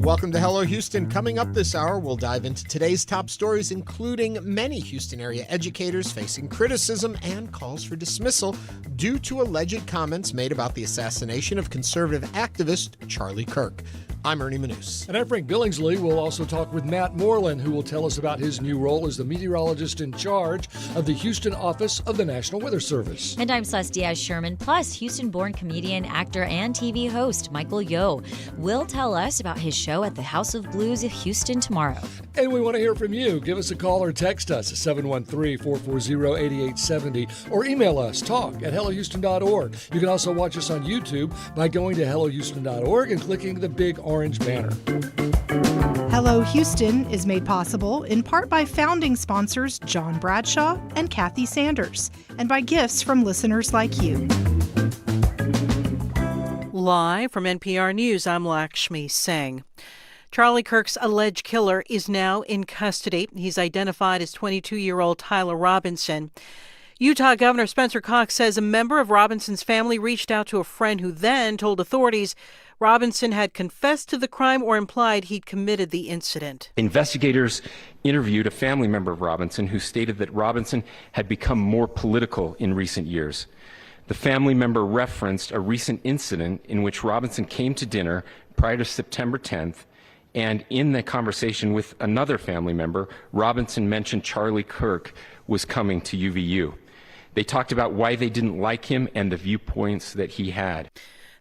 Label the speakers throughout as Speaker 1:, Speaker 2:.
Speaker 1: Welcome to Hello Houston. Coming up this hour, we'll dive into today's top stories, including many Houston area educators facing criticism and calls for dismissal due to alleged comments made about the assassination of conservative activist Charlie Kirk. I'm Ernie Manous.
Speaker 2: And I'm Frank Billingsley. We'll also talk with Matt Moreland, who will tell us about his new role as the Meteorologist-In-Charge of the Houston office of the National Weather Service.
Speaker 3: And I'm Celeste Diaz-Sherman, plus Houston-born comedian, actor, and TV host Michael Yo will tell us about his show at the House of Blues of Houston tomorrow.
Speaker 2: And we want to hear from you. Give us a call or text us at 713-440-8870 or email us, talk@hellohouston.org. You can also watch us on YouTube by going to hellohouston.org and clicking the big orange banner.
Speaker 4: Hello Houston is made possible in part by founding sponsors John Bradshaw and Kathy Sanders, and by gifts from listeners like you.
Speaker 5: Live from NPR News, I'm Lakshmi Singh. Charlie Kirk's alleged killer is now in custody. He's identified as 22-year-old Tyler Robinson. Utah Governor Spencer Cox says a member of Robinson's family reached out to a friend who then told authorities Robinson had confessed to the crime or implied he'd committed the incident.
Speaker 6: Investigators interviewed a family member of Robinson who stated that Robinson had become more political in recent years. The family member referenced a recent incident in which Robinson came to dinner prior to September 10th, and in the conversation with another family member, Robinson mentioned Charlie Kirk was coming to UVU. They talked about why they didn't like him and the viewpoints that he had.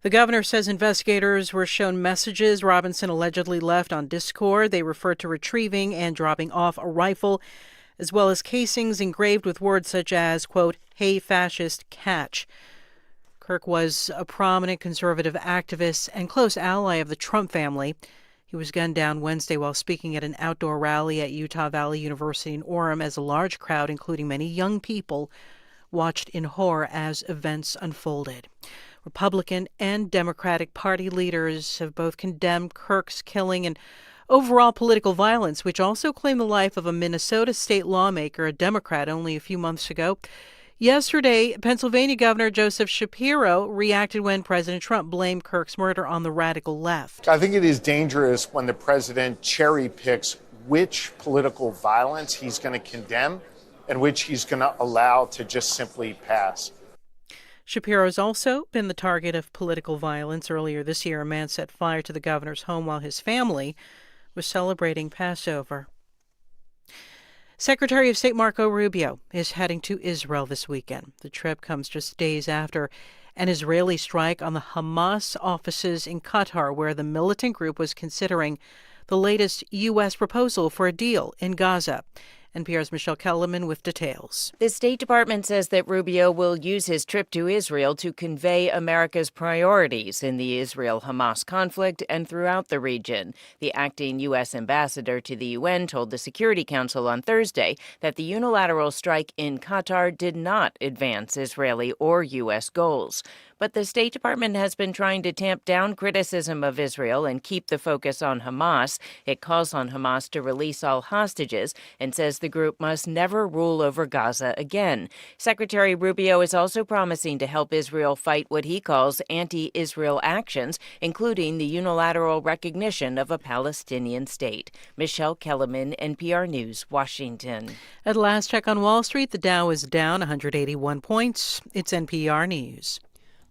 Speaker 5: The governor says investigators were shown messages Robinson allegedly left on Discord. They referred to retrieving and dropping off a rifle, as well as casings engraved with words such as, quote, "Hey, fascist, catch." Kirk was a prominent conservative activist and close ally of the Trump family. He was gunned down Wednesday while speaking at an outdoor rally at Utah Valley University in Orem as a large crowd, including many young people, watched in horror as events unfolded. Republican and Democratic Party leaders have both condemned Kirk's killing and overall political violence, which also claimed the life of a Minnesota state lawmaker, a Democrat, only a few months ago. Yesterday, Pennsylvania Governor Joseph Shapiro reacted when President Trump blamed Kirk's murder on the radical left.
Speaker 7: I think it is dangerous when the president cherry picks which political violence he's going to condemn and which he's going to allow to just simply pass.
Speaker 5: Shapiro has also been the target of political violence. Earlier this year, a man set fire to the governor's home while his family was celebrating Passover. Secretary of State Marco Rubio is heading to Israel this weekend. The trip comes just days after an Israeli strike on the Hamas offices in Qatar, where the militant group was considering the latest U.S. proposal for a deal in Gaza. NPR's Michelle Kellerman with details.
Speaker 8: The State Department says that Rubio will use his trip to Israel to convey America's priorities in the Israel-Hamas conflict and throughout the region. The acting U.S. ambassador to the UN told the Security Council on Thursday that the unilateral strike in Qatar did not advance Israeli or U.S. goals. But the State Department has been trying to tamp down criticism of Israel and keep the focus on Hamas. It calls on Hamas to release all hostages and says the group must never rule over Gaza again. Secretary Rubio is also promising to help Israel fight what he calls anti-Israel actions, including the unilateral recognition of a Palestinian state. Michelle Kellerman, NPR News, Washington.
Speaker 5: At last check on Wall Street, the Dow is down 181 points. It's NPR News.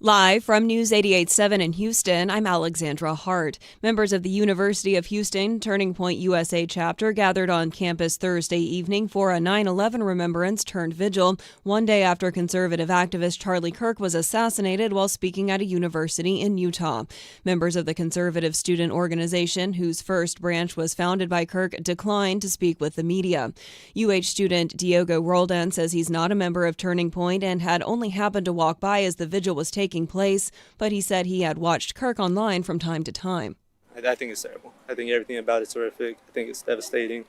Speaker 9: Live from News 88.7 in Houston, I'm Alexandra Hart. Members of the University of Houston Turning Point USA chapter gathered on campus Thursday evening for a 9/11 remembrance turned vigil, one day after conservative activist Charlie Kirk was assassinated while speaking at a university in Utah. Members of the conservative student organization, whose first branch was founded by Kirk, declined to speak with the media. UH student Diogo Roldan says he's not a member of Turning Point and had only happened to walk by as the vigil was taking place, but he said he had watched Kirk online from time to time.
Speaker 10: I think it's terrible. I think everything about it's horrific. I think it's devastating.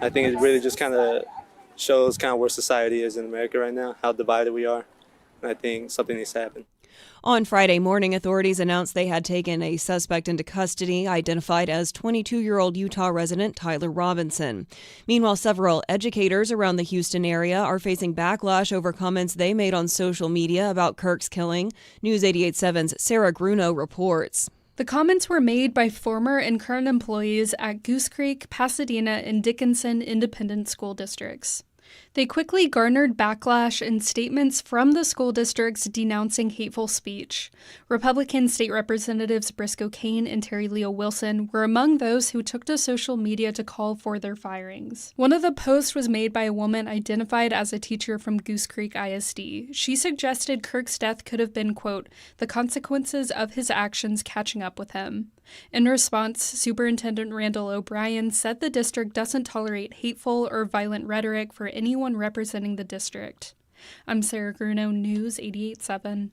Speaker 10: I think it really just kind of shows kind of where society is in America right now, how divided we are. And I think something needs to happen.
Speaker 9: On Friday morning, authorities announced they had taken a suspect into custody, identified as 22-year-old Utah resident Tyler Robinson. Meanwhile, several educators around the Houston area are facing backlash over comments they made on social media about Kirk's killing. News 88.7's Sarah Gruno reports.
Speaker 11: The comments were made by former and current employees at Goose Creek, Pasadena, and Dickinson Independent School Districts. They quickly garnered backlash and statements from the school districts denouncing hateful speech. Republican state representatives Briscoe Cain and Terry Leo Wilson were among those who took to social media to call for their firings. One of the posts was made by a woman identified as a teacher from Goose Creek ISD. She suggested Kirk's death could have been, quote, the consequences of his actions catching up with him. In response, Superintendent Randall O'Brien said the district doesn't tolerate hateful or violent rhetoric for anyone representing the district. I'm Sarah Gruno, News 88.7.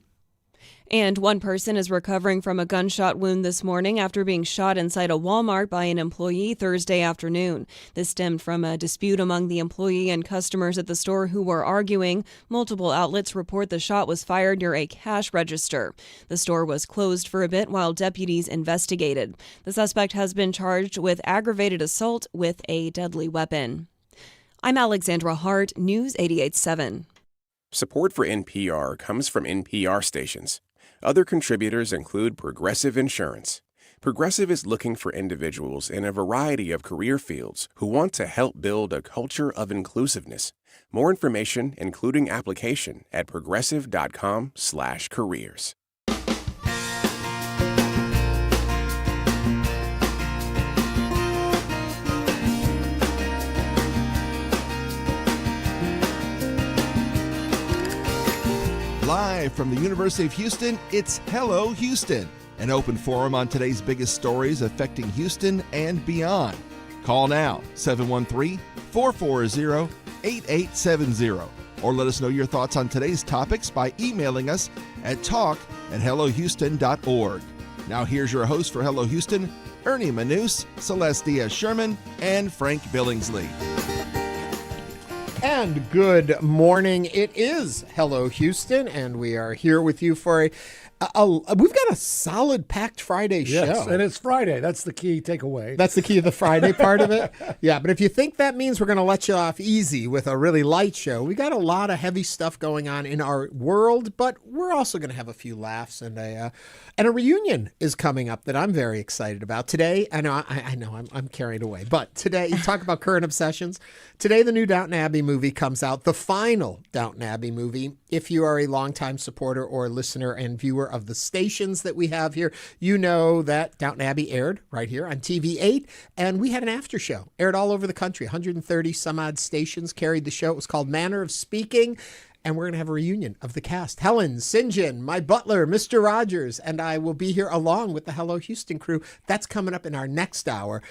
Speaker 9: And one person is recovering from a gunshot wound this morning after being shot inside a Walmart by an employee Thursday afternoon. This stemmed from a dispute among the employee and customers at the store who were arguing. Multiple outlets report the shot was fired near a cash register. The store was closed for a bit while deputies investigated. The suspect has been charged with aggravated assault with a deadly weapon. I'm Alexandra Hart, News 88.7.
Speaker 12: Support for NPR comes from NPR stations. Other contributors include Progressive Insurance. Progressive is looking for individuals in a variety of career fields who want to help build a culture of inclusiveness. More information, including application, at progressive.com/careers.
Speaker 13: Live from the University of Houston, it's Hello Houston, an open forum on today's biggest stories affecting Houston and beyond. Call now, 713-440-8870, or let us know your thoughts on today's topics by emailing us at talk@hellohouston.org. Now here's your host for Hello Houston, Ernie Manous, Celeste Diaz-Sherman, and Frank Billingsley.
Speaker 1: And good morning. It is Hello Houston, and we are here with you for we've got a solid packed Friday show.
Speaker 2: Yes, and it's Friday. That's the key takeaway.
Speaker 1: That's the key of the Friday part of it. Yeah, but if you think that means we're going to let you off easy with a really light show, we got a lot of heavy stuff going on in our world, but we're also going to have a few laughs, and a reunion is coming up that I'm very excited about today. I know I'm carried away, but today, you talk about current obsessions. Today, the new Downton Abbey movie comes out, the final Downton Abbey movie. If you are a longtime supporter or listener and viewer of the stations that we have here, you know that Downton Abbey aired right here on TV8, and we had an after show, aired all over the country. 130 some odd stations carried the show. It was called Manor of Speaking, and we're going to have a reunion of the cast. Helen, St. John, my butler, Mr. Rogers, and I will be here along with the Hello Houston crew. That's coming up in our next hour.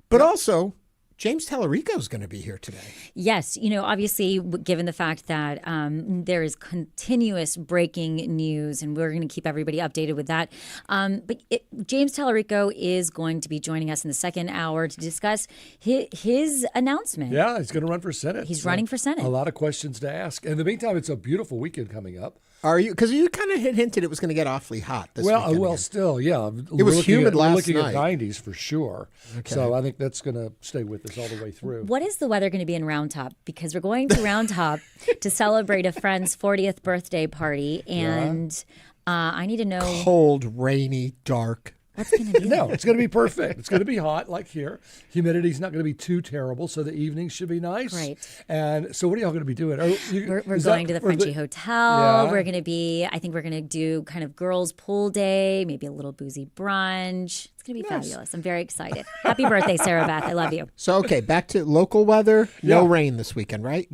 Speaker 1: But also, James Talarico is going to be here today.
Speaker 3: Yes. Obviously, given the fact that there is continuous breaking news, and we're going to keep everybody updated with that. But James Talarico is going to be joining us in the second hour to discuss his announcement.
Speaker 2: Yeah, he's going to run for Senate.
Speaker 3: He's running for Senate.
Speaker 2: A lot of questions to ask. In the meantime, it's a beautiful weekend coming up.
Speaker 1: Are you? Because you kind of hinted it was going to get awfully hot this weekend.
Speaker 2: Well, still, yeah.
Speaker 1: It was humid last
Speaker 2: night. We're looking at 90s for sure.
Speaker 1: Okay.
Speaker 2: So I think that's going to stay with us all the way through.
Speaker 3: What is the weather going to be in Round Top? Because we're going to Round Top to celebrate a friend's 40th birthday party, and I need to know.
Speaker 1: Cold, rainy, dark.
Speaker 3: What's going to be?
Speaker 2: No, it's going to be perfect. It's going to be hot like here. Humidity's not going to be too terrible, so the evenings should be nice.
Speaker 3: Great.
Speaker 2: And so what are y'all going to be doing?
Speaker 3: We're going to the Frenchy Hotel.
Speaker 2: Yeah.
Speaker 3: I think we're going to do kind of girls' pool day, maybe a little boozy brunch. It's going to be fabulous. I'm very excited. Happy birthday, Sarah Beth. I love you.
Speaker 1: So, okay, back to local weather. No rain this weekend, right?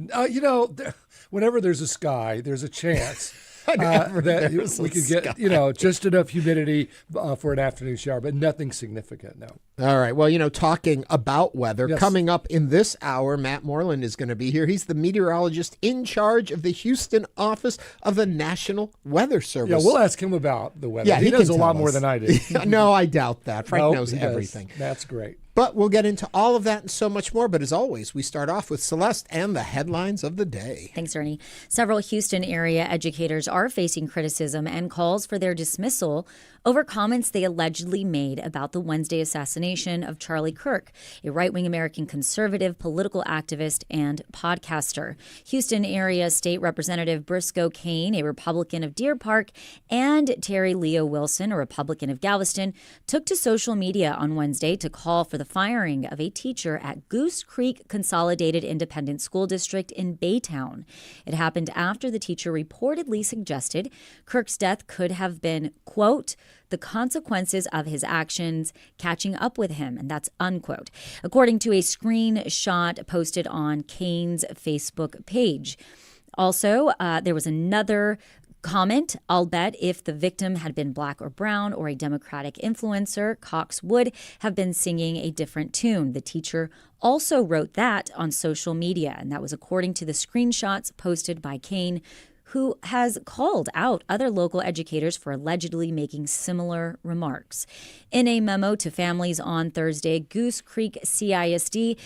Speaker 2: Whenever there's a sky, there's a chance. That we could get, just enough humidity for an afternoon shower, but nothing significant, no.
Speaker 1: All right. Well, talking about weather, coming up in this hour, Matt Moreland is going to be here. He's the meteorologist-in-charge of the Houston office of the National Weather Service.
Speaker 2: Yeah, we'll ask him about the weather.
Speaker 1: Yeah,
Speaker 2: he knows a lot more than I do.
Speaker 1: No, I doubt that. Frank knows everything.
Speaker 2: That's great.
Speaker 1: But we'll get into all of that and so much more. But as always, we start off with Celeste and the headlines of the day.
Speaker 3: Thanks, Ernie. Several Houston area educators are facing criticism and calls for their dismissal over comments they allegedly made about the Wednesday assassination of Charlie Kirk, a right-wing American conservative political activist and podcaster. Houston area State Representative Briscoe Cain, a Republican of Deer Park, and Terry Leo Wilson, a Republican of Galveston, took to social media on Wednesday to call for the firing of a teacher at Goose Creek Consolidated Independent School District in Baytown. It happened after the teacher reportedly suggested Kirk's death could have been, quote, the consequences of his actions catching up with him, and that's unquote, according to a screenshot posted on Cain's Facebook page. Also, there was another comment, I'll bet if the victim had been black or brown or a Democratic influencer, Cox would have been singing a different tune. The teacher also wrote that on social media, and that was according to the screenshots posted by Cain, who has called out other local educators for allegedly making similar remarks. In a memo to families on Thursday, Goose Creek CISD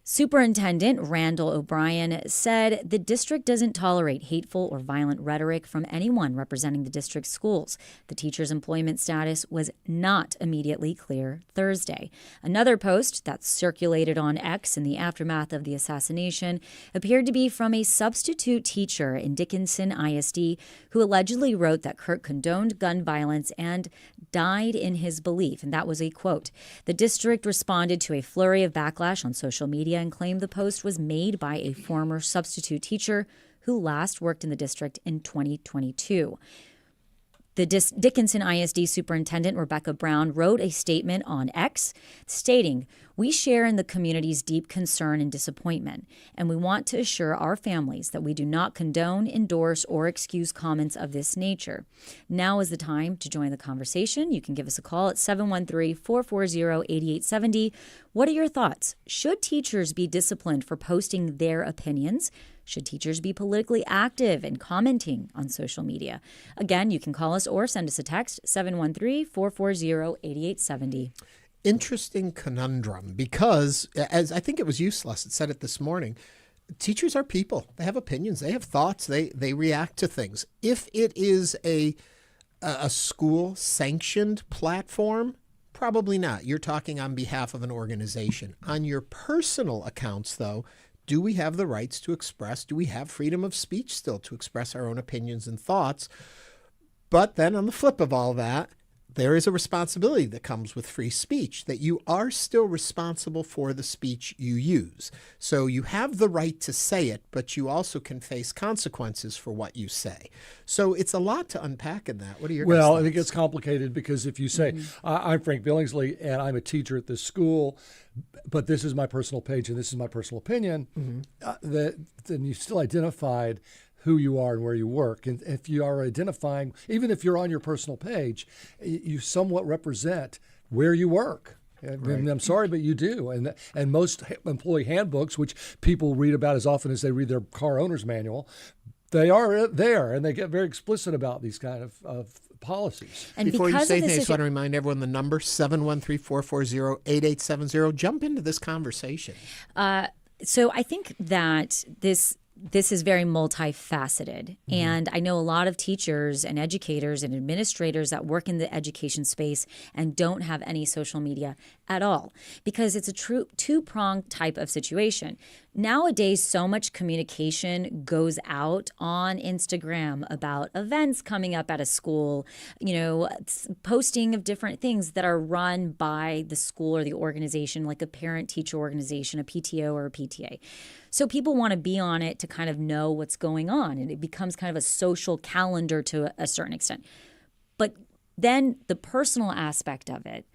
Speaker 3: Superintendent Randall O'Brien said the district doesn't tolerate hateful or violent rhetoric from anyone representing the district's schools. The teacher's employment status was not immediately clear Thursday. Another post that circulated on X in the aftermath of the assassination appeared to be from a substitute teacher in Dickinson ISD who allegedly wrote that Kirk condoned gun violence and died in his belief, and that was a quote. The district responded to a flurry of backlash on social media and claimed the post was made by a former substitute teacher who last worked in the district in 2022. The Dickinson ISD Superintendent Rebecca Brown wrote a statement on X stating, "We share in the community's deep concern and disappointment, and we want to assure our families that we do not condone, endorse, or excuse comments of this nature. Now is the time to join the conversation. You can give us a call at 713-440-8870. What are your thoughts? Should teachers be disciplined for posting their opinions? Should teachers be politically active in commenting on social media?" Again, you can call us or send us a text, 713-440-8870.
Speaker 1: Interesting conundrum, because, as I think it was Useless, it said it this morning, teachers are people. They have opinions. They have thoughts. They react to things. If it is a school-sanctioned platform, probably not. You're talking on behalf of an organization. On your personal accounts, though, do we have the rights to express? Do we have freedom of speech still to express our own opinions and thoughts? But then on the flip of all that, there is a responsibility that comes with free speech, that you are still responsible for the speech you use. So you have the right to say it, but you also can face consequences for what you say. So it's a lot to unpack in that. What are your guys' thoughts?
Speaker 2: It gets complicated because if you say, I'm Frank Billingsley and I'm a teacher at this school, but this is my personal page and this is my personal opinion, then you still identified who you are and where you work. And if you are identifying, even if you're on your personal page, you somewhat represent where you work. And I'm sorry, but you do. And most employee handbooks, which people read about as often as they read their car owner's manual, they are there, and they get very explicit about these kind of policies.
Speaker 3: And
Speaker 1: before you say
Speaker 3: anything,
Speaker 1: I just want to remind everyone the number, 713-440-8870. Jump into this conversation.
Speaker 3: So I think that this is very multifaceted. And I know a lot of teachers and educators and administrators that work in the education space and don't have any social media at all, because it's a true two-pronged type of situation. Nowadays, so much communication goes out on Instagram about events coming up at a school, posting of different things that are run by the school or the organization, like a parent-teacher organization, a PTO or a PTA. So people want to be on it to kind of know what's going on, and it becomes kind of a social calendar to a certain extent. But then the personal aspect of it,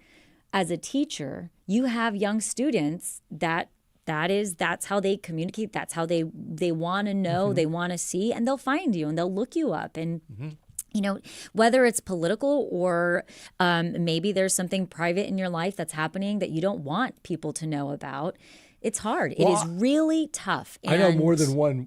Speaker 3: as a teacher, you have young students that's how they communicate. That's how they want to know, they want to see, and they'll find you and they'll look you up. And whether it's political or maybe there's something private in your life that's happening that you don't want people to know about, it's hard. It is really tough.
Speaker 2: I know more than one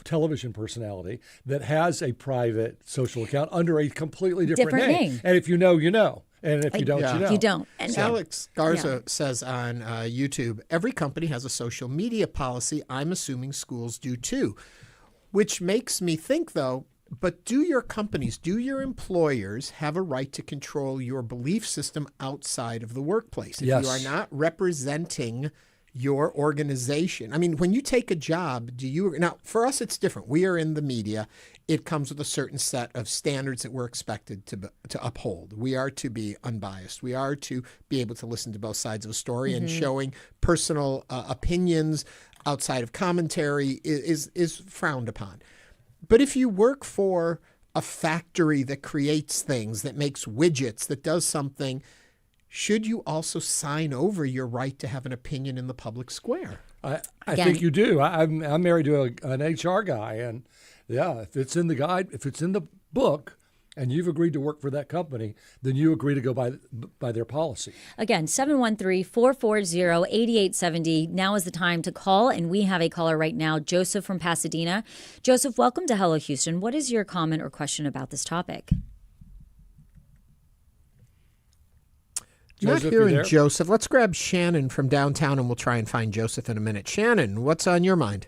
Speaker 2: television personality that has a private social account under a completely different name. And if you know, you know. And if you don't, you know.
Speaker 3: You don't. And
Speaker 1: Alex Garza says on YouTube, every company has a social media policy. I'm assuming schools do too, which makes me think, though, But do your companies, do your employers have a right to control your belief system outside of the workplace? If
Speaker 2: Yes.
Speaker 1: you are not representing your organization. I mean, when you take a job, now for us, it's different. We are in the media. It comes with a certain set of standards that we're expected to uphold. We are to be unbiased. We are to be able to listen to both sides of a story, and showing personal opinions outside of commentary is frowned upon. But if you work for a factory that creates things, that makes widgets, that does something, should you also sign over your right to have an opinion in the public square?
Speaker 2: I think you do. I'm married to an HR guy, and yeah, if it's in the guide, if it's in the book, and you've agreed to work for that company, then you agree to go by their policy.
Speaker 3: Again, 713-440-8870. Now is the time to call, and we have a caller right now, Joseph from Pasadena. Joseph, welcome to Hello Houston. What is your comment or question about this topic?
Speaker 1: Not hearing Joseph. Let's grab Shannon from downtown, and we'll try and find Joseph in a minute. Shannon, what's on your mind?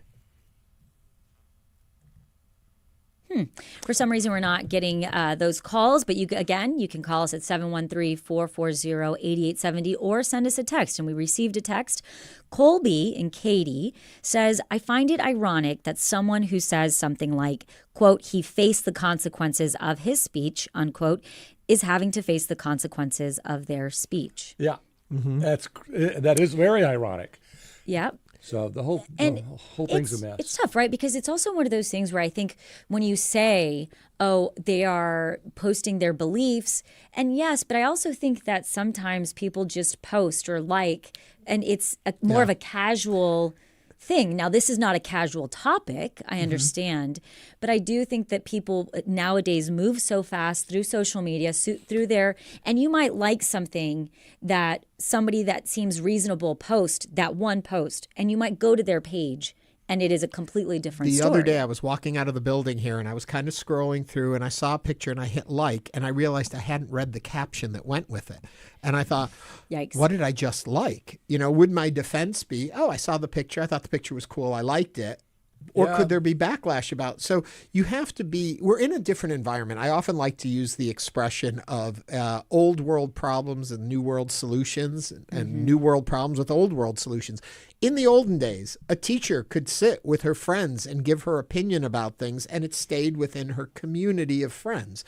Speaker 3: For some reason, we're not getting those calls, but you can call us at 713-440-8870 or send us a text. And we received a text. Colby in Katy says, I find it ironic that someone who says something like, quote, he faced the consequences of his speech, unquote, is having to face the consequences of their speech.
Speaker 2: Yeah, that is very ironic.
Speaker 3: Yep.
Speaker 2: So the whole thing's a mess.
Speaker 3: It's tough, right? Because it's also one of those things where I think when you say, oh, they are posting their beliefs, and yes, but I also think that sometimes people just post or like, and it's more of a casual thing. Now, this is not a casual topic, I understand, but I do think that people nowadays move so fast through social media, through their, and you might like something that somebody that seems reasonable post, that one post, and you might go to their page, and it is a completely different story.
Speaker 1: The other day, I was walking out of the building here, and I was kind of scrolling through, and I saw a picture, and I hit like, and I realized I hadn't read the caption that went with it. And I thought, yikes, what did I just like? Would my defense be, oh, I saw the picture, I thought the picture was cool, I liked it. Or could there be backlash about? So you have to we're in a different environment. I often like to use the expression of old world problems and new world solutions, and new world problems with old world solutions. In the olden days, a teacher could sit with her friends and give her opinion about things, and it stayed within her community of friends.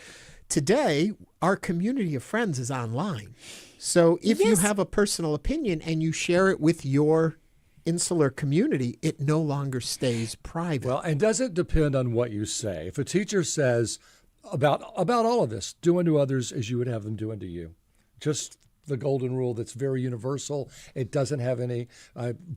Speaker 1: Today, our community of friends is online. So if you have a personal opinion and you share it with your insular community, it no longer stays private.
Speaker 2: Well, and does it depend on what you say? If a teacher says about all of this, do unto others as you would have them do unto you, just the golden rule that's very universal. It doesn't have any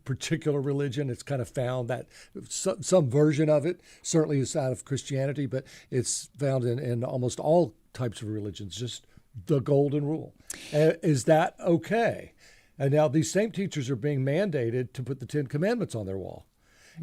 Speaker 2: particular religion. It's kind of found that some version of it certainly is out of Christianity, but it's found in almost all types of religions, just the golden rule. Is that okay? And now these same teachers are being mandated to put the 10 Commandments on their wall.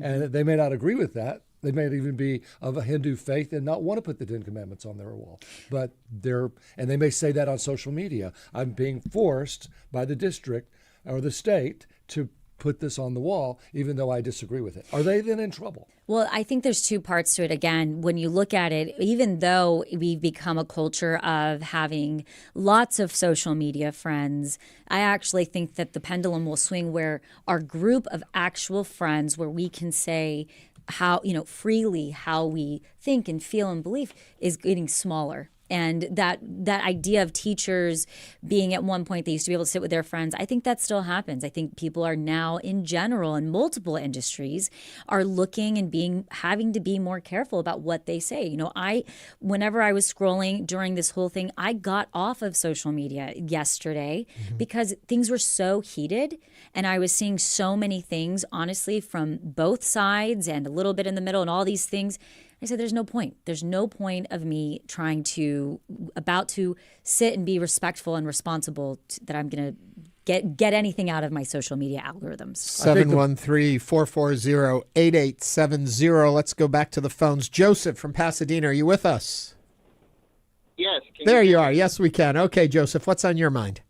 Speaker 2: And they may not agree with that. They may even be of a Hindu faith and not want to put the 10 Commandments on their wall. But they may say that on social media. I'm being forced by the district or the state to put this on the wall, even though I disagree with it. Are they then in trouble?
Speaker 3: Well, I think there's two parts to it. Again, when you look at it, even though we've become a culture of having lots of social media friends, I actually think that the pendulum will swing where our group of actual friends, where we can say how, freely how we think and feel and believe, is getting smaller. And that idea of teachers being at one point, they used to be able to sit with their friends. I think that still happens. I think people are now, in general, in multiple industries, are looking and having to be more careful about what they say. Whenever I was scrolling during this whole thing, I got off of social media yesterday because things were so heated, and I was seeing so many things, honestly, from both sides and a little bit in the middle, and all these things. I said, there's no point. There's no point of me about to sit and be respectful and responsible that I'm going to get anything out of my social media algorithms.
Speaker 1: 713-440-8870. Let's go back to the phones. Joseph from Pasadena, are you with us?
Speaker 14: Yes.
Speaker 1: There you are. Yes, we can. Okay, Joseph, what's on your mind?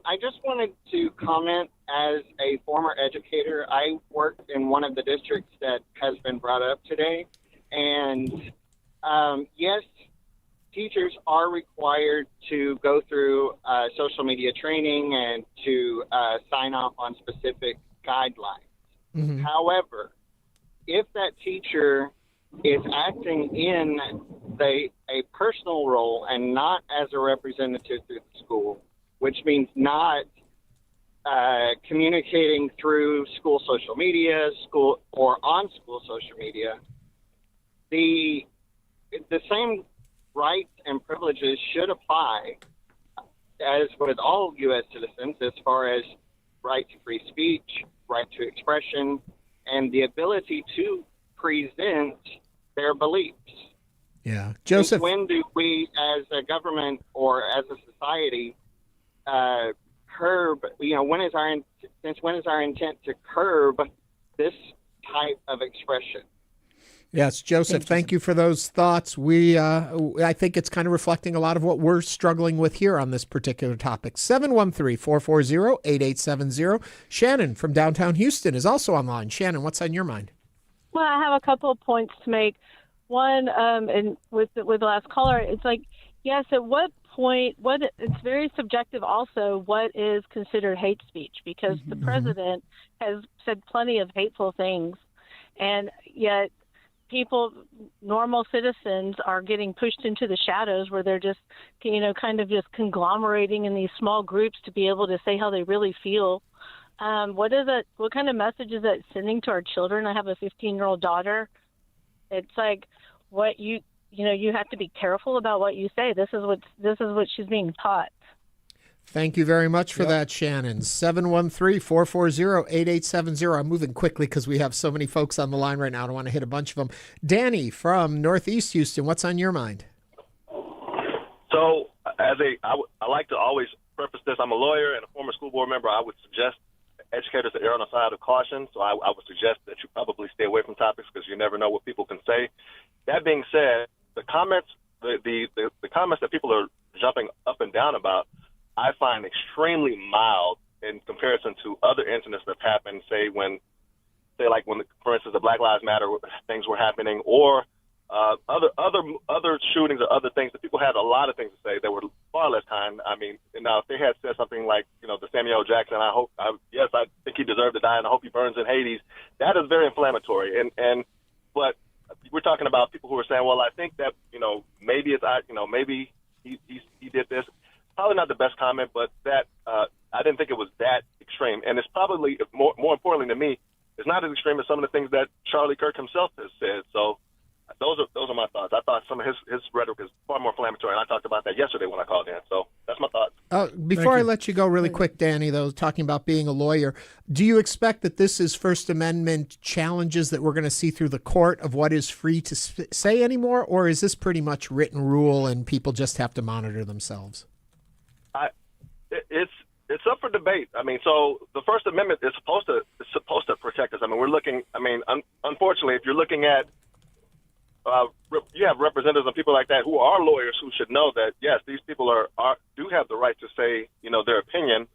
Speaker 14: I just wanted to comment as a former educator. I worked in one of the districts that has been brought up today, and yes, teachers are required to go through social media training and to sign off on specific guidelines. Mm-hmm. However, if that teacher is acting in a personal role and not as a representative through the school, which means not communicating through school social media, school or on school social media, the same rights and privileges should apply as with all U.S. citizens as far as right to free speech, right to expression, and the ability to present their beliefs.
Speaker 1: Yeah. Joseph.
Speaker 14: Since when do we as a government or as a society curb, since when is our intent to curb this type of expression?
Speaker 1: Yes, Joseph, thank you for those thoughts. I think it's kind of reflecting a lot of what we're struggling with here on this particular topic. 713-440-8870. Shannon from downtown Houston is also online. Shannon, what's on your mind?
Speaker 15: Well, I have a couple of points to make. One, and with the last caller, it's like, yes, at what point, it's very subjective also, what is considered hate speech, because the president has said plenty of hateful things, and yet people, normal citizens, are getting pushed into the shadows where they're just, kind of just conglomerating in these small groups to be able to say how they really feel. What kind of message is that sending to our children? I have a 15-year-old daughter. It's like, you have to be careful about what you say. This is what she's being taught.
Speaker 1: Thank you very much for that, Shannon. 713-440-8870. I'm moving quickly because we have so many folks on the line right now. I don't want to hit a bunch of them. Danny from Northeast Houston, what's on your mind?
Speaker 16: So, I like to always preface this. I'm a lawyer and a former school board member. I would suggest educators to err on the side of caution. So I would suggest that you probably stay away from topics because you never know what people can say. That being said, the comments, the comments that people are jumping up and down about, I find extremely mild in comparison to other incidents that have happened, for instance, the Black Lives Matter things were happening, or other shootings or other things that people had a lot of things to say that were far less kind. I mean, now if they had said something like, the Samuel Jackson, I think he deserved to die, and I hope he burns in Hades. That is very inflammatory. But we're talking about people who are saying, well, I think that maybe maybe he did this. Probably not the best comment, but that I didn't think it was that extreme. And it's probably, more importantly to me, it's not as extreme as some of the things that Charlie Kirk himself has said. So those are my thoughts. I thought some of his rhetoric is far more inflammatory, and I talked about that yesterday when I called in. So that's my thoughts.
Speaker 1: Before I let you go really quick, Danny, though, talking about being a lawyer, do you expect that this is First Amendment challenges that we're going to see through the court of what is free to say anymore, or is this pretty much written rule and people just have to monitor themselves?
Speaker 16: It's up for debate. I mean, so the First Amendment is supposed to protect us. I mean, unfortunately, if you're looking at, you have representatives and people like that who are lawyers who should know that, yes, these people do have the right to say, their opinion.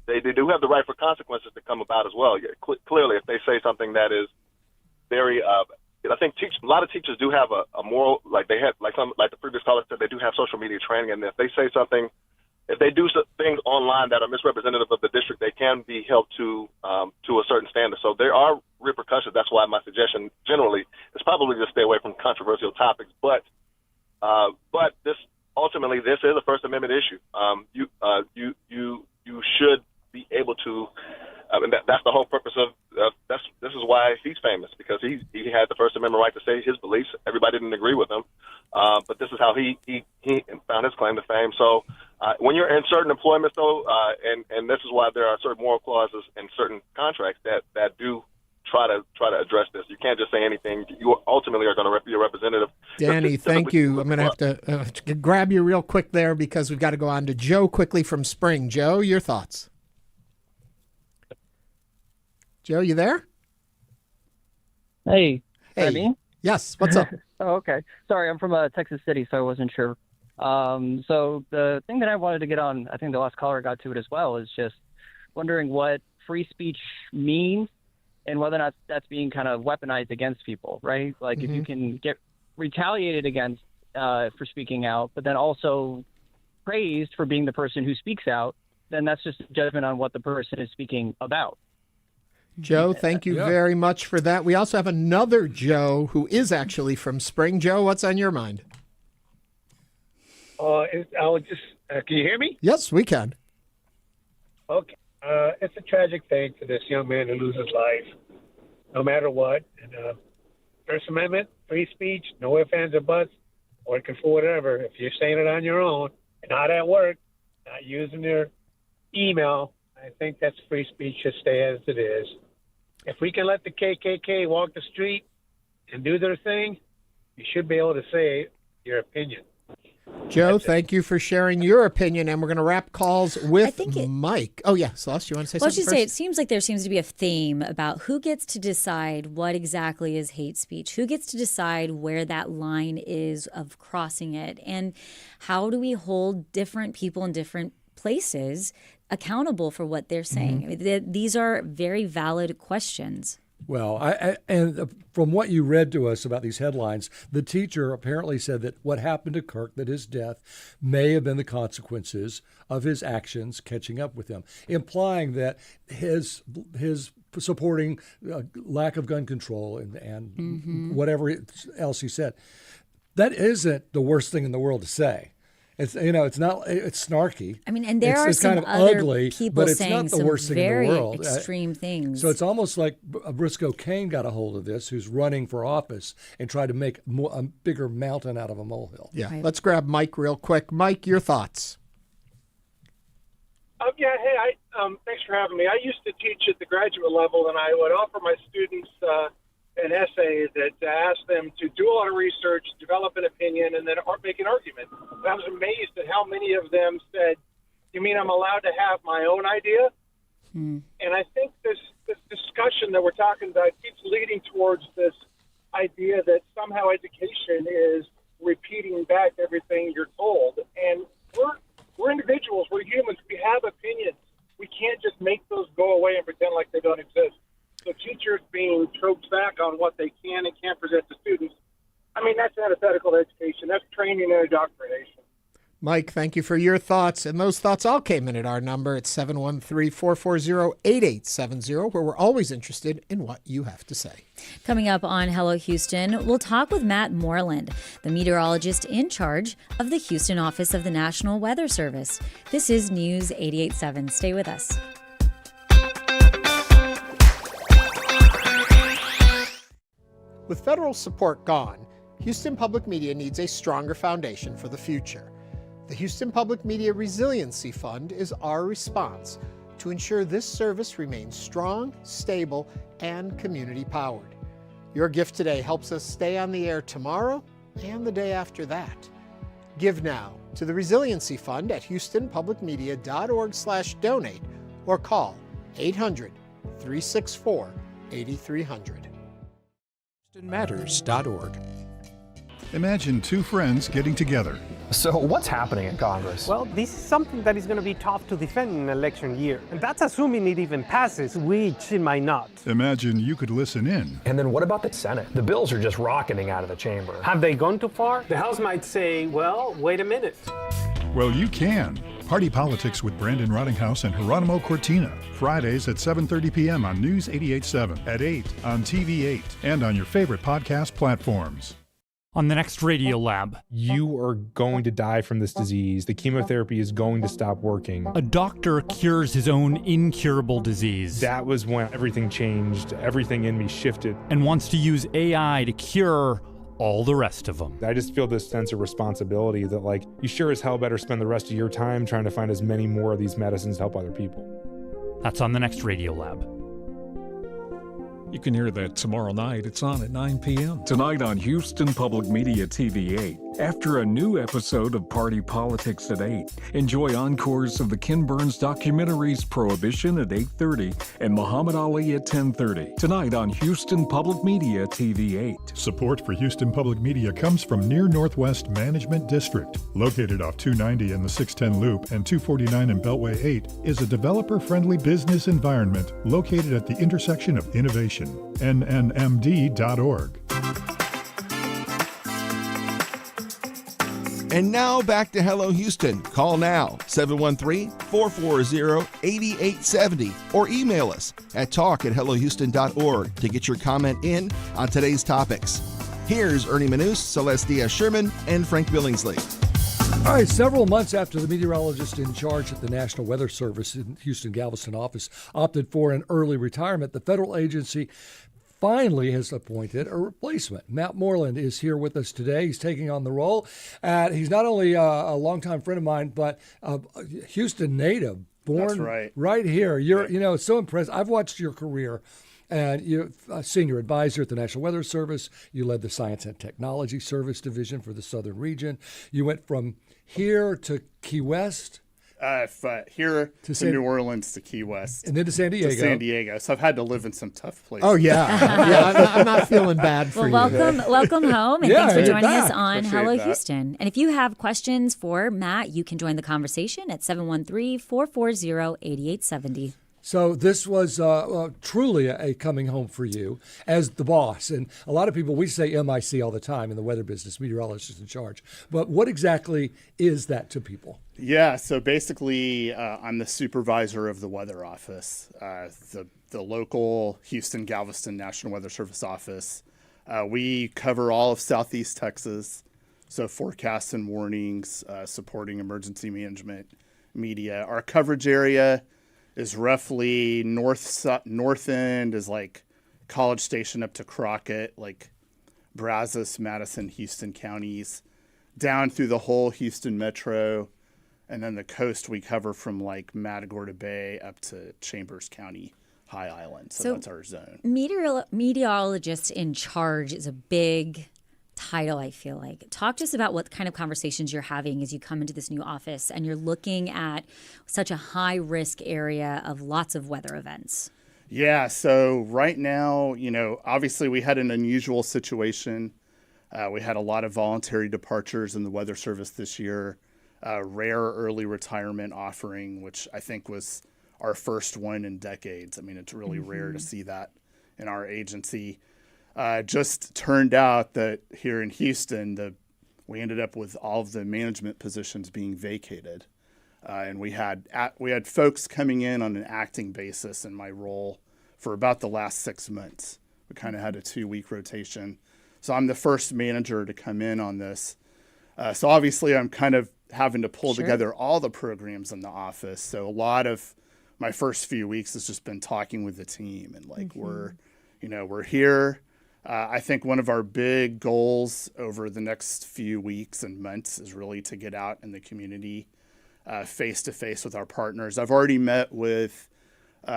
Speaker 16: They do have the right for consequences to come about as well. Clearly, if they say something that is very, I think a lot of teachers do have a moral, like the previous caller said, they do have social media training, and if they say something, if they do things online that are misrepresentative of the district, they can be held to a certain standard. So there are repercussions. That's why my suggestion generally is probably to stay away from controversial topics. But this ultimately, this is a First Amendment issue. You should be able to. That's the whole purpose of this is why he's famous, because he had the First Amendment right to say his beliefs. Everybody didn't agree with him, but this is how he found his claim to fame. So when you're in certain employments, though, and this is why there are certain moral clauses in certain contracts that do try to address this. You can't just say anything. You ultimately are going to be a representative.
Speaker 1: Danny, thank you. I'm going to have to grab you real quick there because we've got to go on to Joe quickly from Spring. Joe, your thoughts? Joe, you there?
Speaker 17: Hey.
Speaker 1: Me? Yes. What's up?
Speaker 17: Oh, okay. Sorry, I'm from Texas City, so I wasn't sure. So the thing that I wanted to get on, I think the last caller got to it as well, is just wondering what free speech means and whether or not that's being kind of weaponized against people, right? Like if you can get retaliated against for speaking out, but then also praised for being the person who speaks out, then that's just a judgment on what the person is speaking about.
Speaker 1: Joe, thank you very much for that. We also have another Joe who is actually from Spring. Joe, what's on your mind?
Speaker 18: Can you hear me?
Speaker 1: Yes, we can.
Speaker 18: Okay. It's a tragic thing for this young man to lose his life, no matter what. And First Amendment, free speech, no ifs, ands, or buts, working for whatever. If you're saying it on your own and not at work, not using your email, I think that's free speech should stay as it is. If we can let the KKK walk the street and do their thing, you should be able to say your opinion.
Speaker 1: Joe, thank you for sharing your opinion, and we're going to wrap calls with Mike. Oh, yeah, Celeste, you want to say something first?
Speaker 3: It seems like there seems to be a theme about who gets to decide what exactly is hate speech, who gets to decide where that line is of crossing it, and how do we hold different people in different places accountable for what they're saying?
Speaker 2: Mm-hmm.
Speaker 3: I mean, these are very valid questions.
Speaker 2: Well, and from what you read to us about these headlines, the teacher apparently said that what happened to Kirk, that his death may have been the consequences of his actions catching up with him, implying that his supporting lack of gun control and whatever else he said, that isn't the worst thing in the world to say. It's it's snarky.
Speaker 3: I mean, and there are
Speaker 2: it's
Speaker 3: some
Speaker 2: kind of
Speaker 3: other
Speaker 2: ugly,
Speaker 3: people
Speaker 2: but it's
Speaker 3: saying
Speaker 2: not the
Speaker 3: some
Speaker 2: worst thing in
Speaker 3: very
Speaker 2: the world.
Speaker 3: extreme things.
Speaker 2: So it's almost like Briscoe Kane got a hold of this, who's running for office and tried to make a bigger mountain out of a molehill.
Speaker 1: Yeah, Let's grab Mike real quick. Mike, your thoughts?
Speaker 18: Thanks for having me. I used to teach at the graduate level, and I would offer my students an essay that asked them to do a lot of research, develop an opinion, and then make an argument. I was amazed at how many of them said, "You mean I'm allowed to have my own idea?" And I think this discussion that we're talking about keeps leading towards this idea that somehow education is repeating back everything you're told. And we're individuals, we're humans, we have opinions. We can't just make those go away and pretend like they don't exist. So teachers being choked back on what they can and can't present to students, I mean, that's antithetical to education. That's training and indoctrination.
Speaker 1: Mike, thank you for your thoughts. And those thoughts all came in at our number at 713-440-8870, where we're always interested in what you have to say.
Speaker 3: Coming up on Hello Houston, we'll talk with Matt Moreland, the meteorologist-in-charge of the Houston office of the National Weather Service. This is News 88.7. Stay with us.
Speaker 1: With federal support gone, Houston Public Media needs a stronger foundation for the future. The Houston Public Media Resiliency Fund is our response to ensure this service remains strong, stable, and community-powered. Your gift today helps us stay on the air tomorrow and the day after that. Give now to the Resiliency Fund at houstonpublicmedia.org/donate or call 800-364-8300. HoustonMatters.org.
Speaker 19: Imagine two friends getting together.
Speaker 20: So what's happening in Congress?
Speaker 21: Well, this is something that is going to be tough to defend in an election year. And that's assuming it even passes, which it might not.
Speaker 19: Imagine you could listen in.
Speaker 20: And then what about the Senate? The bills are just rocketing out of the chamber.
Speaker 21: Have they gone too far? The House might say, well, wait a minute.
Speaker 19: Well, you can. Party Politics with Brandon Rottinghouse and Geronimo Cortina. Fridays at 7:30 p.m. on News 88.7, at 8 on TV8, and on your favorite podcast platforms.
Speaker 22: On the next Radio Lab.
Speaker 23: You are going to die from this disease. The chemotherapy is going to stop working.
Speaker 22: A doctor cures his own incurable disease.
Speaker 23: That was when everything changed. Everything in me shifted.
Speaker 22: And wants to use AI to cure all the rest of them.
Speaker 23: I just feel this sense of responsibility that, you sure as hell better spend the rest of your time trying to find as many more of these medicines to help other people.
Speaker 22: That's on the next Radio Lab.
Speaker 24: You can hear that tomorrow night. It's on at 9 p.m.
Speaker 25: Tonight on Houston Public Media TV8. After a new episode of Party Politics at 8, enjoy encores of the Ken Burns documentaries Prohibition at 8:30 and Muhammad Ali at 10:30. Tonight on Houston Public Media TV8.
Speaker 19: Support for Houston Public Media comes from Near Northwest Management District. Located off 290 in the 610 Loop and 249 in Beltway 8, is a developer-friendly business environment located at the intersection of innovation. nnmd.org.
Speaker 13: And now back to Hello Houston. Call now, 713-440-8870, or email us at talk@hellohouston.org to get your comment in on today's topics. Here's Ernie Manous, Celeste Diaz-Sherman, and Frank Billingsley.
Speaker 2: All right, several months after the meteorologist-in-charge at the National Weather Service in Houston Galveston office opted for an early retirement, the federal agency finally has appointed a replacement. Matt Moreland is here with us today. He's taking on the role. He's not only a longtime friend of mine, but a Houston native, born right here. It's so impressive. I've watched your career. And you're a senior advisor at the National Weather Service. You led the Science and Technology Service Division for the Southern region. You went from here to Key West.
Speaker 4: Here to New Orleans to Key West.
Speaker 2: And then to San Diego.
Speaker 4: So I've had to live in some tough places.
Speaker 1: Oh, yeah. I'm not feeling bad for you.
Speaker 3: Welcome home, and thanks for joining us on
Speaker 4: Appreciate
Speaker 3: Hello
Speaker 4: that.
Speaker 3: Houston. And if you have questions for Matt, you can join the conversation at 713-440-8870.
Speaker 2: So this was truly a coming home for you as the boss. And a lot of people, we say MIC all the time in the weather business, meteorologist-in-charge. But what exactly is that to people?
Speaker 4: Yeah, so basically I'm the supervisor of the weather office, the local Houston Galveston National Weather Service office. We cover all of Southeast Texas, so forecasts and warnings, supporting emergency management media. Our coverage area is roughly north end is like College Station up to Crockett, like Brazos, Madison, Houston counties, down through the whole Houston metro, and then the coast we cover from like Matagorda Bay up to Chambers County, High Island. So that's our zone.
Speaker 3: Meteorologist-in-charge is a big title, I feel like. Talk to us about what kind of conversations you're having as you come into this new office and you're looking at such a high-risk area of lots of weather events.
Speaker 4: Yeah, so right now, obviously we had an unusual situation. We had a lot of voluntary departures in the Weather Service this year, rare early retirement offering, which I think was our first one in decades. I mean, it's really rare to see that in our agency. Just turned out that here in Houston, we ended up with all of the management positions being vacated. And we had folks coming in on an acting basis in my role for about the last 6 months. We kind of had a 2-week rotation. So I'm the first manager to come in on this. So obviously I'm kind of having to pull together all the programs in the office. So a lot of my first few weeks has just been talking with the team and we're here. I think one of our big goals over the next few weeks and months is really to get out in the community face-to-face with our partners. I've already met with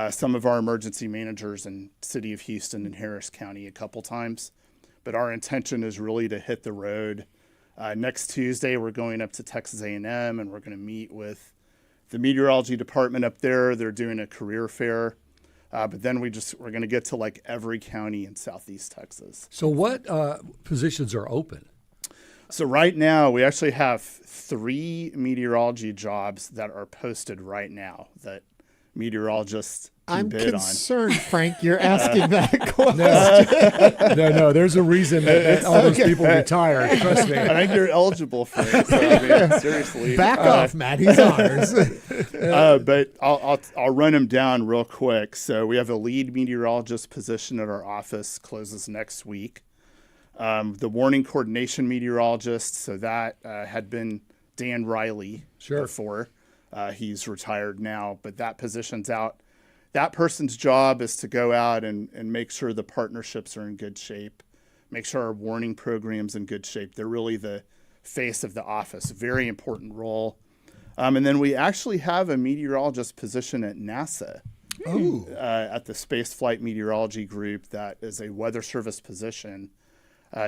Speaker 4: some of our emergency managers in City of Houston and Harris County a couple times, but our intention is really to hit the road. Next Tuesday, we're going up to Texas A&M, and we're going to meet with the meteorology department up there. They're doing a career fair. But then we're going to get to every county in Southeast Texas.
Speaker 2: So what positions are open?
Speaker 4: So right now we actually have 3 meteorology jobs that are posted right now that meteorologists can bid on.
Speaker 1: I'm concerned, Frank, you're asking that question.
Speaker 2: No, there's a reason that all those people retired. Trust me.
Speaker 4: I think you're eligible for it. So, seriously.
Speaker 1: Back off, Matt. He's ours.
Speaker 4: But I'll run them down real quick. So we have a lead meteorologist position at our office, closes next week. The warning coordination meteorologist, so that had been Dan Riley before. He's retired now, but that position's out. That person's job is to go out and make sure the partnerships are in good shape, make sure our warning program's in good shape. They're really the face of the office, very important role. And then we actually have a meteorologist position at NASA, at the Space Flight Meteorology Group. That is a Weather Service position.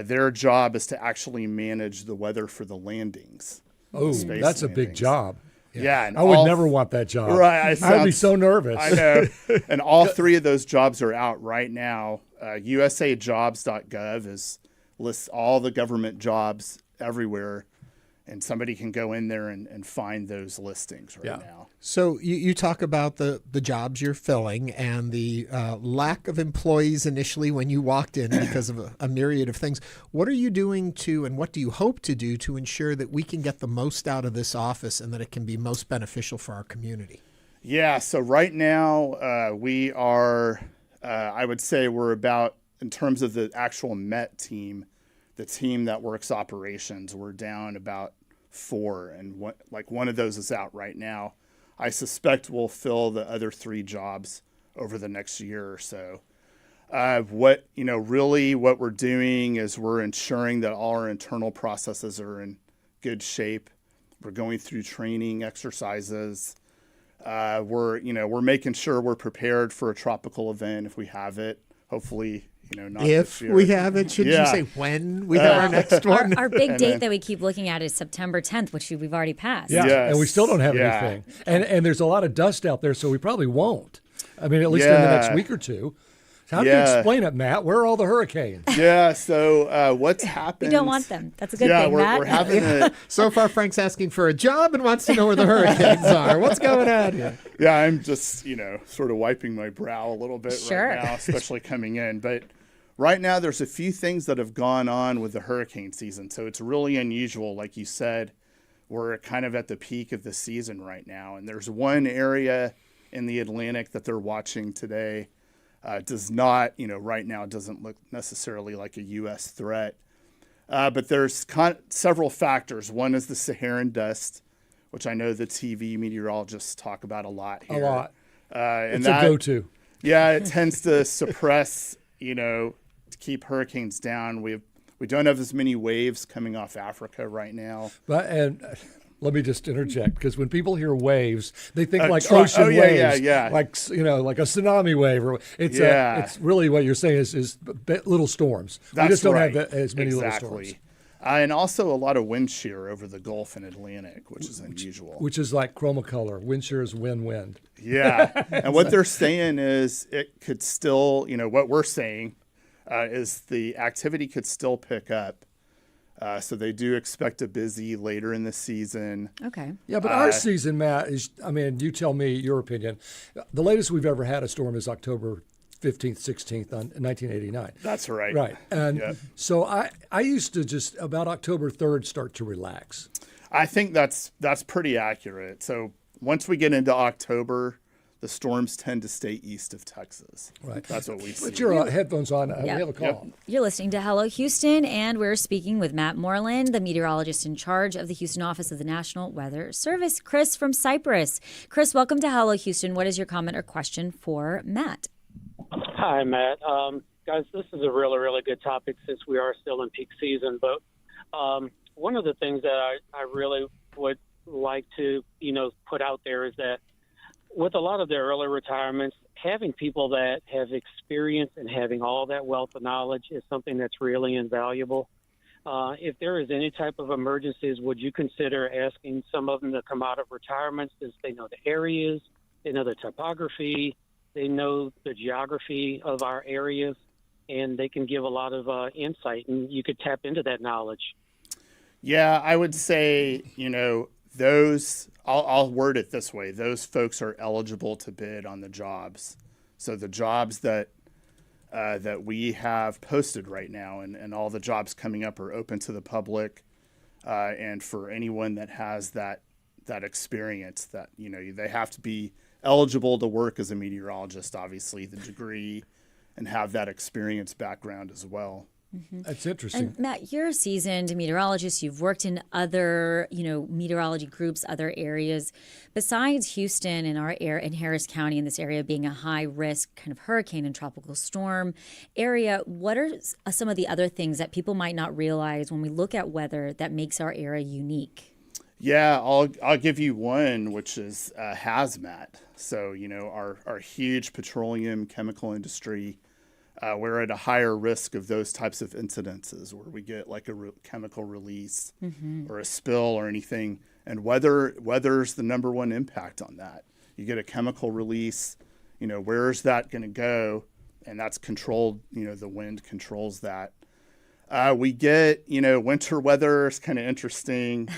Speaker 4: Their job is to actually manage the weather for the landings.
Speaker 2: Oh, that's a big job.
Speaker 4: Yeah, and
Speaker 2: I would never want that job.
Speaker 4: Right,
Speaker 2: I'd be so nervous.
Speaker 4: I know. And all 3 of those jobs are out right now. USAjobs.gov lists all the government jobs everywhere, and somebody can go in there and find those listings right now.
Speaker 1: So you talk about the jobs you're filling and the lack of employees initially when you walked in because of a myriad of things. What are you doing and what do you hope to do to ensure that we can get the most out of this office and that it can be most beneficial for our community?
Speaker 4: Yeah, so right now we are, I would say we're about, in terms of the actual MET team, the team that works operations, we're down about 4, and one of those is out right now. I suspect we'll fill the other 3 jobs over the next year or so. What we're doing is we're ensuring that all our internal processes are in good shape. We're going through training exercises. We're making sure we're prepared for a tropical event if we have it. Hopefully, not
Speaker 1: if
Speaker 4: this year.
Speaker 1: we have it. Should you say when we have our next one?
Speaker 3: Our big date that we keep looking at is September 10th, which we've already passed.
Speaker 2: Yeah,
Speaker 4: Yes.
Speaker 2: and we still don't have anything. And there's a lot of dust out there, so we probably won't. I mean, at least in the next week or two. How do you explain it, Matt? Where are all the hurricanes?
Speaker 4: Yeah, so what's happened?
Speaker 3: We don't want them. That's a good thing, Matt.
Speaker 4: We're having
Speaker 1: So far, Frank's asking for a job and wants to know where the hurricanes are. What's going on here?
Speaker 4: Yeah, I'm just, sort of wiping my brow a little bit
Speaker 3: Sure.
Speaker 4: right now, especially coming in. But right now, there's a few things that have gone on with the hurricane season. So it's really unusual. Like you said, we're kind of at the peak of the season right now. And there's one area in the Atlantic that they're watching today. Does not, right now doesn't look necessarily like a U.S. threat. But there's several factors. One is the Saharan dust, which I know the TV meteorologists talk about a lot here.
Speaker 2: A lot.
Speaker 4: And
Speaker 2: it's a go-to.
Speaker 4: Yeah, it tends to suppress, to keep hurricanes down. We don't have as many waves coming off Africa right now.
Speaker 2: Let me just interject, because when people hear waves, they think like ocean waves, like like a tsunami wave. Or it's really what you're saying is little storms.
Speaker 4: That's
Speaker 2: we just don't
Speaker 4: right.
Speaker 2: have as many little storms.
Speaker 4: And also a lot of wind shear over the Gulf and Atlantic, which is unusual.
Speaker 2: Which is like chromocolor. Wind shear is wind.
Speaker 4: Yeah, and what they're saying is it could still, what we're saying is the activity could still pick up. So they do expect a busy later in the season.
Speaker 3: Okay.
Speaker 2: Yeah, but our season, Matt, is, you tell me your opinion. The latest we've ever had a storm is October 15th, 16th on 1989.
Speaker 4: That's right.
Speaker 2: Right. And so I used to just about October 3rd start to relax.
Speaker 4: I think that's pretty accurate. So once we get into October, the storms tend to stay east of Texas.
Speaker 2: Right.
Speaker 4: That's what we see.
Speaker 2: Put your headphones on. We have a call.
Speaker 4: Yep.
Speaker 3: You're listening to Hello Houston, and we're speaking with Matt Moreland, the meteorologist in charge of the Houston office of the National Weather Service. Chris from Cypress. Chris, welcome to Hello Houston. What is your comment or question for Matt?
Speaker 5: Hi, Matt. Guys, this is a really, really good topic since we are still in peak season. But one of the things that I really would like to, put out there is that with a lot of their early retirements, having people that have experience and having all that wealth of knowledge is something that's really invaluable. If there is any type of emergencies, would you consider asking some of them to come out of retirement since they know the areas, they know the topography, they know the geography of our areas, and they can give a lot of insight, and you could tap into that knowledge.
Speaker 4: Yeah, I would say, those, I'll word it this way. Those folks are eligible to bid on the jobs. So the jobs that we have posted right now and all the jobs coming up are open to the public. And for anyone that has that experience, that, they have to be eligible to work as a meteorologist, obviously, the degree, and have that experience background as well.
Speaker 3: Mm-hmm.
Speaker 2: That's interesting.
Speaker 3: And Matt, you're a seasoned meteorologist. You've worked in other, meteorology groups, other areas. Besides Houston and our in Harris County in this area being a high risk kind of hurricane and tropical storm area, what are some of the other things that people might not realize when we look at weather that makes our area unique?
Speaker 4: Yeah, I'll give you one, which is hazmat. So, our huge petroleum chemical industry, we're at a higher risk of those types of incidences where we get like a chemical release or a spill or anything. And weather's the number one impact on that. You get a chemical release, where's that going to go? And that's controlled, the wind controls that. We get, winter weather is kind of interesting.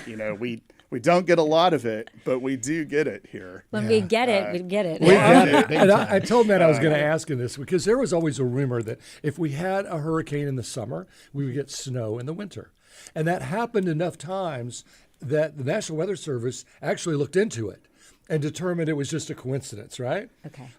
Speaker 4: We We don't get a lot of it, but we do get it here.
Speaker 3: When we get it, we get it.
Speaker 2: And I told Matt I was going to ask him this because there was always a rumor that if we had a hurricane in the summer, we would get snow in the winter. And that happened enough times that the National Weather Service actually looked into it and determined it was just a coincidence, right?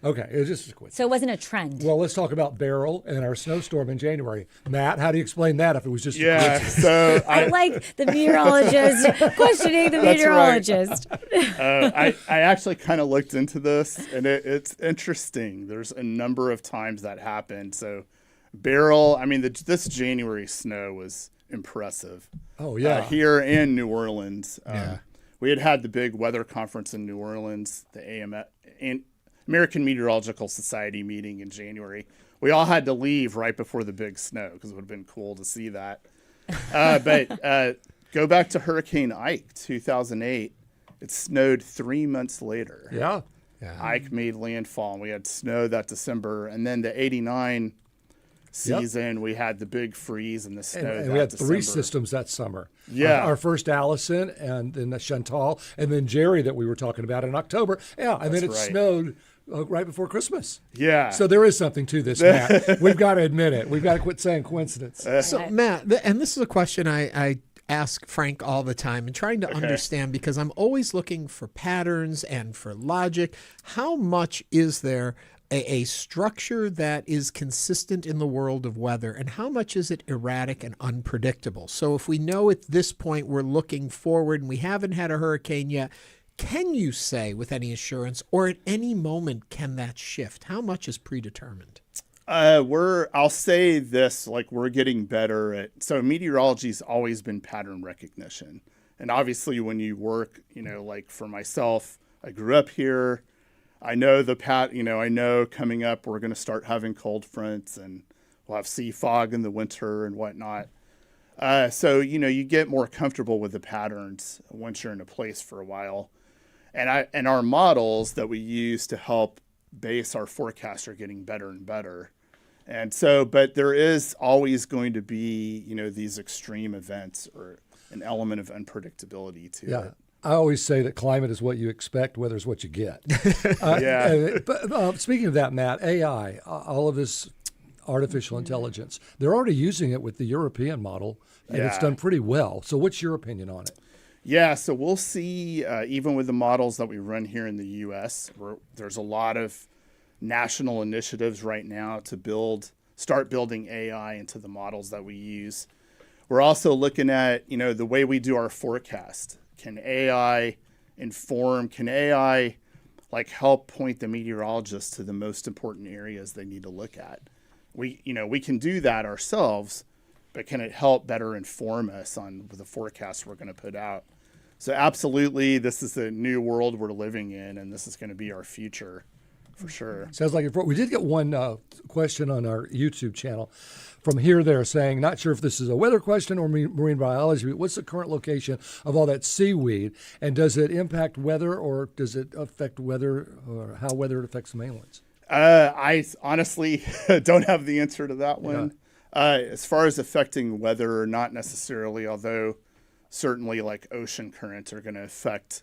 Speaker 2: Okay, it was just a coincidence.
Speaker 3: So it wasn't a trend.
Speaker 2: Well, let's talk about Beryl and our snowstorm in January. Matt, how do you explain that if it was just a coincidence?
Speaker 4: So
Speaker 3: I like the meteorologist questioning the meteorologist.
Speaker 4: I actually kind of looked into this, and it's interesting. There's a number of times that happened. So Beryl, I mean, this January snow was impressive.
Speaker 2: Oh, yeah.
Speaker 4: Here in New Orleans. We had the big weather conference in New Orleans, the American Meteorological Society meeting in January. We all had to leave right before the big snow because it would have been cool to see that. But go back to Hurricane Ike, 2008. It snowed 3 months later.
Speaker 2: Yeah.
Speaker 4: Ike made landfall, and we had snow that December. And then the 89 season, we had the big freeze and the snow.
Speaker 2: And we had three systems that summer.
Speaker 4: Yeah.
Speaker 2: Our first Allison, and then the Chantal, and then Jerry that we were talking about in October. Yeah, and then it snowed right before Christmas.
Speaker 4: Yeah.
Speaker 2: So there is something to this, Matt. We've got to admit it. We've got to quit saying coincidence.
Speaker 1: So, Matt, and this is a question I ask Frank all the time and trying to understand because I'm always looking for patterns and for logic. How much is there a structure that is consistent in the world of weather, and how much is it erratic and unpredictable? So if we know at this point we're looking forward and we haven't had a hurricane yet, can you say with any assurance, or at any moment can that shift? How much is predetermined?
Speaker 4: I'll say this, like we're getting better at, so meteorology's always been pattern recognition. And obviously when you work, like for myself, I grew up here. I know I know coming up we're going to start having cold fronts and we'll have sea fog in the winter and whatnot. So, you get more comfortable with the patterns once you're in a place for a while. And our models that we use to help base our forecast are getting better and better. And so, but there is always going to be, these extreme events or an element of unpredictability to it.
Speaker 2: I always say that climate is what you expect, weather is what you get. But speaking of that, Matt, AI, all of this artificial intelligence, they're already using it with the European model, and it's done pretty well. So what's your opinion on it?
Speaker 4: Yeah, so we'll see, even with the models that we run here in the U.S., there's a lot of national initiatives right now to start building AI into the models that we use. We're also looking at, the way we do our forecast. Can AI help point the meteorologist to the most important areas they need to look at? We can do that ourselves, but can it help better inform us on the forecast we're going to put out? So absolutely, this is the new world we're living in, and this is going to be our future for sure.
Speaker 2: Sounds like we did get one question on our YouTube channel from here there saying, not sure if this is a weather question or marine biology, but what's the current location of all that seaweed, and does it impact weather, or does it affect weather, or how weather affects the mainlands?
Speaker 4: I honestly don't have the answer to that one. As far as affecting weather, not necessarily, although certainly like ocean currents are going to affect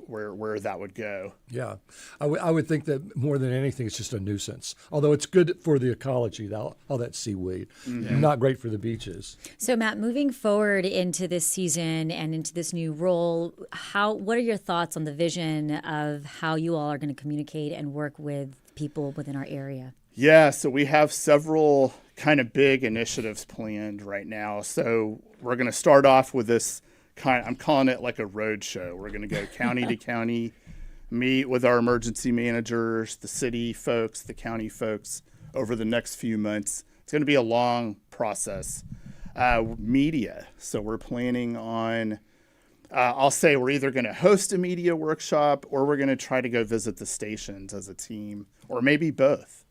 Speaker 4: where that would go.
Speaker 2: Yeah, I would think that more than anything, it's just a nuisance. Although it's good for the ecology, all that seaweed. Not great for the beaches.
Speaker 3: So Matt, moving forward into this season and into this new role, what are your thoughts on the vision of how you all are going to communicate and work with people within our area?
Speaker 4: Yeah, so we have several kind of big initiatives planned right now. So we're going to start off with this I'm calling it like a road show. We're going to go county to county, meet with our emergency managers, the city folks, the county folks over the next few months. It's going to be a long process. Media. So we're planning on, I'll say we're either going to host a media workshop or we're going to try to go visit the stations as a team, or maybe both.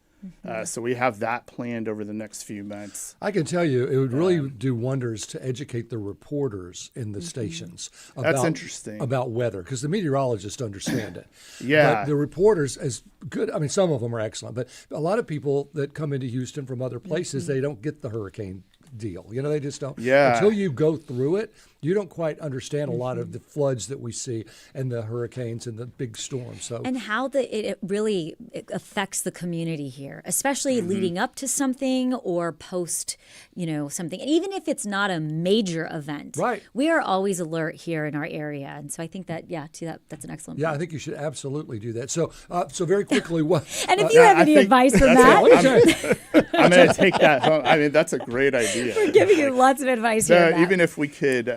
Speaker 4: So we have that planned over the next few months.
Speaker 2: I can tell you, it would really do wonders to educate the reporters in the stations
Speaker 4: That's interesting.
Speaker 2: About weather, because the meteorologists understand it.
Speaker 4: Yeah.
Speaker 2: But the reporters, as good, some of them are excellent, but a lot of people that come into Houston from other places, they don't get the hurricane deal. They just don't.
Speaker 4: Yeah.
Speaker 2: Until you go through it, you don't quite understand a lot of the floods that we see and the hurricanes and the big storms. So
Speaker 3: and how it really affects the community here, especially leading up to something or post, something. And even if it's not a major event,
Speaker 2: right?
Speaker 3: We are always alert here in our area, and so I think that that's an excellent.
Speaker 2: Yeah,
Speaker 3: point.
Speaker 2: I think you should absolutely do that. So very quickly, what?
Speaker 3: And if you have any advice for Matt,
Speaker 4: I'm going to take that home. I mean, that's a great idea.
Speaker 3: We're giving you lots of advice here. Matt.
Speaker 4: Even if we could,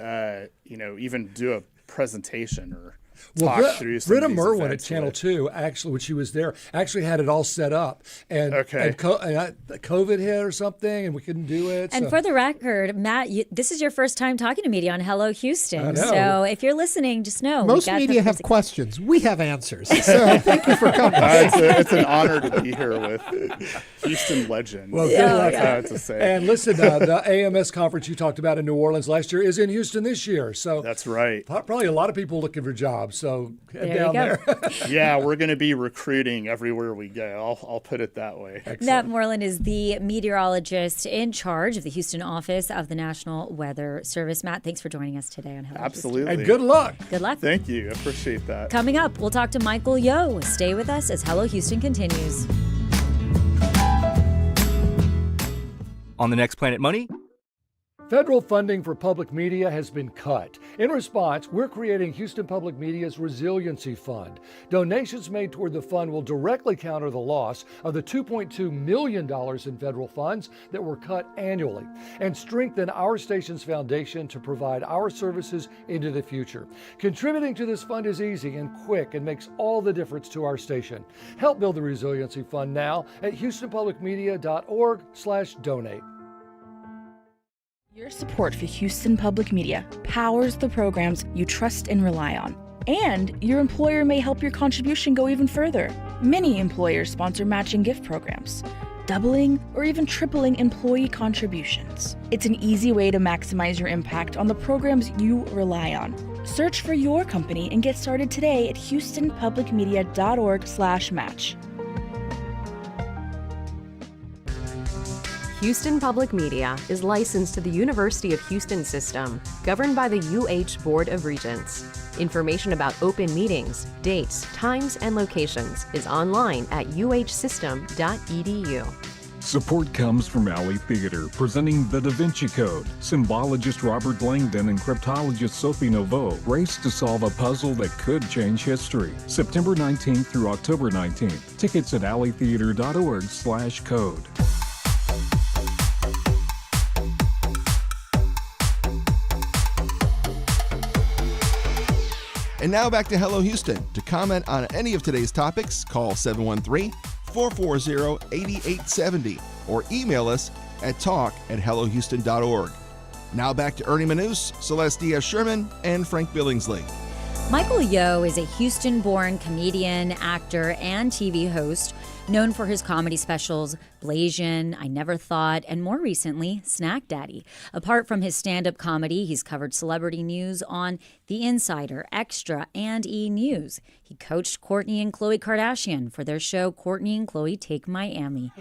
Speaker 4: even do a presentation or talk through some
Speaker 2: Britta
Speaker 4: of these
Speaker 2: Merwin
Speaker 4: events
Speaker 2: at Channel 2, actually, when she was there, actually had it all set up. And, COVID hit or something, and we couldn't do it.
Speaker 3: And for the record, Matt, this is your first time talking to media on Hello Houston. So if you're listening, just know.
Speaker 1: Most media have questions. We have answers. So thank you for coming.
Speaker 4: It's an honor to be here with Houston legend.
Speaker 2: Well,
Speaker 4: to say.
Speaker 2: And listen, the AMS conference you talked about in New Orleans last year is in Houston this year. So
Speaker 4: that's right.
Speaker 2: Probably a lot of people looking for jobs. So head down there.
Speaker 4: Yeah, we're going to be recruiting everywhere we go. I'll put it that way.
Speaker 3: Excellent. Matt Moreland is the meteorologist-in-charge of the Houston office of the National Weather Service. Matt, thanks for joining us today on Hello
Speaker 4: Absolutely.
Speaker 3: Houston.
Speaker 2: And good luck.
Speaker 3: Good luck.
Speaker 4: Thank you. I appreciate that.
Speaker 3: Coming up, we'll talk to Michael Yo. Stay with us as Hello Houston continues.
Speaker 6: On the next Planet Money.
Speaker 2: Federal funding for public media has been cut. In response, we're creating Houston Public Media's Resiliency Fund. Donations made toward the fund will directly counter the loss of the $2.2 million in federal funds that were cut annually and strengthen our station's foundation to provide our services into the future. Contributing to this fund is easy and quick and makes all the difference to our station. Help build the Resiliency Fund now at houstonpublicmedia.org/donate.
Speaker 7: Your support for Houston Public Media powers the programs you trust and rely on. And your employer may help your contribution go even further. Many employers sponsor matching gift programs, doubling or even tripling employee contributions. It's an easy way to maximize your impact on the programs you rely on. Search for your company and get started today at houstonpublicmedia.org/match.
Speaker 8: Houston Public Media is licensed to the University of Houston System, governed by the UH Board of Regents. Information about open meetings, dates, times, and locations is online at uhsystem.edu.
Speaker 25: Support comes from Alley Theater, presenting The Da Vinci Code. Symbologist Robert Langdon and cryptologist Sophie Noveau race to solve a puzzle that could change history. September 19th through October 19th. Tickets at alleytheater.org/code.
Speaker 13: And now back to Hello Houston. To comment on any of today's topics, call 713-440-8870 or email us at talk@hellohouston.org. Now back to Ernie Manous, Celeste Diaz-Sherman, and Frank Billingsley.
Speaker 3: Michael Yo is a Houston-born comedian, actor, and TV host known for his comedy specials Blasian, I Never Thought, and more recently, Snack Daddy. Apart from his stand-up comedy, he's covered celebrity news on The Insider, Extra, and E! News. He coached Kourtney and Khloe Kardashian for their show Kourtney and Khloe Take Miami,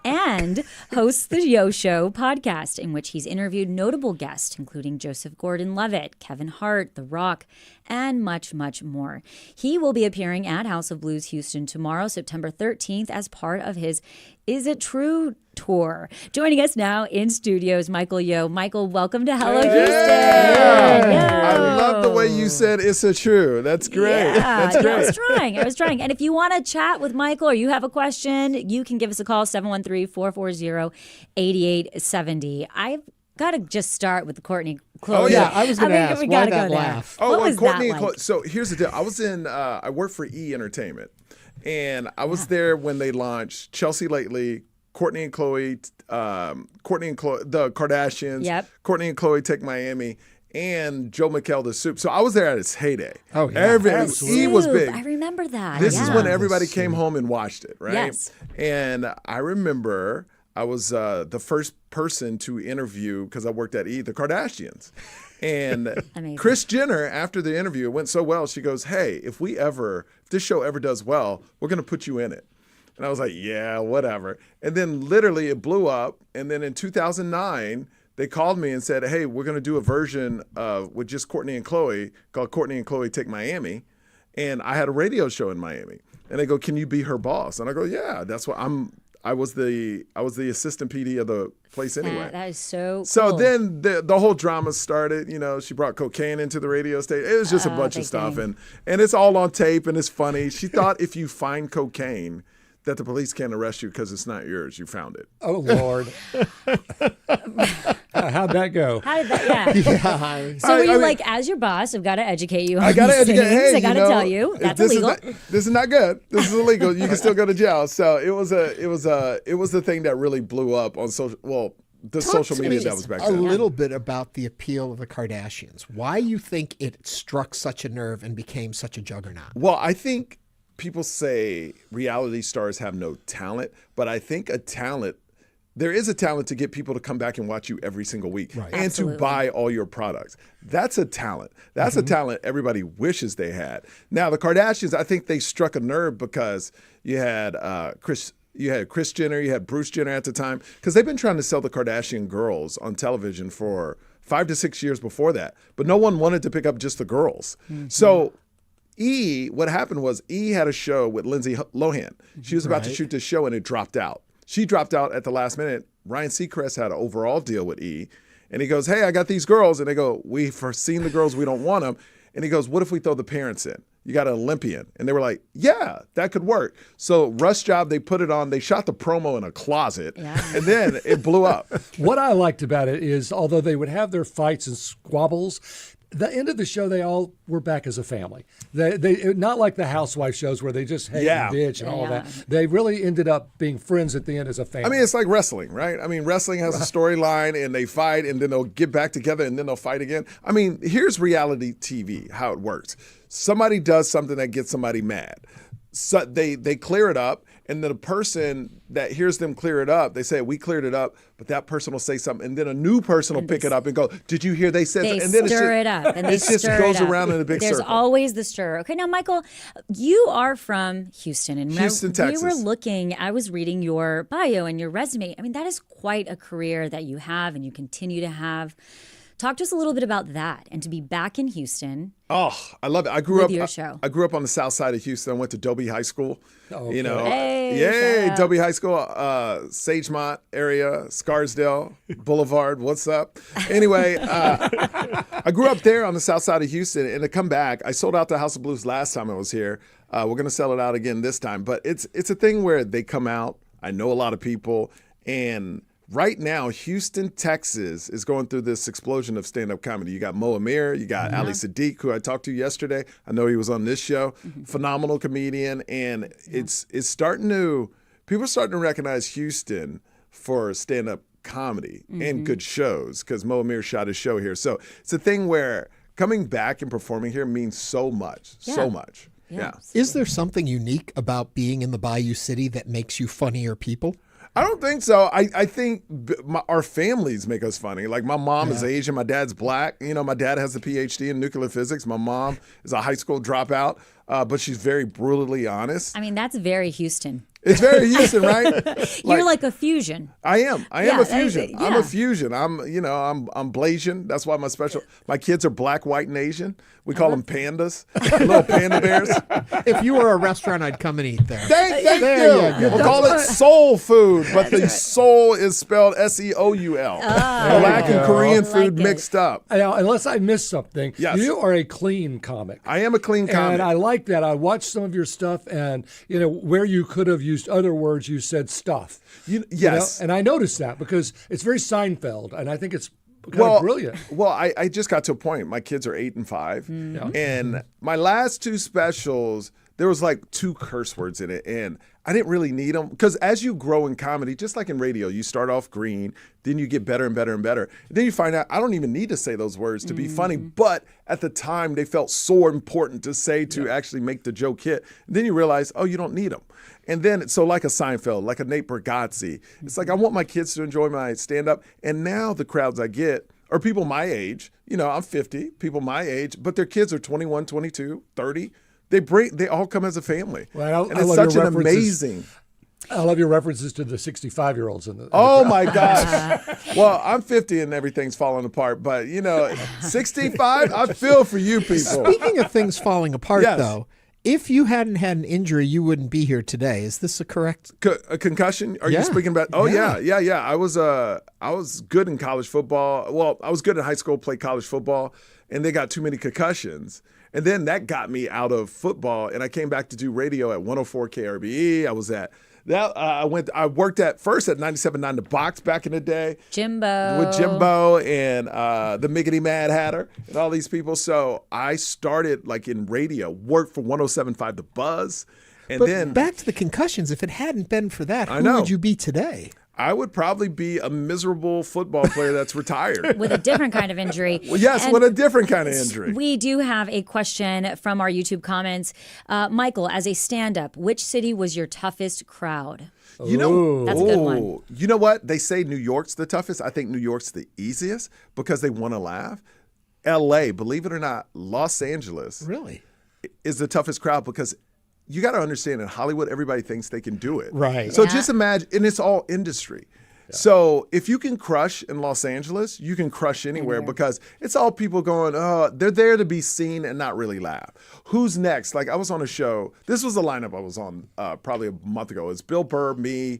Speaker 3: and hosts the Yo Show podcast, in which he's interviewed notable guests, including Joseph Gordon-Levitt, Kevin Hart, The Rock, and much, much more. He will be appearing at House of Blues Houston tomorrow, September 13th, as part of his Is It True tour. Joining us now in studios, Michael Yo. Michael, welcome to Hello Houston.
Speaker 10: Yeah. I love the way you said "Is it true." That's great.
Speaker 3: Yeah,
Speaker 10: That's great.
Speaker 3: I was trying. And if you want to chat with Michael or you have a question, you can give us a call, 713-440-8870. I've got to just start with the Kourtney Khloe.
Speaker 10: Oh yeah,
Speaker 1: I was going to ask
Speaker 3: we
Speaker 1: why
Speaker 3: gotta
Speaker 1: that
Speaker 3: go there.
Speaker 1: laugh.
Speaker 10: Oh,
Speaker 3: What
Speaker 10: well,
Speaker 3: was
Speaker 10: Kourtney.
Speaker 3: that like?
Speaker 10: So here's the deal. I was in. I worked for E! Entertainment, and I was there when they launched Chelsea Lately, Kourtney and Khloe, the Kardashians,
Speaker 3: Yep.
Speaker 10: Kourtney and Khloe Take Miami, and Joe McHale the Soup. So I was there at its heyday.
Speaker 2: Oh yeah,
Speaker 10: E! was big.
Speaker 3: I remember that.
Speaker 10: This is
Speaker 3: yeah.
Speaker 10: when everybody came home and watched it, right?
Speaker 3: Yes.
Speaker 10: And I remember I was the first person to interview, because I worked at E! the Kardashians. And Kris Jenner, after the interview, it went so well, she goes, "Hey, if this show ever does well, we're going to put you in it." And I was like, yeah, whatever. And then literally it blew up. And then in 2009, they called me and said, hey, we're going to do a version with just Courtney and Chloe called Courtney and Chloe Take Miami. And I had a radio show in Miami. And they go, can you be her boss? And I go, yeah, that's what I was the assistant PD of the place anyway.
Speaker 3: That is so cool.
Speaker 10: So then the whole drama started. You know, she brought cocaine into the radio station. It was just a bunch of stuff. And it's all on tape and it's funny. She thought if you find cocaine, that the police can't arrest you because it's not yours. You found it.
Speaker 2: Oh, Lord. How'd that go?
Speaker 3: How did that, yeah. So were you like, as your boss, I've got to educate you on
Speaker 10: I got to
Speaker 3: these
Speaker 10: educate.
Speaker 3: things.
Speaker 10: Hey,
Speaker 3: I got to tell you, that's illegal.
Speaker 10: This is not good. This is illegal. You can still go to jail. So it was the thing that really blew up on social. Well, the social media that was back then.
Speaker 1: A little bit about the appeal of the Kardashians. Why you think it struck such a nerve and became such a juggernaut?
Speaker 10: Well, I think people say reality stars have no talent, but I think there is a talent to get people to come back and watch you every single week and to buy all your products. That's a talent. That's a talent everybody wishes they had. Now, the Kardashians, I think they struck a nerve because you had Kris Jenner, you had Bruce Jenner at the time, because they've been trying to sell the Kardashian girls on television for 5 to 6 years before that, but no one wanted to pick up just the girls. So what happened was had a show with Lindsay Lohan. She was about to shoot this show and it dropped out. She dropped out at the last minute. Ryan Seacrest had an overall deal with and he goes, hey, I got these girls. And they go, we've seen the girls, we don't want them. And he goes, what if we throw the parents in? You got an Olympian. And they were like, yeah, that could work. So Rush Job, they put it on. They shot the promo in a closet. And then it blew up.
Speaker 2: What I liked about it is, although they would have their fights and squabbles, the end of the show, they all were back as a family. They not like the housewife shows where they just hate and bitch and all that. They really ended up being friends at the end as a family.
Speaker 10: I mean, it's like wrestling, right? I mean, wrestling has a storyline and they fight and then they'll get back together and then they'll fight again. I mean, here's reality TV, how it works. Somebody does something that gets somebody mad. So they clear it up, and then the person that hears them clear it up, they say, we cleared it up, but that person will say something, and then a new person will pick it up and go, did you hear they said
Speaker 3: they
Speaker 10: something? And then
Speaker 3: stir it up, and
Speaker 10: it just goes around in a big circle.
Speaker 3: There's always the stir. Okay, now, Michael, you are from Houston. And
Speaker 10: Houston, Texas.
Speaker 3: We were looking, I was reading your bio and your resume. I mean, that is quite a career that you have and you continue to have. Talk to us a little bit about that and to be back in Houston.
Speaker 10: Oh, I love it. I grew
Speaker 3: I
Speaker 10: grew up on the south side of Houston. I went to Dobie High School.
Speaker 2: Oh,
Speaker 10: you know,
Speaker 3: hey,
Speaker 10: Dobie High School, Sagemont area, Scarsdale Boulevard. What's up? Anyway, I grew up there on the south side of Houston, and to come back, I sold out the House of Blues last time I was here. We're gonna sell it out again this time, but it's a thing where they come out. I know a lot of people, and right now, Houston, Texas is going through this explosion of stand-up comedy. You got Mo Amir, you got Ali Sadiq, who I talked to yesterday. I know he was on this show. Phenomenal comedian, and it's starting to people are starting to recognize Houston for stand-up comedy and good shows because Mo Amir shot his show here. So it's a thing where coming back and performing here means so much, so much. Yeah.
Speaker 1: Is there something unique about being in the Bayou City that makes you funnier people?
Speaker 10: I don't think so. I think our families make us funny. Like my mom is Asian, my dad's black. You know, my dad has a PhD in nuclear physics. My mom is a high school dropout, but she's very brutally honest.
Speaker 3: I mean, that's very Houston.
Speaker 10: It's very Houston, right?
Speaker 3: You're like a fusion.
Speaker 10: I am a fusion. I'm a fusion. I'm Blasian. That's why my kids are black, white, and Asian. We call them pandas, little panda bears.
Speaker 1: If you were a restaurant, I'd come and eat there.
Speaker 10: Thank you. We'll call it soul food, but the soul is spelled S-E-O-U-L. Black and Korean food mixed up.
Speaker 2: Now, unless I missed something,
Speaker 10: yes.
Speaker 2: You are a clean comic.
Speaker 10: I am a clean comic.
Speaker 2: And I like that. I watched some of your stuff, and where you could have used other words, you said stuff.
Speaker 10: Yes.
Speaker 2: And I noticed that because it's very Seinfeld, and I think it's kind of brilliant.
Speaker 10: Well, I just got to a point. My kids are 8 and 5. And my last 2 specials, there was like 2 curse words in it. And I didn't really need them because as you grow in comedy, just like in radio, you start off green, then you get better and better and better. And then you find out I don't even need to say those words to be funny. But at the time, they felt so important to say to actually make the joke hit. And then you realize, oh, you don't need them. And then, so like a Seinfeld, like a Nate Bargatze, it's like I want my kids to enjoy my stand-up. And now the crowds I get are people my age. I'm 50, people my age, but their kids are 21, 22, 30. They all come as a family.
Speaker 2: Well,
Speaker 10: and it's such an amazing.
Speaker 2: I love your references to the 65-year-olds in the.
Speaker 10: Oh my gosh! Well, I'm 50 and everything's falling apart, but 65. I feel for you people.
Speaker 1: Speaking of things falling apart,
Speaker 10: Yes.
Speaker 1: though, if you hadn't had an injury, you wouldn't be here today. Is this a correct?
Speaker 10: A concussion? Are
Speaker 1: Yeah.
Speaker 10: you speaking about? Oh
Speaker 1: Yeah.
Speaker 10: yeah. I was good in college football. Well, I was good in high school, played college football, and they got too many concussions. And then that got me out of football, and I came back to do radio at 104 KRBE. I was at that. I worked at 97.9 The Box back in the day.
Speaker 3: Jimbo.
Speaker 10: With Jimbo and the Miggity Mad Hatter and all these people. So I started like in radio, worked for 107.5 The Buzz. And
Speaker 1: But
Speaker 10: then
Speaker 1: back to the concussions. If it hadn't been for that,
Speaker 10: I
Speaker 1: who
Speaker 10: know.
Speaker 1: would you be today?
Speaker 10: I would probably be a miserable football player that's retired.
Speaker 3: With a different kind of injury.
Speaker 10: Well, yes,
Speaker 3: And
Speaker 10: with a different kind of injury.
Speaker 3: We do have a question from our YouTube comments. Michael, as a stand-up, which city was your toughest crowd?
Speaker 10: You know,
Speaker 3: That's a good one.
Speaker 10: You know what? They say New York's the toughest. I think New York's the easiest because they want to laugh. LA, believe it or not, Los Angeles
Speaker 1: Really?
Speaker 10: is the toughest crowd because you got to understand in Hollywood, everybody thinks they can do it.
Speaker 1: Right.
Speaker 10: So
Speaker 3: Yeah.
Speaker 10: just imagine, and it's all industry. So if you can crush in Los Angeles, you can crush anywhere because it's all people going, oh, they're there to be seen and not really laugh. Who's next? Like I was on a show. This was the lineup I was on probably a month ago. It's Bill Burr, me,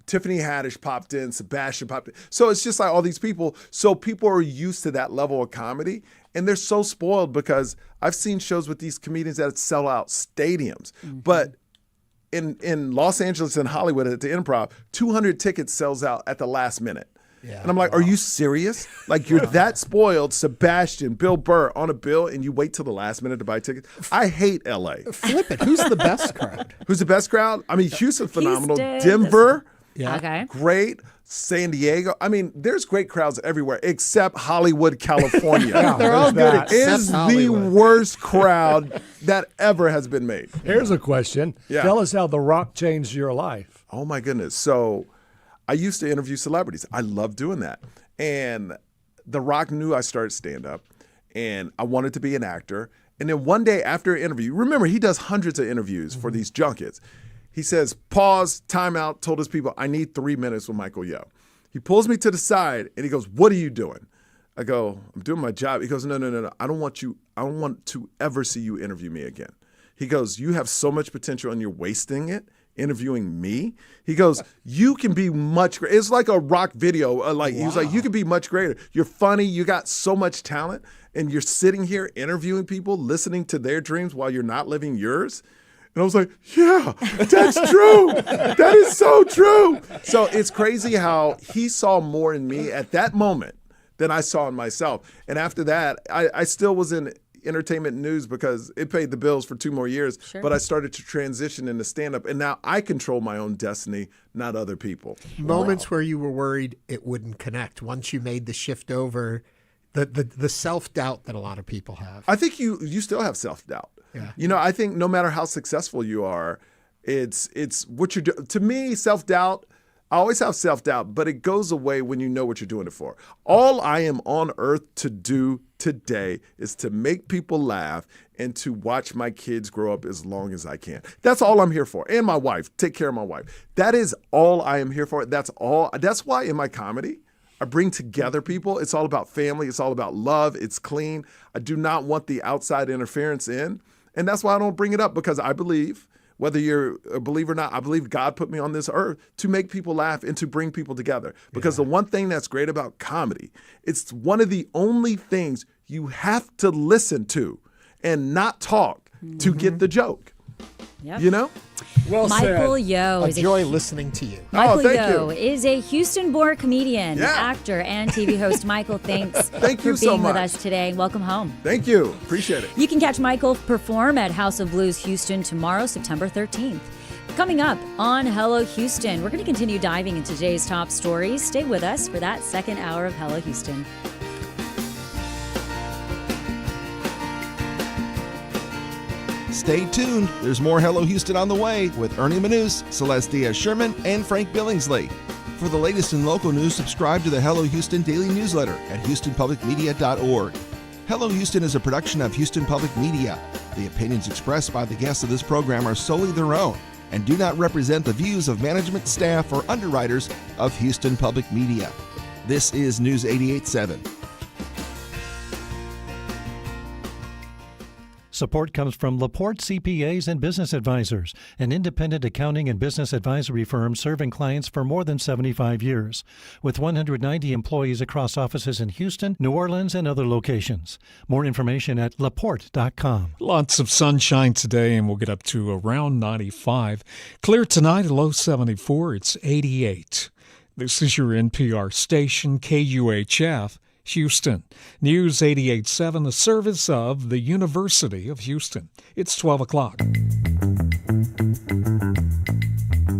Speaker 10: Tiffany Haddish popped in, Sebastian popped in. So it's just like all these people. So people are used to that level of comedy. And they're so spoiled because I've seen shows with these comedians that sell out stadiums. But in Los Angeles and Hollywood at the Improv, 200 tickets sells out at the last minute.
Speaker 1: Yeah.
Speaker 10: And I'm like, are you serious? Like you're that spoiled, Sebastian, Bill Burr on a bill, and you wait till the last minute to buy tickets? I hate LA.
Speaker 1: Flip it. Who's the best crowd?
Speaker 10: Who's the best crowd? I mean, Houston, phenomenal.
Speaker 3: Houston.
Speaker 10: Denver,
Speaker 3: Okay.
Speaker 10: great. San Diego. I mean, there's great crowds everywhere except Hollywood, California.
Speaker 1: They're all good
Speaker 10: It is
Speaker 1: except
Speaker 10: the
Speaker 1: Hollywood.
Speaker 10: worst crowd that ever has been made.
Speaker 2: Here's a question.
Speaker 10: Yeah.
Speaker 2: Tell us how The Rock changed your life.
Speaker 10: Oh my goodness. So I used to interview celebrities. I love doing that. And The Rock knew I started stand-up and I wanted to be an actor. And then one day after an interview, remember he does hundreds of interviews for these junkets. He says, pause, time out, told his people, I need 3 minutes with Michael Yo. He pulls me to the side and he goes, what are you doing? I go, I'm doing my job. He goes, no. I don't want to ever see you interview me again. He goes, you have so much potential and you're wasting it interviewing me. He goes, you can be much greater. It's like a Rock video. He was like, you can be much greater. You're funny. You got so much talent and you're sitting here interviewing people, listening to their dreams while you're not living yours. And I was like, yeah, that's true. That is so true. So it's crazy how he saw more in me at that moment than I saw in myself. And after that, I still was in entertainment news because it paid the bills for 2 more years.
Speaker 3: Sure.
Speaker 10: But I started to transition into stand-up. And now I control my own destiny, not other people.
Speaker 1: Moments where you were worried it wouldn't connect once you made the shift over, the self-doubt that a lot of people have.
Speaker 10: I think you still have self-doubt.
Speaker 1: Yeah.
Speaker 10: You know, I think no matter how successful you are, it's what you're doing. To me, self-doubt, I always have self-doubt, but it goes away when you know what you're doing it for. All I am on earth to do today is to make people laugh and to watch my kids grow up as long as I can. That's all I'm here for. And my wife, take care of my wife. That is all I am here for. That's all. That's why in my comedy, I bring together people. It's all about family. It's all about love. It's clean. I do not want the outside interference in. And that's why I don't bring it up, because I believe, whether you're a believer or not, I believe God put me on this earth to make people laugh and to bring people together. Because the one thing that's great about comedy, it's one of the only things you have to listen to and not talk to get the joke.
Speaker 3: Yep.
Speaker 10: You know?
Speaker 2: Well
Speaker 3: Michael
Speaker 2: said.
Speaker 3: Yo
Speaker 1: A
Speaker 3: is
Speaker 1: joy listening to you.
Speaker 3: Michael
Speaker 10: thank
Speaker 3: Yo
Speaker 10: you.
Speaker 3: is a Houston-born comedian,
Speaker 10: Yeah.
Speaker 3: actor, and TV host. Michael, thanks
Speaker 10: Thank
Speaker 3: for
Speaker 10: you so
Speaker 3: being with
Speaker 10: much.
Speaker 3: us today. Welcome home.
Speaker 10: Thank you. Appreciate it.
Speaker 3: You can catch Michael perform at House of Blues Houston tomorrow, September 13th. Coming up on Hello Houston, we're going to continue diving into today's top stories. Stay with us for that second hour of Hello Houston.
Speaker 13: Stay tuned. There's more Hello Houston on the way with Ernie Manous, Celestia Sherman, and Frank Billingsley. For the latest in local news, subscribe to the Hello Houston daily newsletter at houstonpublicmedia.org. Hello Houston is a production of Houston Public Media. The opinions expressed by the guests of this program are solely their own. and do not represent the views of management, staff, or underwriters of Houston Public Media. This is News 88.7.
Speaker 9: Support comes from LaPorte CPAs and Business Advisors, an independent accounting and business advisory firm serving clients for more than 75 years, with 190 employees across offices in Houston, New Orleans, and other locations. More information at laporte.com.
Speaker 24: Lots of sunshine today, and we'll get up to around 95. Clear tonight, a low 74. It's 88. This is your NPR station, KUHF. Houston. News 88.7, the service of the University of Houston. It's 12 o'clock.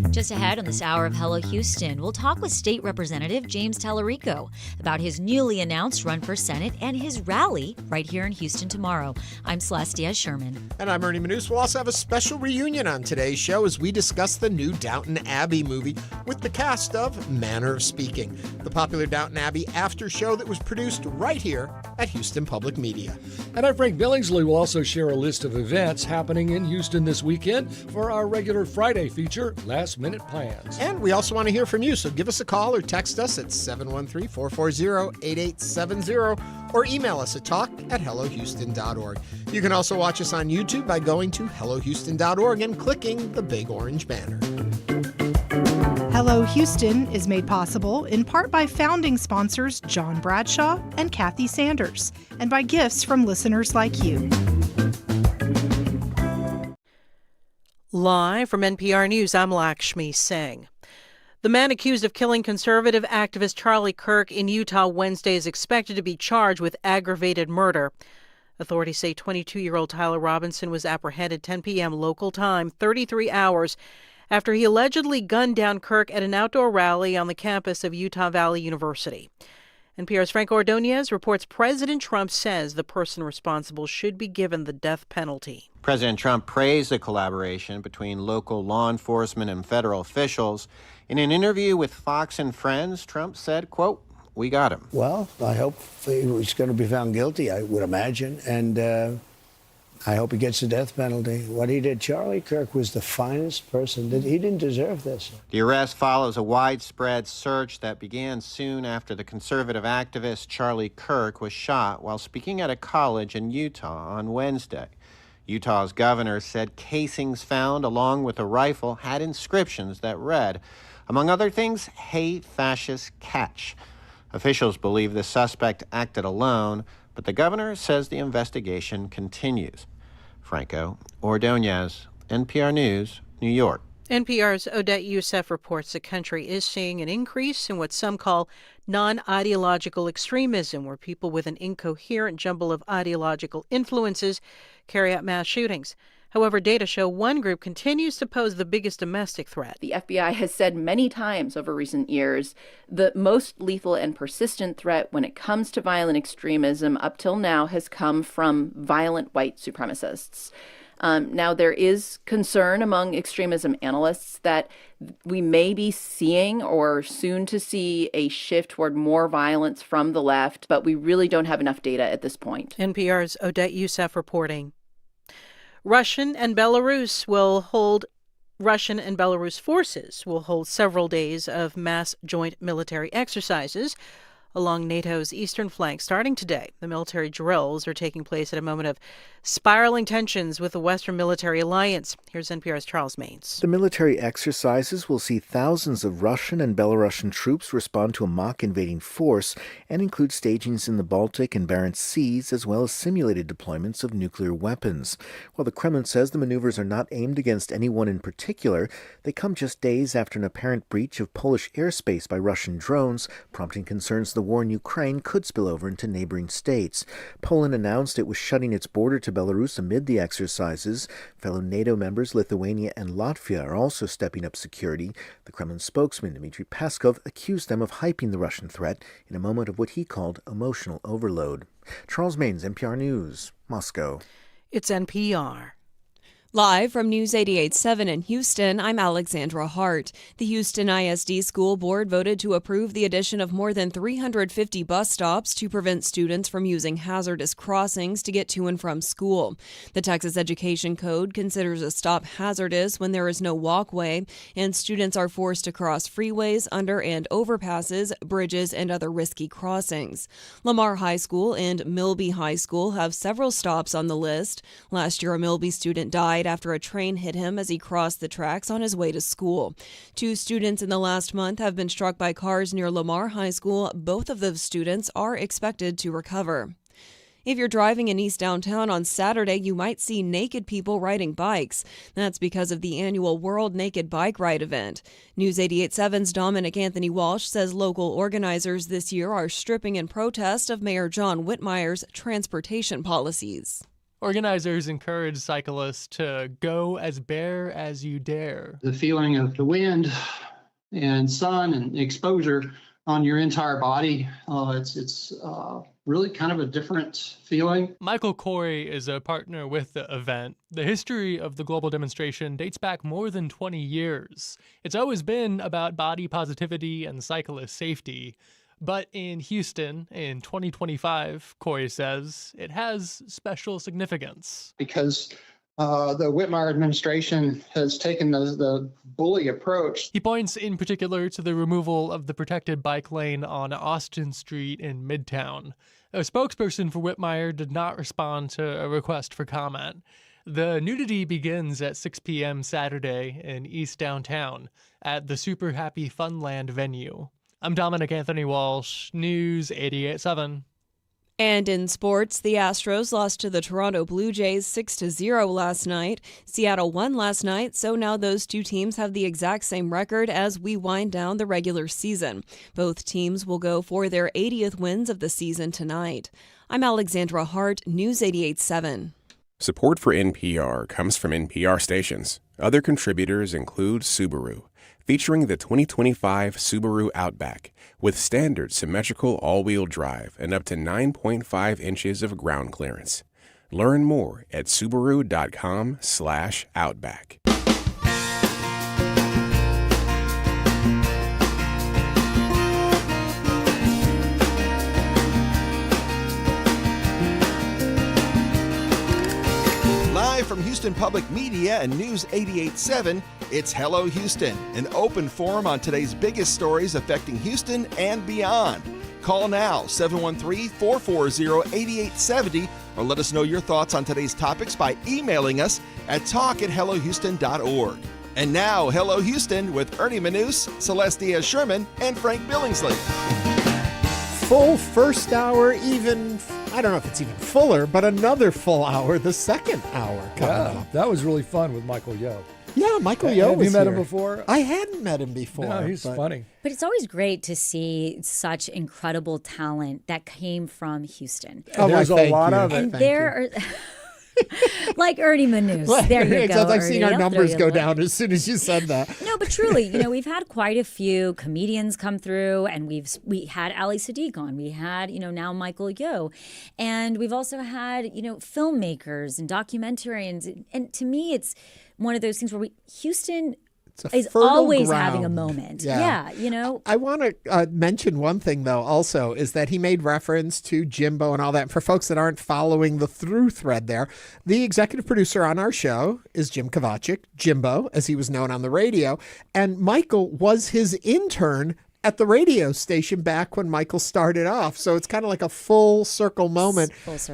Speaker 3: Just ahead on this hour of Hello Houston, we'll talk with State Representative James Talarico about his newly announced run for Senate and his rally right here in Houston tomorrow. I'm Celestia Sherman.
Speaker 1: And I'm Ernie Manous. We'll also have a special reunion on today's show as we discuss the new Downton Abbey movie with the cast of Manor of Speaking, the popular Downton Abbey After Show that was produced right here at Houston Public Media.
Speaker 2: And I'm Frank Billingsley. Will also share a list of events happening in Houston this weekend for our regular Friday feature, Last Minute Plans.
Speaker 1: And we also want to hear from you, so give us a call or text us at 713-440-8870 or email us at talk@hellohouston.org. You can also watch us on YouTube by going to hellohouston.org and clicking the big orange banner.
Speaker 11: Hello Houston is made possible in part by founding sponsors John Bradshaw and Kathy Sanders, and by gifts from listeners like you.
Speaker 12: Live from NPR News, I'm Lakshmi Singh. The man accused of killing conservative activist Charlie Kirk in Utah Wednesday is expected to be charged with aggravated murder. Authorities say 22-year-old Tyler Robinson was apprehended 10 p.m. local time, 33 hours after he allegedly gunned down Kirk at an outdoor rally on the campus of Utah Valley University. NPR's Frank Ordonez reports President Trump says the person responsible should be given the death penalty.
Speaker 14: President Trump praised the collaboration between local law enforcement and federal officials. In an interview with Fox and Friends, Trump said, quote, "We got him."
Speaker 15: Well, I hope he's going to be found guilty, I would imagine, and I hope he gets the death penalty. What he did, Charlie Kirk was the finest person. He didn't deserve this.
Speaker 14: The arrest follows a widespread search that began soon after the conservative activist Charlie Kirk was shot while speaking at a college in Utah on Wednesday. Utah's governor said casings found along with a rifle had inscriptions that read, among other things, "Hey, fascist, catch." Officials believe the suspect acted alone, but the governor says the investigation continues. Franco Ordonez, NPR News, New York.
Speaker 12: NPR's Odette Youssef reports the country is seeing an increase in what some call non-ideological extremism, where people with an incoherent jumble of ideological influences carry out mass shootings. However, data show one group continues to pose the biggest domestic threat.
Speaker 26: The FBI has said many times over recent years the most lethal and persistent threat when it comes to violent extremism up till now has come from violent white supremacists. Now, there is concern among extremism analysts that we may be seeing or soon to see a shift toward more violence from the left, but we really don't have enough data at this point.
Speaker 12: NPR's Odette Youssef reporting. Russian and Belarus forces will hold several days of mass joint military exercises along NATO's eastern flank starting today. The military drills are taking place at a moment of spiraling tensions with the Western military alliance. Here's NPR's Charles Maines.
Speaker 27: The military exercises will see thousands of Russian and Belarusian troops respond to a mock invading force and include stagings in the Baltic and Barents Seas, as well as simulated deployments of nuclear weapons. While the Kremlin says the maneuvers are not aimed against anyone in particular, they come just days after an apparent breach of Polish airspace by Russian drones, prompting concerns the war in Ukraine could spill over into neighboring states. Poland announced it was shutting its border to Belarus amid the exercises. Fellow NATO members Lithuania and Latvia are also stepping up security. The Kremlin spokesman Dmitry Peskov accused them of hyping the Russian threat in a moment of what he called emotional overload. Charles Maines, NPR News, Moscow.
Speaker 12: It's NPR.
Speaker 16: Live from News 88.7 in Houston, I'm Alexandra Hart. The Houston ISD School Board voted to approve the addition of more than 350 bus stops to prevent students from using hazardous crossings to get to and from school. The Texas Education Code considers a stop hazardous when there is no walkway and students are forced to cross freeways, under and overpasses, bridges, and other risky crossings. Lamar High School and Milby High School have several stops on the list. Last year, a Milby student died after a train hit him as he crossed the tracks on his way to school. 2 students in the last month have been struck by cars near Lamar High School. Both of those students are expected to recover. If you're driving in East Downtown on Saturday, you might see naked people riding bikes. That's because of the annual World Naked Bike Ride event. News 88.7's Dominic Anthony Walsh says local organizers this year are stripping in protest of Mayor John Whitmire's transportation policies.
Speaker 17: Organizers encourage cyclists to go as bare as you dare.
Speaker 18: The feeling of the wind and sun and exposure on your entire body, it's really kind of a different feeling.
Speaker 17: Michael Corey is a partner with the event. The history of the global demonstration dates back more than 20 years. It's always been about body positivity and cyclist safety. But in Houston, in 2025, Corey says, it has special significance.
Speaker 18: Because the Whitmire administration has taken the bully approach.
Speaker 17: He points in particular to the removal of the protected bike lane on Austin Street in Midtown. A spokesperson for Whitmire did not respond to a request for comment. The nudity begins at 6 p.m. Saturday in East Downtown at the Super Happy Funland venue. I'm Dominic Anthony Walsh, News 88.7.
Speaker 16: And in sports, the Astros lost to the Toronto Blue Jays 6-0 last night. Seattle won last night, so now those two teams have the exact same record as we wind down the regular season. Both teams will go for their 80th wins of the season tonight. I'm Alexandra Hart, News 88.7.
Speaker 20: Support for NPR comes from NPR stations. Other contributors include Subaru, featuring the 2025 Subaru Outback with standard symmetrical all-wheel drive and up to 9.5 inches of ground clearance. Learn more at Subaru.com/Outback.
Speaker 13: Live from Houston Public Media and News 88.7, it's Hello Houston, an open forum on today's biggest stories affecting Houston and beyond. Call now, 713-440-8870, or let us know your thoughts on today's topics by emailing us at talk@hellohouston.org. And now, Hello Houston with Ernie Manous, Celestia Sherman, and Frank Billingsley.
Speaker 1: Full first hour, even, I don't know if it's even fuller, but another full hour, the second hour coming up.
Speaker 2: That was really fun with Michael Yo.
Speaker 1: Yeah, Michael Yo was
Speaker 2: Have you met
Speaker 1: here.
Speaker 2: him before?
Speaker 1: I hadn't met him before.
Speaker 2: No, he's funny.
Speaker 3: But it's always great to see such incredible talent that came from Houston.
Speaker 2: Oh, there's a lot of it.
Speaker 3: And there are... like Ernie Manous. There you go.
Speaker 1: I've seen our
Speaker 3: Ernie.
Speaker 1: numbers go down as soon as you said that.
Speaker 3: No, but truly, we've had quite a few comedians come through, and we had Ali Sadiq on. We had, now Michael Yo. And we've also had, filmmakers and documentarians. And to me, it's one of those things where Houston is always having a moment. Yeah.
Speaker 1: I want to mention one thing, though, also, is that he made reference to Jimbo and all that. For folks that aren't following the through thread there, the executive producer on our show is Jim Kovacic, Jimbo, as he was known on the radio. And Michael was his intern at the radio station back when Michael started off. So it's kind of like a full circle moment.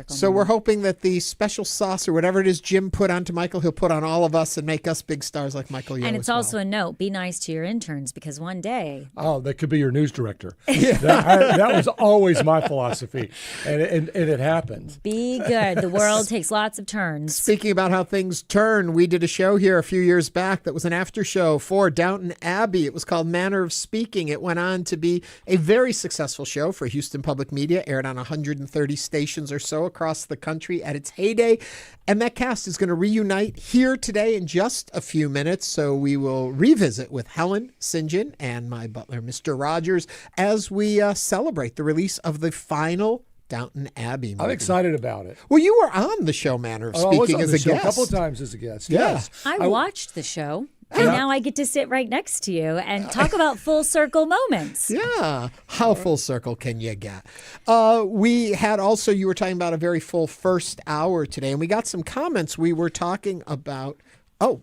Speaker 1: So we're hoping that the special sauce or whatever it is Jim put onto Michael, he'll put on all of us and make us big stars like Michael Yo.
Speaker 3: And it's also a note, be nice to your interns, because one day...
Speaker 2: Oh, that could be your news director. That was always my philosophy. And it happened.
Speaker 3: Be good. The world takes lots of turns.
Speaker 1: Speaking about how things turn, we did a show here a few years back that was an after show for Downton Abbey. It was called Manor of Speaking. It went on to be a very successful show for Houston Public Media, aired on 130 stations or so across the country at its heyday. And that cast is going to reunite here today in just a few minutes. So we will revisit with Helen St. John and my butler, Mr. Rogers, as we celebrate the release of the final Downton Abbey movie.
Speaker 2: I'm excited about it.
Speaker 1: Well, you were on the show Manor of Speaking as a guest.
Speaker 2: A couple of times as a guest, yes.
Speaker 3: I watched the show. And now I get to sit right next to you and talk about full circle moments.
Speaker 1: Yeah. How full circle can you get? We had also, you were talking about a very full first hour today, and we got some comments. We were talking about,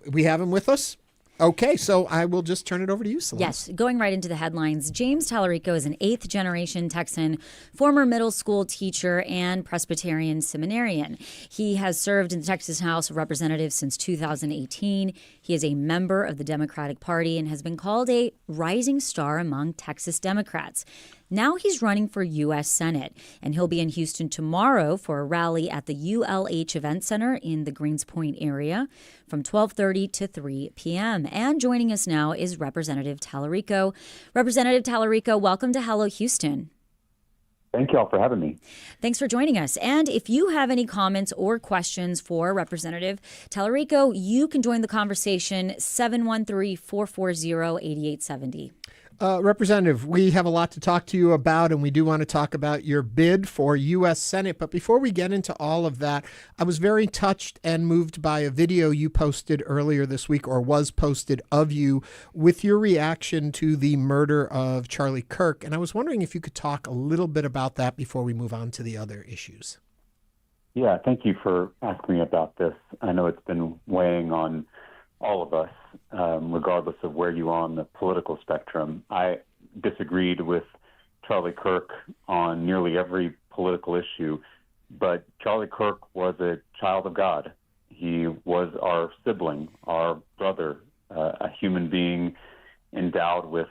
Speaker 1: we have him with us? Okay, so I will just turn it over to you, Celeste.
Speaker 3: Yes, going right into the headlines. James Talarico is an 8th-generation Texan, former middle school teacher and Presbyterian seminarian. He has served in the Texas House of Representatives since 2018. He is a member of the Democratic Party and has been called a rising star among Texas Democrats. Now he's running for U.S. Senate, and he'll be in Houston tomorrow for a rally at the ULH Event Center in the Greens Point area from 12:30 to 3 p.m. And joining us now is Representative Talarico. Representative Talarico, welcome to Hello Houston.
Speaker 4: Thank you all for having me.
Speaker 3: Thanks for joining us. And if you have any comments or questions for Representative Talarico, you can join the conversation 713-440-8870.
Speaker 1: Representative, we have a lot to talk to you about, and we do want to talk about your bid for U.S. Senate. But before we get into all of that, I was very touched and moved by a video you posted earlier this week, or was posted of you, with your reaction to the murder of Charlie Kirk. And I was wondering if you could talk a little bit about that before we move on to the other issues.
Speaker 4: Yeah, thank you for asking me about this. I know it's been weighing on all of us, regardless of where you are on the political spectrum. I disagreed with Charlie Kirk on nearly every political issue, but Charlie Kirk was a child of God. He was our sibling, our brother, a human being endowed with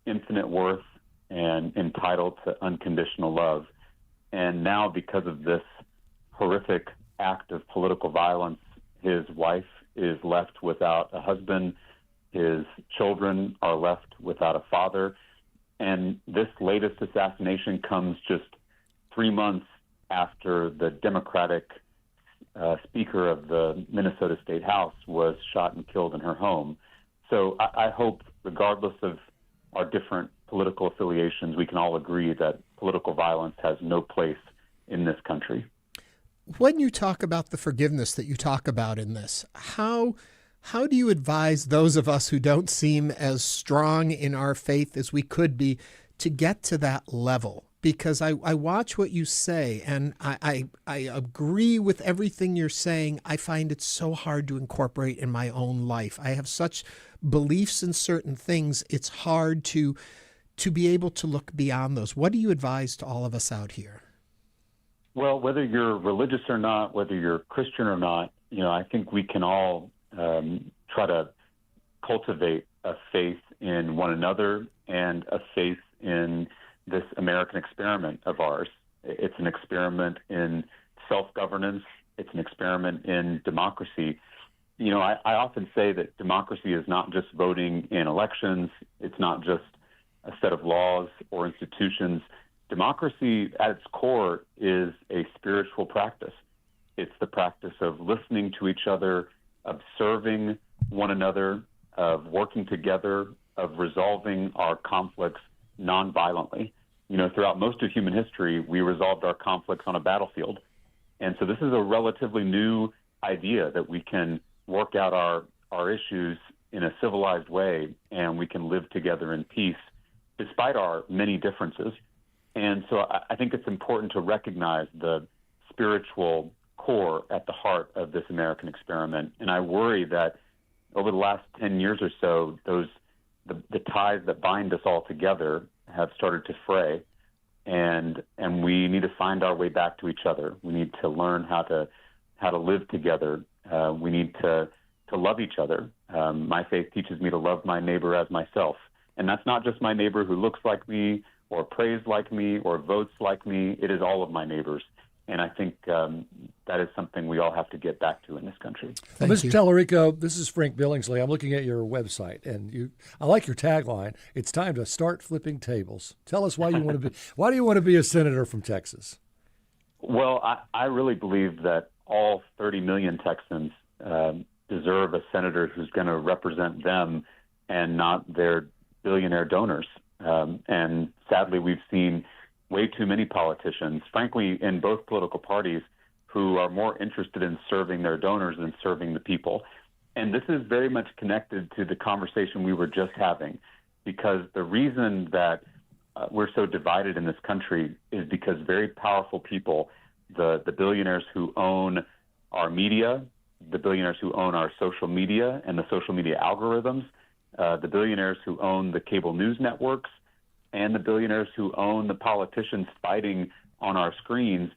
Speaker 4: infinite worth and entitled to unconditional love. And now, because of this horrific act of political violence, his wife is left without a husband, his children are left without a father, and this latest assassination comes just 3 months after the Democratic Speaker of the Minnesota State House was shot and killed in her home. So I hope, regardless of our different political affiliations, we can all agree that political violence has no place in this country.
Speaker 1: When you talk about the forgiveness that you talk about in this, how do you advise those of us who don't seem as strong in our faith as we could be to get to that level? Because I watch what you say, and I agree with everything you're saying. I find it so hard to incorporate in my own life. I have such beliefs in certain things, it's hard to be able to look beyond those. What do you advise to all of us out here?
Speaker 4: Well, whether you're religious or not, whether you're Christian or not, I think we can all try to cultivate a faith in one another and a faith in this American experiment of ours. It's an experiment in self-governance. It's an experiment in democracy. I often say that democracy is not just voting in elections. It's not just a set of laws or institutions. Democracy at its core is a spiritual practice. It's the practice of listening to each other, of serving one another, of working together, of resolving our conflicts nonviolently. Throughout most of human history, we resolved our conflicts on a battlefield. And so this is a relatively new idea that we can work out our issues in a civilized way, and we can live together in peace despite our many differences. And so I think it's important to recognize the spiritual core at the heart of this American experiment. And I worry that over the last 10 years or so, the ties that bind us all together have started to fray, and we need to find our way back to each other. We need to learn how to live together. We need to love each other. My faith teaches me to love my neighbor as myself. And that's not just my neighbor who looks like me or prays like me or votes like me. It is all of my neighbors. And I think that is something we all have to get back to in this country.
Speaker 2: Mr. Talarico, this is Frank Billingsley. I'm looking at your website, and I like your tagline. It's time to start flipping tables. Tell us why you want to be. Why do you want to be a senator from Texas?
Speaker 4: Well, I really believe that all 30 million Texans deserve a senator who's going to represent them and not their billionaire donors. And sadly, we've seen way too many politicians, frankly, in both political parties, who are more interested in serving their donors than serving the people. And this is very much connected to the conversation we were just having, because the reason that we're so divided in this country is because very powerful people, the billionaires who own our media, the billionaires who own our social media and the social media algorithms, the billionaires who own the cable news networks, and the billionaires who own the politicians fighting on our screens,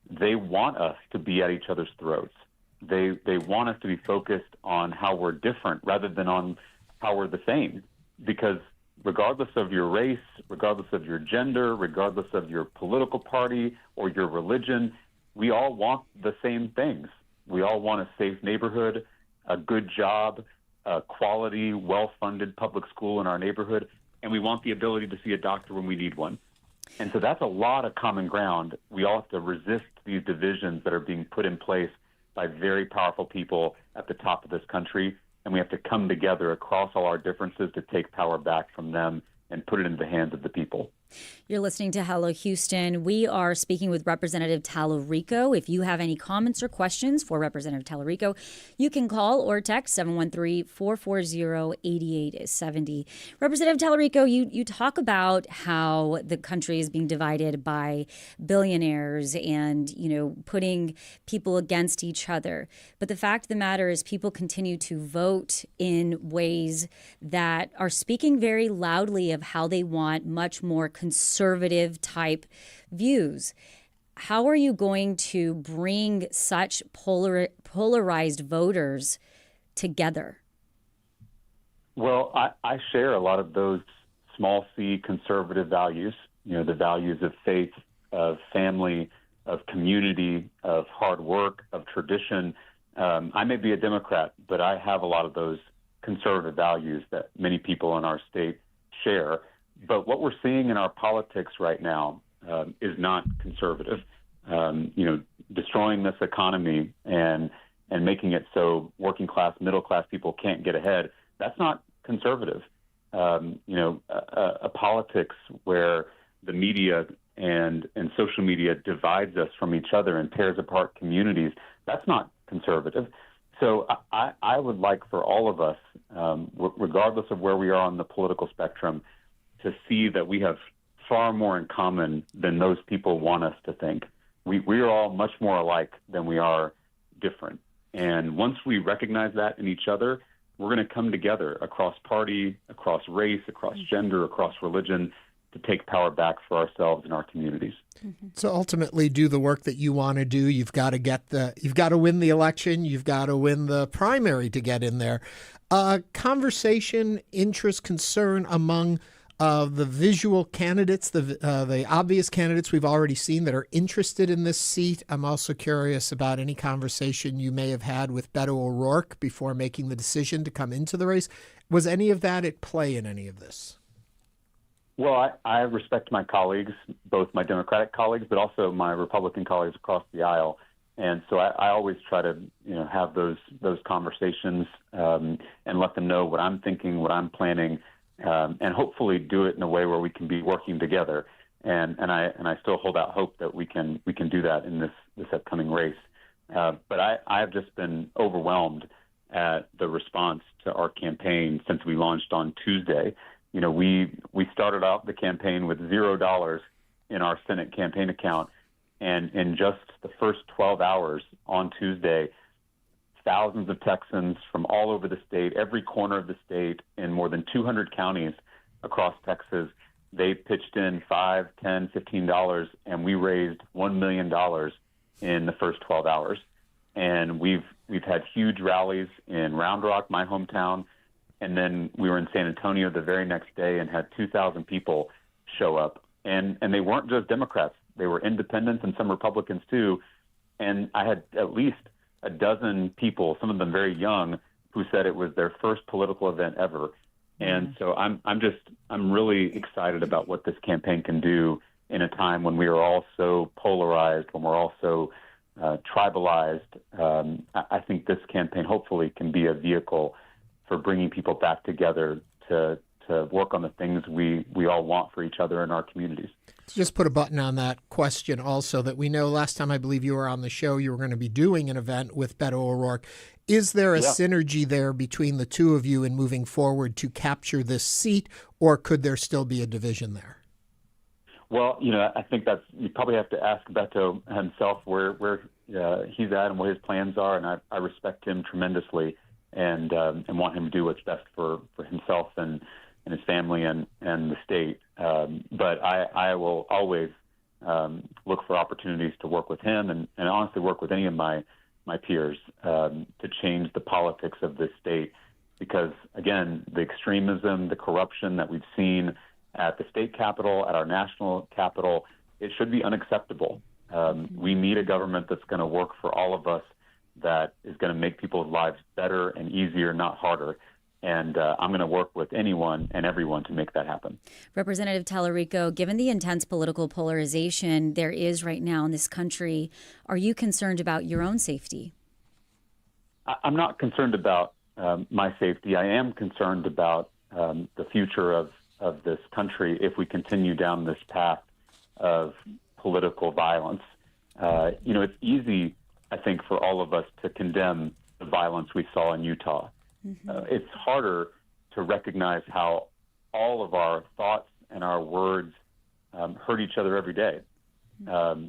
Speaker 4: they want us to be at each other's throats. They want us to be focused on how we're different rather than on how we're the same. Because regardless of your race, regardless of your gender, regardless of your political party or your religion, we all want the same things. We all want a safe neighborhood, a good job, a quality, well-funded public school in our neighborhood, and we want the ability to see a doctor when we need one. And so that's a lot of common ground. We all have to resist these divisions that are being put in place by very powerful people at the top of this country, and we have to come together across all our differences to take power back from them and put it into the hands of the people.
Speaker 3: You're listening to Hello Houston. We are speaking with Representative Talarico. If you have any comments or questions for Representative Talarico, you can call or text 713-440-8870. Representative Talarico, you talk about how the country is being divided by billionaires and, putting people against each other. But the fact of the matter is people continue to vote in ways that are speaking very loudly of how they want much more conservative type views. How are you going to bring such polarized voters together?
Speaker 4: Well, I share a lot of those small c conservative values, the values of faith, of family, of community, of hard work, of tradition. I may be a Democrat, but I have a lot of those conservative values that many people in our state share. But what we're seeing in our politics right now is not conservative. Destroying this economy and making it so working class, middle class people can't get ahead, that's not conservative. A politics where the media and social media divides us from each other and tears apart communities, that's not conservative. So I would like for all of us, regardless of where we are on the political spectrum, to see that we have far more in common than those people want us to think. We are all much more alike than we are different. And once we recognize that in each other, we're going to come together across party, across race, across gender, across religion to take power back for ourselves and our communities.
Speaker 1: So ultimately do the work that you want to do. You've got to win the election. You've got to win the primary to get in there. Conversation, interest, concern among the visual candidates, the obvious candidates we've already seen that are interested in this seat. I'm also curious about any conversation you may have had with Beto O'Rourke before making the decision to come into the race. Was any of that at play in any of this?
Speaker 4: Well, I respect my colleagues, both my Democratic colleagues, but also my Republican colleagues across the aisle. And so I always try to, have those conversations and let them know what I'm thinking, what I'm planning, and hopefully do it in a way where we can be working together. And I still hold out hope that we can do that in this upcoming race. But I've just been overwhelmed at the response to our campaign since we launched on Tuesday. We started out the campaign with $0 in our Senate campaign account, and in just the first 12 hours on Tuesday, thousands of Texans from all over the state, every corner of the state, in more than 200 counties across Texas, they pitched in $5, $10, $15, and we raised $1 million in the first 12 hours. And we've had huge rallies in Round Rock, my hometown, and then we were in San Antonio the very next day and had 2,000 people show up. And they weren't just Democrats. They were independents and some Republicans too. And I had at least a dozen people, some of them very young, who said it was their first political event ever. And so I'm really excited about what this campaign can do in a time when we are all so polarized, when we're all so tribalized. I think this campaign hopefully can be a vehicle for bringing people back together to work on the things we all want for each other in our communities.
Speaker 1: just put a button on that question also, that we know last time I believe you were on the show, you were going to be doing an event with Beto O'Rourke. Is there a synergy there between the two of you in moving forward to capture this seat, or could there still be a division there?
Speaker 4: Well, I think you probably have to ask Beto himself where he's at and what his plans are, and I respect him tremendously and want him to do what's best for himself and his family and the state. But I will always look for opportunities to work with him and honestly work with any of my peers to change the politics of this state. Because, again, the extremism, the corruption that we've seen at the state capitol, at our national capitol, it should be unacceptable. We need a government that's going to work for all of us, that is going to make people's lives better and easier, not harder. And I'm going to work with anyone and everyone to make that happen.
Speaker 3: Representative Talarico, given the intense political polarization there is right now in this country, are you concerned about your own safety?
Speaker 4: I'm not concerned about my safety. I am concerned about the future of this country if we continue down this path of political violence. It's easy, I think, for all of us to condemn the violence we saw in Utah. It's harder to recognize how all of our thoughts and our words hurt each other every day,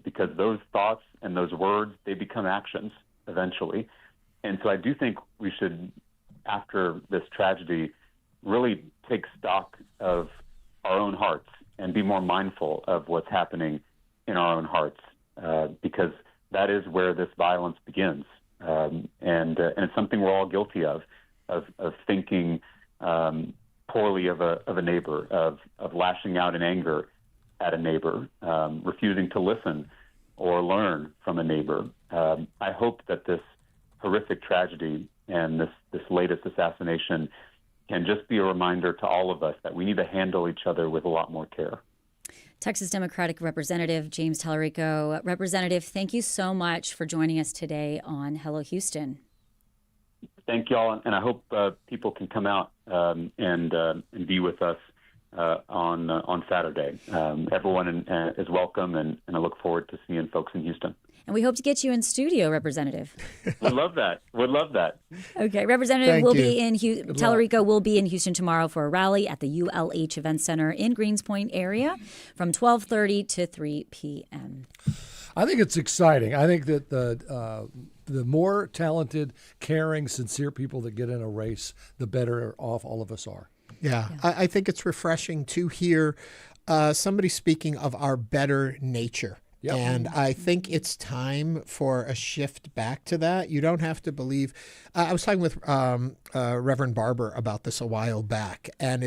Speaker 4: because those thoughts and those words, they become actions eventually. And so I do think we should, after this tragedy, really take stock of our own hearts and be more mindful of what's happening in our own hearts, because that is where this violence begins. And it's something we're all guilty of thinking poorly of a neighbor, of lashing out in anger at a neighbor, refusing to listen or learn from a neighbor. I hope that this horrific tragedy and this latest assassination can just be a reminder to all of us that we need to handle each other with a lot more care.
Speaker 3: Texas Democratic Representative James Talarico. Representative, thank you so much for joining us today on Hello Houston.
Speaker 4: Thank you all, and I hope people can come out and be with us on Saturday. Everyone is welcome, and I look forward to seeing folks in Houston.
Speaker 3: And we hope to get you in studio, Representative.
Speaker 4: Would love that.
Speaker 3: Okay, Representative Talarico will be in Houston tomorrow for a rally at the ULH Event Center in Greenspoint area from 12:30 to 3 p.m.
Speaker 2: I think it's exciting. I think that the more talented, caring, sincere people that get in a race, the better off all of us are.
Speaker 1: Yeah. I think it's refreshing to hear somebody speaking of our better nature. Yep. And I think it's time for a shift back to that. You don't have to believe. I was talking with Reverend Barber about this a while back, and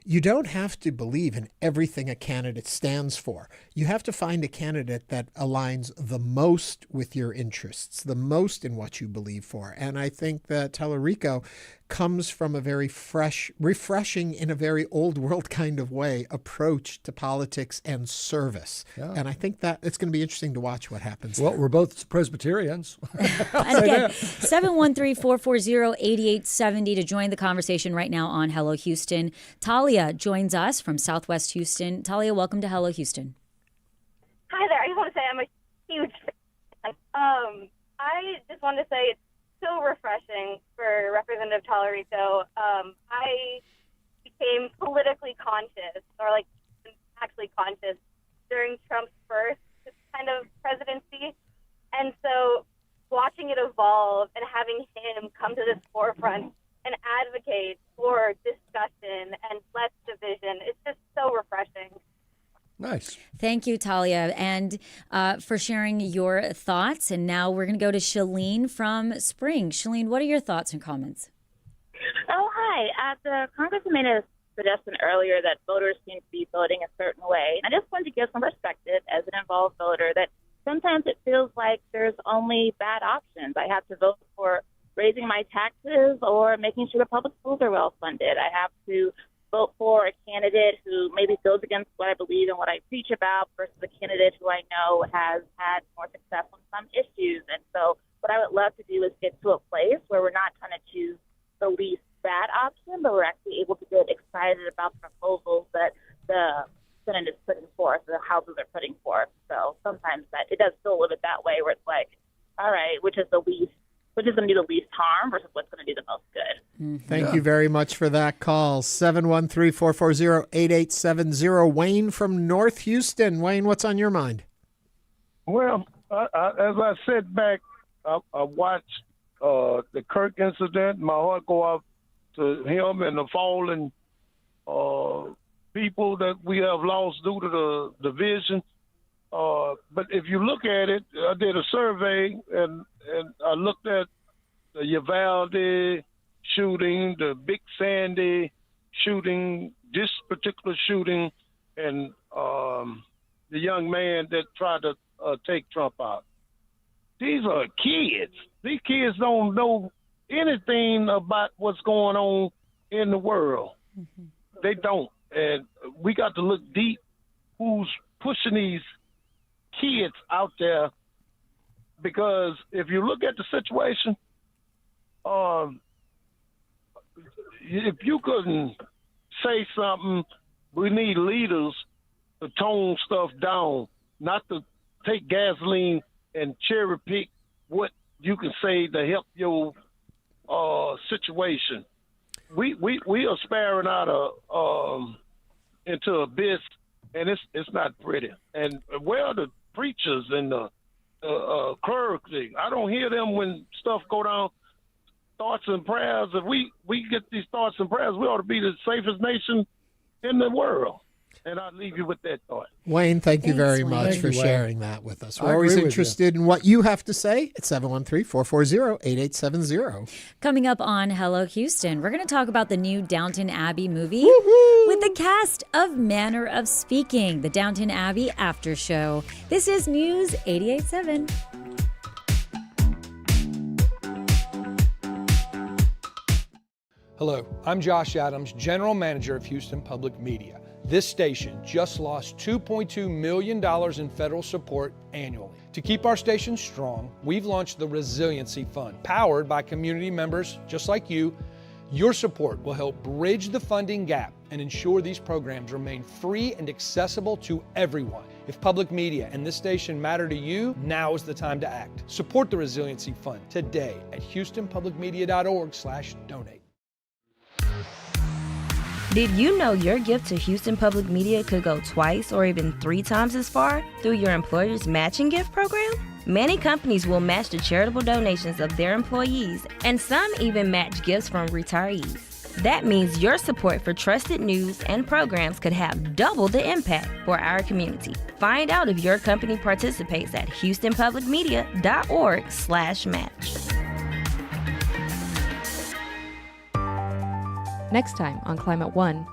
Speaker 1: you don't have to believe in everything a candidate stands for. You have to find a candidate that aligns the most with your interests, the most in what you believe for. And I think that Talarico comes from a very fresh, refreshing, in a very old world kind of way, approach to politics and service. Yeah. And I think that it's going to be interesting to watch what happens.
Speaker 2: Well, we're both Presbyterians.
Speaker 3: And again, 713-440-8870 to join the conversation right now on Hello Houston. Talia joins us from Southwest Houston. Talia, welcome to Hello Houston.
Speaker 5: Hi there. I just want to say I'm a huge fan. I just wanted to say it's so refreshing for Representative Talarico. I became politically conscious, or actually conscious, during Trump's first kind of presidency. And so watching it evolve and having him come to this forefront and advocate for discussion and less division, it's just so refreshing.
Speaker 2: Nice.
Speaker 3: Thank you, Talia, and for sharing your thoughts. And now we're going to go to Shalene from Spring. Shalene, what are your thoughts and comments?
Speaker 6: Oh, hi. The Congressman made a suggestion earlier that voters seem to be voting a certain way. I just wanted to give some perspective as an involved voter that sometimes it feels like there's only bad options. I have to vote for raising my taxes or making sure the public schools are well funded. I have to vote for a candidate who maybe goes against what I believe and what I preach about versus a candidate who I know has had more success on some issues. And so what I would love to do is get to a place where we're not trying to choose the least bad option, but we're actually able to get excited about the proposals that the Senate is putting forth, the houses are putting forth. So sometimes that it does feel a little bit that way, where it's like, all right, which is going to do the least harm versus what's going to do the most good.
Speaker 1: Thank you very much for that call. 713-440-8870. Wayne from North Houston. Wayne, what's on your mind?
Speaker 7: Well, as I sit back, I watched the Kirk incident. My heart go out to him and the fallen people that we have lost due to the division. But if you look at it, I did a survey and I looked at the Uvalde shooting, the Big Sandy shooting, this particular shooting, and the young man that tried to take Trump out. These are kids. These kids don't know anything about what's going on in the world. Mm-hmm. They don't. And we got to look deep who's pushing these kids out there, because if you look at the situation, if you couldn't say something, we need leaders to tone stuff down, not to take gasoline and cherry pick what you can say to help your situation. We are sparing out into abyss, and it's not pretty. And where are the preachers and the Kirk? I don't hear them when stuff go down. Thoughts and prayers. If we get these thoughts and prayers, we ought to be the safest nation in the world. And I'll leave you with that thought.
Speaker 1: Wayne, thank you very much for sharing that with us. We're always interested in what you have to say at 713-440-8870.
Speaker 3: Coming up on Hello Houston, we're going to talk about the new Downton Abbey movie with the cast of Manor of Speaking, the Downton Abbey After Show. This is News 88.7.
Speaker 8: Hello, I'm Josh Adams, General Manager of Houston Public Media. This station just lost $2.2 million in federal support annually. To keep our station strong, we've launched the Resiliency Fund, powered by community members just like you. Your support will help bridge the funding gap and ensure these programs remain free and accessible to everyone. If public media and this station matter to you, now is the time to act. Support the Resiliency Fund today at houstonpublicmedia.org/donate.
Speaker 19: Did you know your gift to Houston Public Media could go twice or even 3 times as far through your employer's matching gift program? Many companies will match the charitable donations of their employees, and some even match gifts from retirees. That means your support for trusted news and programs could have double the impact for our community. Find out if your company participates at houstonpublicmedia.org/match.
Speaker 21: Next time on Climate One,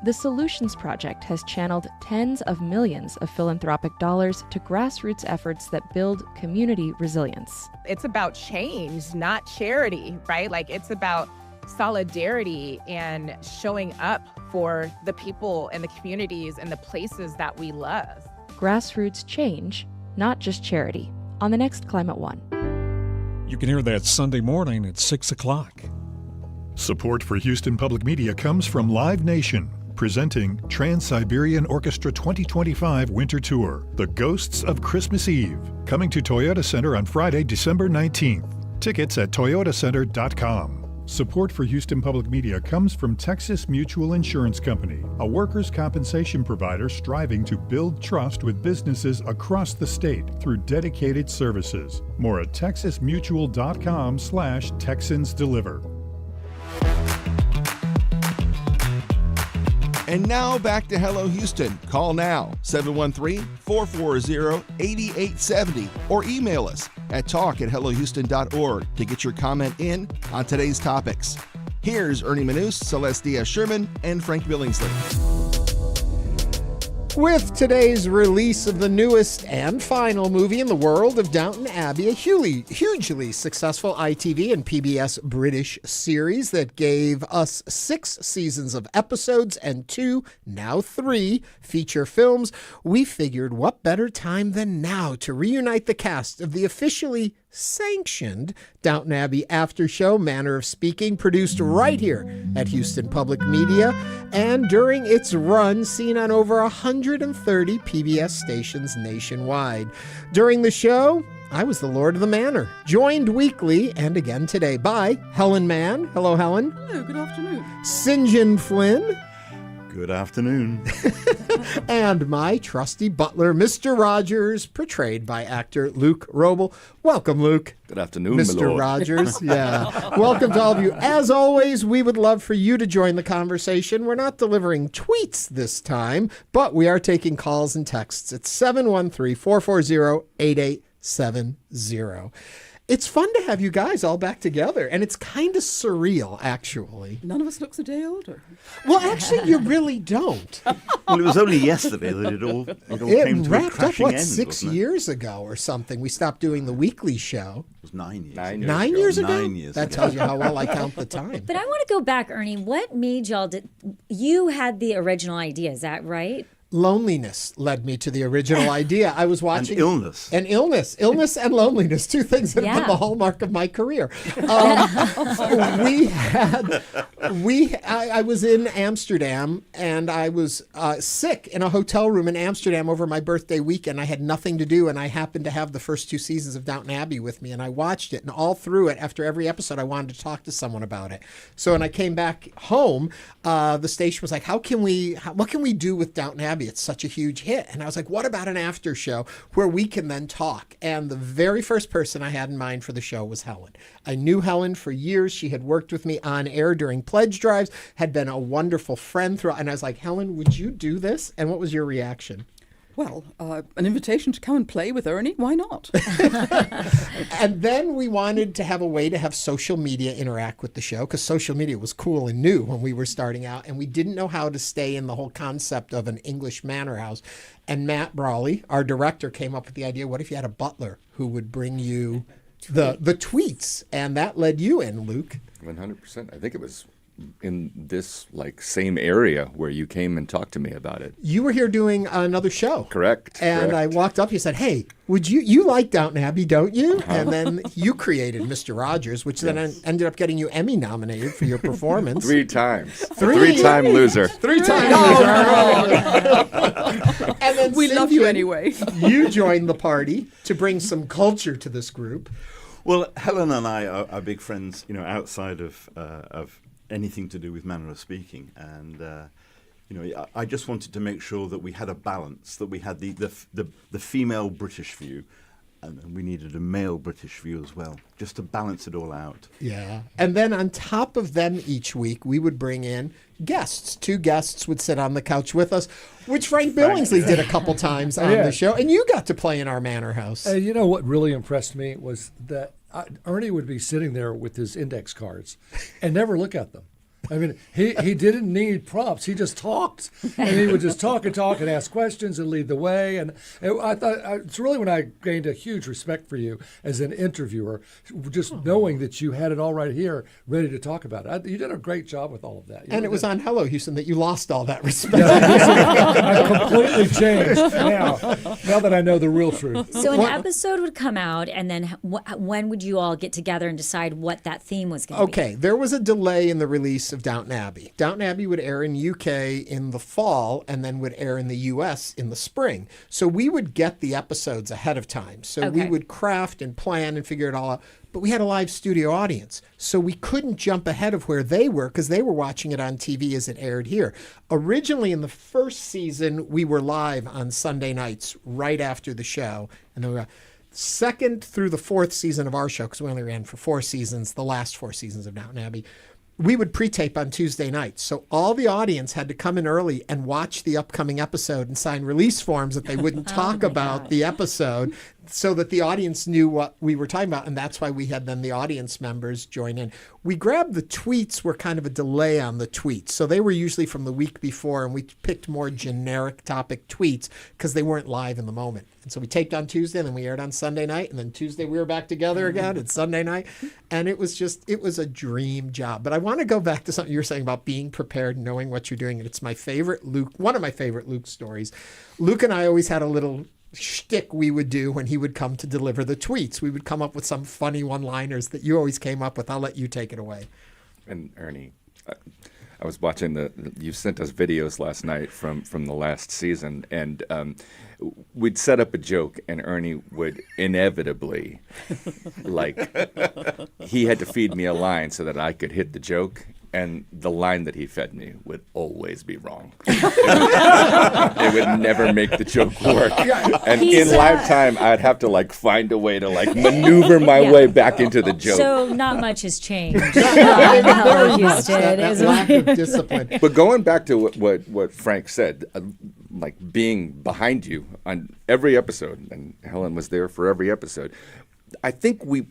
Speaker 21: the Solutions Project has channeled tens of millions of philanthropic dollars to grassroots efforts that build community resilience.
Speaker 22: It's about change, not charity, right? Like, it's about solidarity and showing up for the people and the communities and the places that we love.
Speaker 21: Grassroots change, not just charity, on the next Climate One.
Speaker 24: You can hear that Sunday morning at 6 o'clock.
Speaker 23: Support for Houston Public Media comes from Live Nation, presenting Trans-Siberian Orchestra 2025 Winter Tour, The Ghosts of Christmas Eve, coming to Toyota Center on Friday, December 19th. Tickets at toyotacenter.com. Support for Houston Public Media comes from Texas Mutual Insurance Company, a workers' compensation provider striving to build trust with businesses across the state through dedicated services. More at texasmutual.com/TexansDeliver.
Speaker 13: And now back to Hello Houston. Call now, 713-440-8870, or email us at talk@hellohouston.org to get your comment in on today's topics. Here's Ernie Manus, Celeste Diaz-Sherman, and Frank Billingsley.
Speaker 1: With today's release of the newest and final movie in the world of Downton Abbey, a hugely successful ITV and PBS British series that gave us 6 seasons of episodes and 2, now 3, feature films, we figured what better time than now to reunite the cast of the officially sanctioned Downton Abbey After Show, Manor of Speaking, produced right here at Houston Public Media, and during its run, seen on over 130 PBS stations nationwide. During the show, I was the Lord of the Manor, joined weekly and again today by Helen Mann. Hello, Helen.
Speaker 9: Hello, good afternoon.
Speaker 1: St. John Flynn.
Speaker 10: Good afternoon.
Speaker 1: And my trusty butler, Mr. Rogers, portrayed by actor Luke Roble. Welcome, Luke.
Speaker 10: Good afternoon,
Speaker 1: Mr.
Speaker 10: my lord.
Speaker 1: Rogers. Yeah. Welcome to all of you. As always, we would love for you to join the conversation. We're not delivering tweets this time, but we are taking calls and texts at 713-440-8870. It's fun to have you guys all back together, and it's kind of surreal, actually.
Speaker 9: None of us looks a day older.
Speaker 1: Well, actually, you really don't.
Speaker 10: Well, it was only yesterday that it all came to a
Speaker 1: wrapped up,
Speaker 10: crashing
Speaker 1: what,
Speaker 10: end,
Speaker 1: 6
Speaker 10: wasn't it?
Speaker 1: years ago or something. We stopped doing the weekly show.
Speaker 10: It was 9 years.
Speaker 1: 9 years ago?
Speaker 10: 9 years
Speaker 1: That
Speaker 10: ago.
Speaker 1: tells you how well I count the time.
Speaker 3: But I want to go back, Ernie. What made y'all you had the original idea, is that right?
Speaker 1: Loneliness led me to the original idea. I was watching...
Speaker 10: And illness.
Speaker 1: And illness. Illness and loneliness, two things that have been the hallmark of my career. I was in Amsterdam, and I was sick in a hotel room in Amsterdam over my birthday weekend. I had nothing to do, and I happened to have the first 2 seasons of Downton Abbey with me, and I watched it, and all through it, after every episode, I wanted to talk to someone about it. So when I came back home, the station was like, what can we do with Downton Abbey? It's such a huge hit. And I was like, what about an after show where we can then talk? And the very first person I had in mind for the show was Helen. I knew Helen for years. She had worked with me on air during pledge drives, had been a wonderful friend throughout. And I was like, Helen, would you do this? And what was your reaction?
Speaker 9: Well, an invitation to come and play with Ernie, why not?
Speaker 1: And then we wanted to have a way to have social media interact with the show, because social media was cool and new when we were starting out, and we didn't know how to stay in the whole concept of an English manor house. And Matt Brawley, our director, came up with the idea, what if you had a butler who would bring you the tweets? And that led you in, Luke.
Speaker 11: 100%. I think it was in this same area where you came and talked to me about it.
Speaker 1: You were here doing another show.
Speaker 11: Correct.
Speaker 1: And I walked up, you said, hey, would you like Downton Abbey, don't you?
Speaker 11: Uh-huh.
Speaker 1: And then you created Mr. Rogers, which then ended up getting you Emmy nominated for your performance.
Speaker 11: 3 times.
Speaker 1: Three-time
Speaker 11: loser.
Speaker 1: 3-time loser. And then
Speaker 9: We love you anyway.
Speaker 1: You joined the party to bring some culture to this group.
Speaker 10: Well, Helen and I are big friends, outside of anything to do with Manor of Speaking, and I just wanted to make sure that we had a balance, that we had the female British view, and we needed a male British view as well, just to balance it all out.
Speaker 1: Yeah. And then on top of them each week, we would bring in guests. 2 guests would sit on the couch with us, which Frank Billingsley did a couple times on the show, and you got to play in our manor house.
Speaker 2: And you know what really impressed me was that Ernie would be sitting there with his index cards and never look at them. I mean, he didn't need prompts. He just talked, and he would just talk and ask questions and lead the way. And I thought it's really when I gained a huge respect for you as an interviewer, just knowing that you had it all right here, ready to talk about it. You did a great job with all of that.
Speaker 1: And it was on Hello Houston that you lost all that respect.
Speaker 2: I completely changed now that I know the real truth.
Speaker 3: So an episode would come out, and then when would you all get together and decide what that theme was going to be?
Speaker 1: Okay, there was a delay in the release of Downton Abbey. Downton Abbey would air in UK in the fall and then would air in the US in the spring. So we would get the episodes ahead of time. So we would craft and plan and figure it all out. But we had a live studio audience. So we couldn't jump ahead of where they were because they were watching it on TV as it aired here. Originally in the first season, we were live on Sunday nights right after the show. And then we were second through the 4th season of our show, because we only ran for 4 seasons, the last 4 seasons of Downton Abbey. We would pre-tape on Tuesday nights. So all the audience had to come in early and watch the upcoming episode and sign release forms that they wouldn't talk about the episode, so that the audience knew what we were talking about. And that's why we had then the audience members join in. We grabbed the tweets, were kind of a delay on the tweets. So they were usually from the week before, and we picked more generic topic tweets because they weren't live in the moment. And so we taped on Tuesday, and then we aired on Sunday night, and then Tuesday we were back together again, and Sunday night. And it was a dream job. But I want to go back to something you were saying about being prepared, knowing what you're doing. And it's my favorite Luke, one of my favorite Luke stories. Luke and I always had a little shtick we would do when he would come to deliver the tweets. We would come up with some funny one-liners that you always came up with. I'll let you take it away.
Speaker 11: And Ernie, I was watching you sent us videos last night from the last season, and we'd set up a joke, and Ernie would inevitably, he had to feed me a line so that I could hit the joke. And the line that he fed me would always be wrong. It would never make the joke work. And in lifetime, I'd have to find a way to maneuver my way back into the joke.
Speaker 3: So not much has changed. Hello, Houston.
Speaker 1: That lack of discipline.
Speaker 11: But going back to what Frank said, being behind you on every episode, and Helen was there for every episode. I think we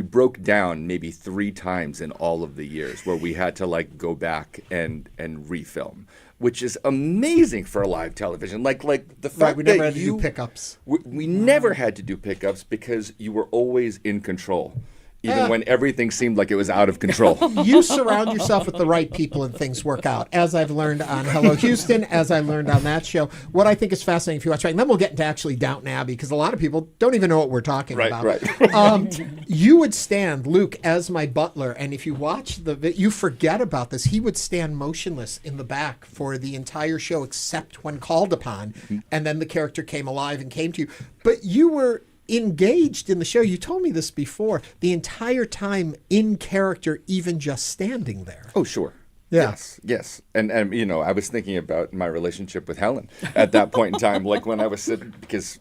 Speaker 11: broke down maybe 3 times in all of the years where we had to go back and refilm, which is amazing for live television. The fact
Speaker 1: we
Speaker 11: that
Speaker 1: never had to do pickups.
Speaker 11: We never had to do pickups because you were always in control. Even when everything seemed like it was out of control.
Speaker 1: You surround yourself with the right people and things work out. As I've learned on Hello Houston, as I learned on that show. What I think is fascinating if you watch it, and then we'll get into actually Downton Abbey, because a lot of people don't even know what we're talking about. Right. You would stand, Luke, as my butler, and if you watch you forget about this. He would stand motionless in the back for the entire show except when called upon, and then the character came alive and came to you. But you were engaged in the show. You told me this before. The entire time in character, even just standing there.
Speaker 11: Oh, sure.
Speaker 1: Yeah.
Speaker 11: Yes. And I was thinking about my relationship with Helen at that point in time, when I was sitting, because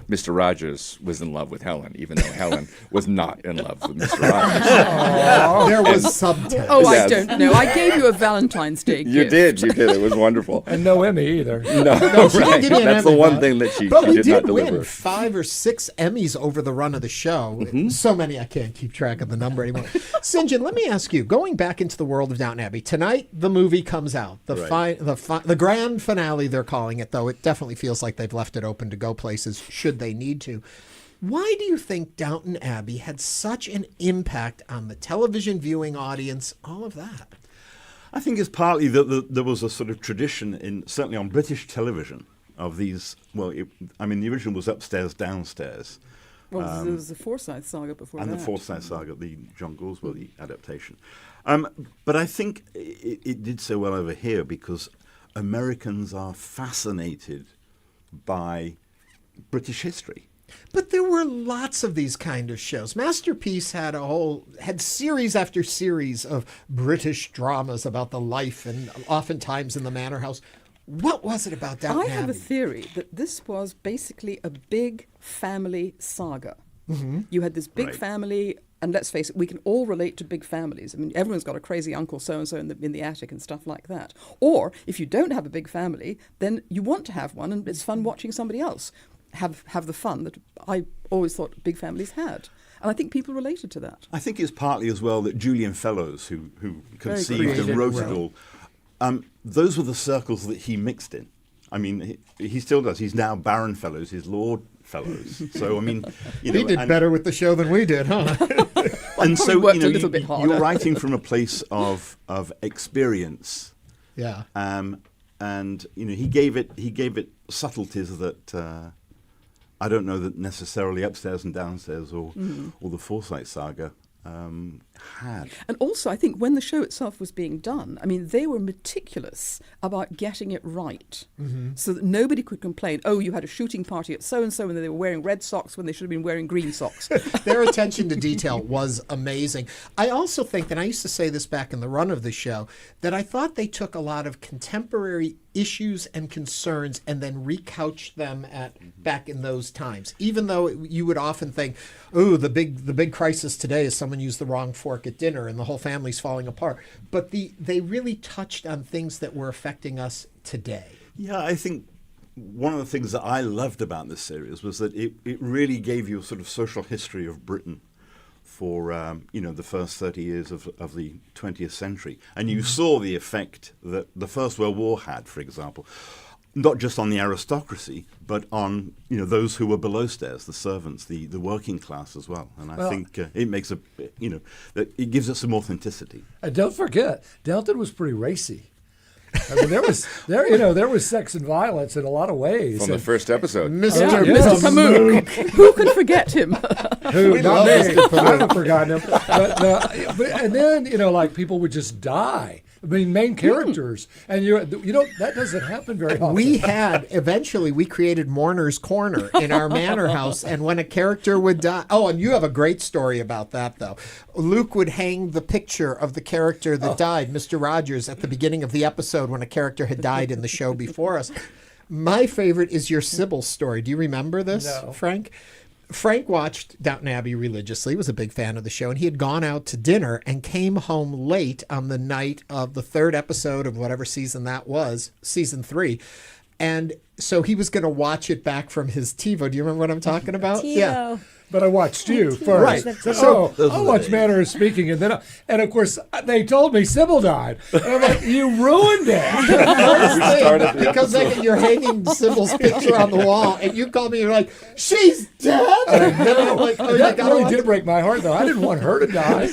Speaker 11: Mr. Rogers was in love with Helen, even though Helen was not in love with Mr. Rogers.
Speaker 1: There was subtext.
Speaker 9: Oh, yes. I don't know. I gave you a Valentine's Day gift.
Speaker 11: You did. It was wonderful.
Speaker 2: And no Emmy either.
Speaker 11: No,
Speaker 1: she
Speaker 11: right.
Speaker 1: didn't give you an
Speaker 11: That's
Speaker 1: Emmy,
Speaker 11: the one thing that she
Speaker 1: but we
Speaker 11: did
Speaker 1: did
Speaker 11: not deliver.
Speaker 1: win 5 or 6 Emmys over the run of the show. So many, I can't keep track of the number anymore. St. John, let me ask you, going back into the world of Downton Abbey, tonight the movie comes out. The grand finale, they're calling it, though it definitely feels like they've left it open to go places should they need to. Why do you think Downton Abbey had such an impact on the television viewing audience, all of that?
Speaker 10: I think it's partly that there was a sort of tradition, certainly on British television, of these, the original was Upstairs, Downstairs.
Speaker 9: Well, there was the Forsyth saga before that.
Speaker 10: And the Forsyth saga, the John Galsworthy adaptation. But I think it did so well over here because Americans are fascinated by British history.
Speaker 1: But there were lots of these kind of shows. Masterpiece had series after series of British dramas about the life and oftentimes in the Manor House. What was it about Downton Abbey?
Speaker 9: I have a theory that this was basically a big family saga.
Speaker 1: Mm-hmm.
Speaker 9: You had this big family, and let's face it, we can all relate to big families. I mean, everyone's got a crazy uncle so-and-so in the attic and stuff like that. Or if you don't have a big family, then you want to have one, and it's fun watching somebody else have the fun that I always thought big families had. And I think people related to that.
Speaker 10: I think it's partly as well that Julian Fellows, who conceived and wrote it all, those were the circles that he mixed in. I mean, he still does. He's now Baron Fellows, he's Lord Fellows. So, I mean,
Speaker 1: he did better with the show than we did, huh?
Speaker 10: And so,
Speaker 9: worked a little bit harder.
Speaker 10: You're writing from a place of experience.
Speaker 1: Yeah.
Speaker 10: And he gave it subtleties that I don't know that necessarily Upstairs and Downstairs or the Forsyth saga had.
Speaker 9: And also, I think when the show itself was being done, I mean, they were meticulous about getting it right, so that nobody could complain, oh, you had a shooting party at so-and-so and they were wearing red socks when they should have been wearing green socks.
Speaker 1: Their attention to detail was amazing. I also think, and I used to say this back in the run of the show, that I thought they took a lot of contemporary issues and concerns and then recouched them back in those times. Even though you would often think, oh, the big crisis today is someone used the wrong fork at dinner and the whole family's falling apart. But they really touched on things that were affecting us today.
Speaker 10: Yeah, I think one of the things that I loved about this series was that it really gave you a sort of social history of Britain for the first 30 years of the 20th century. And you saw the effect that the First World War had, for example, not just on the aristocracy, but on those who were below stairs, the servants, the working class as well. And I think it makes it gives it some authenticity.
Speaker 2: And don't forget, Downton was pretty racy. I mean, there was sex and violence in a lot of ways.
Speaker 11: From the first episode.
Speaker 9: Mr. Pamuk. Who can forget him?
Speaker 2: Who? Not me. I haven't forgotten him. And then, like people would just die. I mean, main characters, and that doesn't happen very often.
Speaker 1: Eventually we created Mourner's Corner in our manor house, and when a character would die, and you have a great story about that though. Luke would hang the picture of the character that died, Mr. Rogers, at the beginning of the episode when a character had died in the show before us. My favorite is your Sybil story. Do you remember this,
Speaker 2: No.
Speaker 1: Frank? Frank watched Downton Abbey religiously, was a big fan of the show, and he had gone out to dinner and came home late on the night of the third episode of whatever season that was, season 3. And so he was going to watch it back from his TiVo. Do you remember what I'm talking about?
Speaker 3: TiVo.
Speaker 1: Yeah.
Speaker 2: But I watched you first.
Speaker 1: Right.
Speaker 2: So I watched Manor of Speaking, and of course they told me Sybil died. And I'm like, you ruined it.
Speaker 1: Because you're hanging Sybil's picture on the wall, and you called me, you're like, she's dead.
Speaker 2: That really did break my heart, though. I didn't want her to die.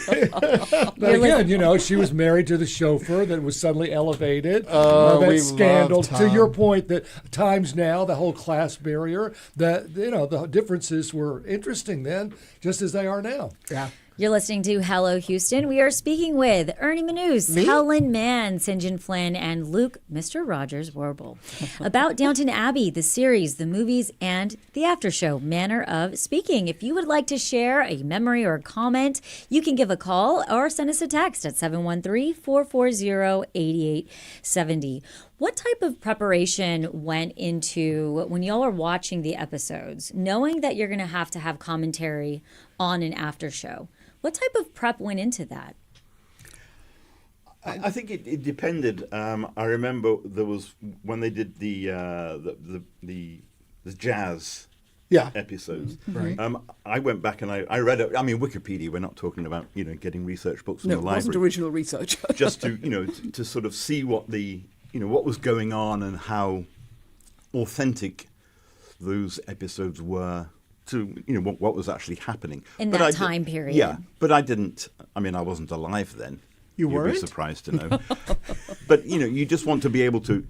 Speaker 2: But again, she was married to the chauffeur that was suddenly elevated. That scandal. To your point, that times now, the whole class barrier, that the differences were interesting then, just as they are now.
Speaker 1: Yeah.
Speaker 3: You're listening to Hello Houston. We are speaking with Ernie Manous, Helen Mann, St. John Flynn, and Luke, Mr. Rogers Warble, about Downton Abbey, the series, the movies, and the after show, Manor of Speaking. If you would like to share a memory or a comment, you can give a call or send us a text at 713-440-8870. What type of preparation went into when y'all are watching the episodes, knowing that you're going to have commentary on an after show? What type of prep went into that?
Speaker 10: I think it depended. I remember there was when they did the jazz episodes.
Speaker 1: Right.
Speaker 10: I went back and I read it. I mean, Wikipedia. We're not talking about getting research books from the library.
Speaker 9: No, it wasn't original research.
Speaker 10: Just to to sort of see what what was going on and how authentic those episodes were to what was actually happening
Speaker 3: in that time period.
Speaker 10: Yeah, but I didn't. I mean, I wasn't alive then.
Speaker 1: You weren't?
Speaker 10: You'd be surprised to know. But you just want to be able to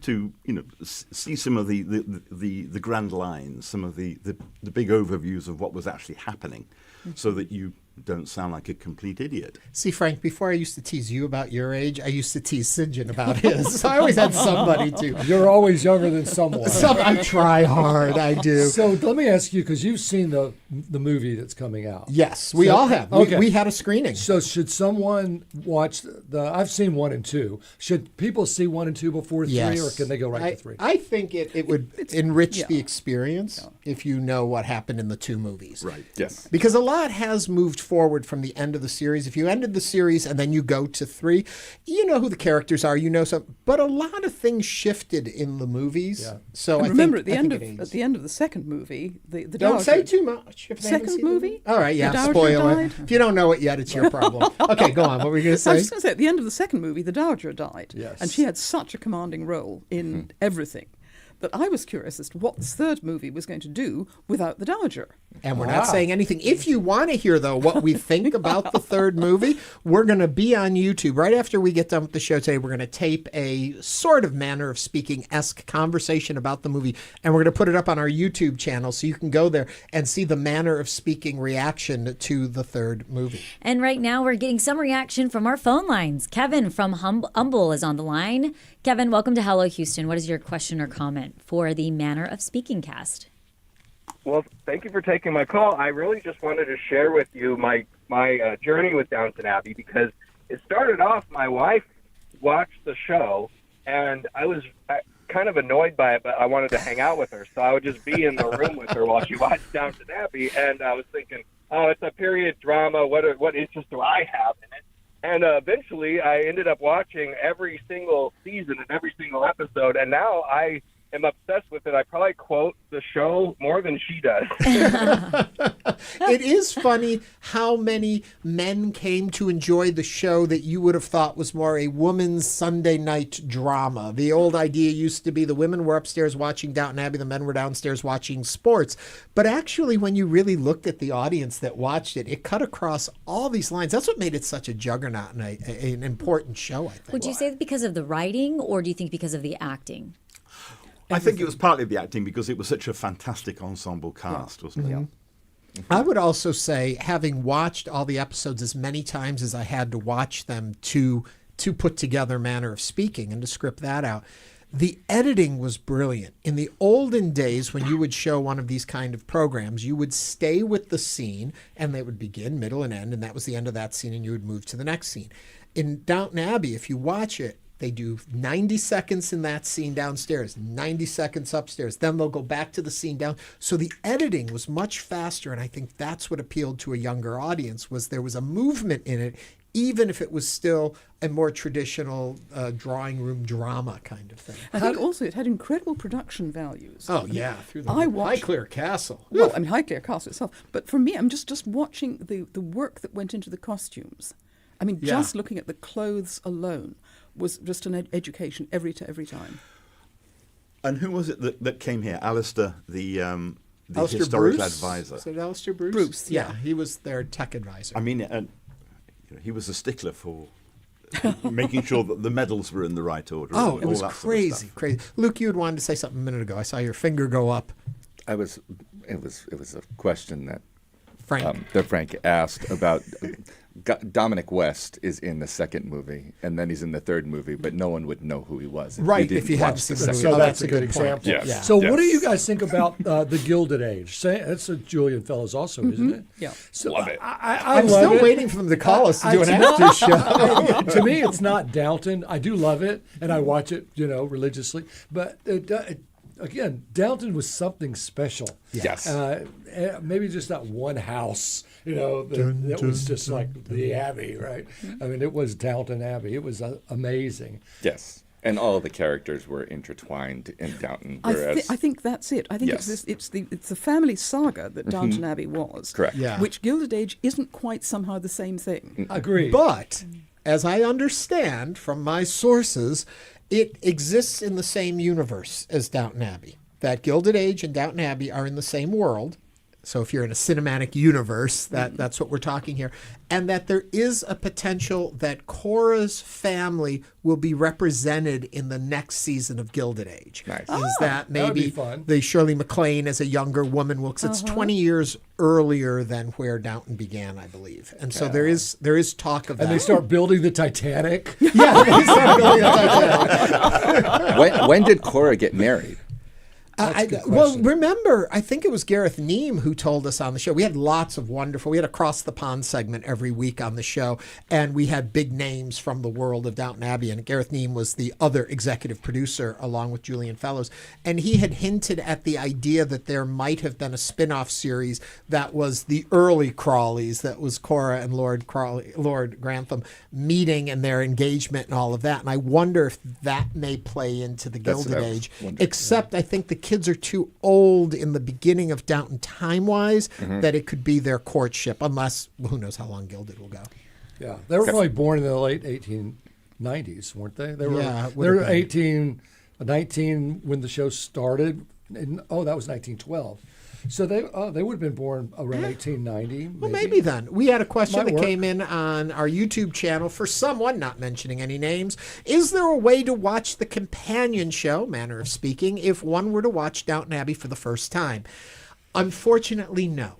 Speaker 10: see some of the grand lines, some of the big overviews of what was actually happening, so that you don't sound like a complete idiot.
Speaker 1: See, Frank, before I used to tease you about your age, I used to tease St. John about his. So I always had somebody to.
Speaker 2: You're always younger than someone.
Speaker 1: I try hard, I do.
Speaker 2: So let me ask you, because you've seen the movie that's coming out.
Speaker 1: Yes, we all have. Okay. We had a screening.
Speaker 2: So should someone watch I've seen 1 and 2. Should people see 1 and 2 before 3, or can they go right to 3?
Speaker 1: I think it would enrich the experience if you know what happened in the 2 movies.
Speaker 10: Right, yes.
Speaker 1: Because a lot has moved forward from the end of the series. If you ended the series and then you go to 3, you know who the characters are, but a lot of things shifted in the movies. Yeah. So
Speaker 9: and remember, at the end of the second movie, the
Speaker 1: don't
Speaker 9: Dowager,
Speaker 1: say too much. If
Speaker 9: second movie?
Speaker 1: All right, yeah, spoil it. If you don't know it yet, it's your problem. Okay, go on. What were you going to say?
Speaker 9: I was just going to say, at the end of the second movie, the Dowager died.
Speaker 2: Yes.
Speaker 9: And she had such a commanding role in everything that I was curious as to what this third movie was going to do without the Dowager.
Speaker 1: And we're not saying anything. If you want to hear, though, what we think about the third movie, we're going to be on YouTube. Right after we get done with the show today, we're going to tape a sort of Manor of Speaking-esque conversation about the movie, and we're going to put it up on our YouTube channel so you can go there and see the Manor of Speaking reaction to the third movie.
Speaker 3: And right now we're getting some reaction from our phone lines. Kevin from Humble is on the line. Kevin, welcome to Hello Houston. What is your question or comment for the Manor of Speaking cast?
Speaker 12: Well, thank you for taking my call. I really just wanted to share with you my journey with Downton Abbey, because it started off, my wife watched the show, and I was kind of annoyed by it, but I wanted to hang out with her. So I would just be in the room with her while she watched Downton Abbey, and I was thinking, oh, it's a period drama. What interest do I have in it? And eventually I ended up watching every single season and every single episode, and now I am obsessed with it. I probably quote the show more than she does.
Speaker 1: It is funny how many men came to enjoy the show that you would have thought was more a woman's Sunday night drama. The old idea used to be the women were upstairs watching Downton Abbey, the men were downstairs watching sports. But actually, when you really looked at the audience that watched it, it cut across all these lines. That's what made it such a juggernaut and an important show, I think.
Speaker 3: Would you say because of the writing, or do you think because of the acting?
Speaker 10: I think it was partly the acting because it was such a fantastic ensemble cast, wasn't it?
Speaker 1: I would also say, having watched all the episodes as many times as I had to watch them to put together Manor of Speaking and to script that out, the editing was brilliant. In the olden days, when you would show one of these kind of programs, you would stay with the scene, and they would begin, middle, and end, and that was the end of that scene, and you would move to the next scene. In Downton Abbey, if you watch it, they do 90 seconds in that scene downstairs, 90 seconds upstairs. Then they'll go back to the scene down. So the editing was much faster, and I think that's what appealed to a younger audience, was there was a movement in it, even if it was still a more traditional drawing room drama kind of thing.
Speaker 9: I think also it had incredible production values.
Speaker 1: Oh, yeah. Through the Highclere Castle.
Speaker 9: Well, I mean, Highclere Castle itself. But for me, I'm just watching the work that went into the costumes. I mean, just looking at the clothes alone was just an education every time.
Speaker 10: And who was it that came here? Alistair, the
Speaker 1: Alistair
Speaker 10: historical
Speaker 1: Bruce?
Speaker 10: advisor.
Speaker 1: Is it Alistair Bruce?
Speaker 9: Bruce,
Speaker 1: yeah. He was their tech advisor.
Speaker 10: I mean, he was a stickler for making sure that the medals were in the right order.
Speaker 1: Oh,
Speaker 10: and
Speaker 1: it was
Speaker 10: all that
Speaker 1: crazy,
Speaker 10: sort of stuff.
Speaker 1: crazy. Luke, you had wanted to say something a minute ago. I saw your finger go up.
Speaker 11: It was a question that
Speaker 1: Frank
Speaker 11: asked about. Dominic West is in the second movie, and then he's in the third movie, but no one would know who he was.
Speaker 1: If you hadn't seen the movie.
Speaker 2: So that's a good example.
Speaker 11: Yes. Yeah.
Speaker 2: So what do you guys think about the Gilded Age? That's a Julian Fellows also, isn't it?
Speaker 9: Yeah.
Speaker 2: So
Speaker 11: love it.
Speaker 1: I'm still waiting for them to call us to do an after show.
Speaker 2: To me, it's not Downton. I do love it, and I watch it, religiously. But again, Downton was something special.
Speaker 11: Yes.
Speaker 2: Maybe just not one house, that was just like the Abbey, right? I mean, it was Downton Abbey. It was amazing.
Speaker 11: Yes. And all the characters were intertwined in Downton.
Speaker 9: I think that's it. I think it's the family saga that Downton Abbey was.
Speaker 11: Correct.
Speaker 1: Yeah.
Speaker 9: Which Gilded Age isn't quite somehow the same thing.
Speaker 2: Agreed.
Speaker 1: But as I understand from my sources, it exists in the same universe as Downton Abbey. That Gilded Age and Downton Abbey are in the same world. So if you're in a cinematic universe, that's what we're talking here. And that there is a potential that Cora's family will be represented in the next season of Gilded Age.
Speaker 11: Nice.
Speaker 1: Is that maybe
Speaker 2: fun.
Speaker 1: the Shirley MacLaine as a younger woman will, 'cause it's 20 years earlier than where Downton began, I believe. And so there is talk of that.
Speaker 2: And they start building the Titanic.
Speaker 1: Yeah, they start building the Titanic.
Speaker 11: When did Cora get married?
Speaker 1: Well, remember, I think it was Gareth Neame who told us on the show. We had lots of we had a Cross the Pond segment every week on the show, and we had big names from the world of Downton Abbey, and Gareth Neame was the other executive producer along with Julian Fellows, and he had hinted at the idea that there might have been a spin-off series that was the early Crawleys, that was Cora and Lord Grantham meeting and their engagement and all of that, and I wonder if that may play into the Gilded Age, except I think the kids are too old in the beginning of Downton time-wise that it could be their courtship, unless, who knows how long Gilded will go.
Speaker 2: Yeah, they were probably born in the late 1890s, weren't they? They were 19 when the show started. That was 1912. So they would have been born around 1890.
Speaker 1: Well, maybe then. We had a question that came in on our YouTube channel for someone, not mentioning any names. Is there a way to watch the companion show, Manor of Speaking, if one were to watch Downton Abbey for the first time? Unfortunately, no.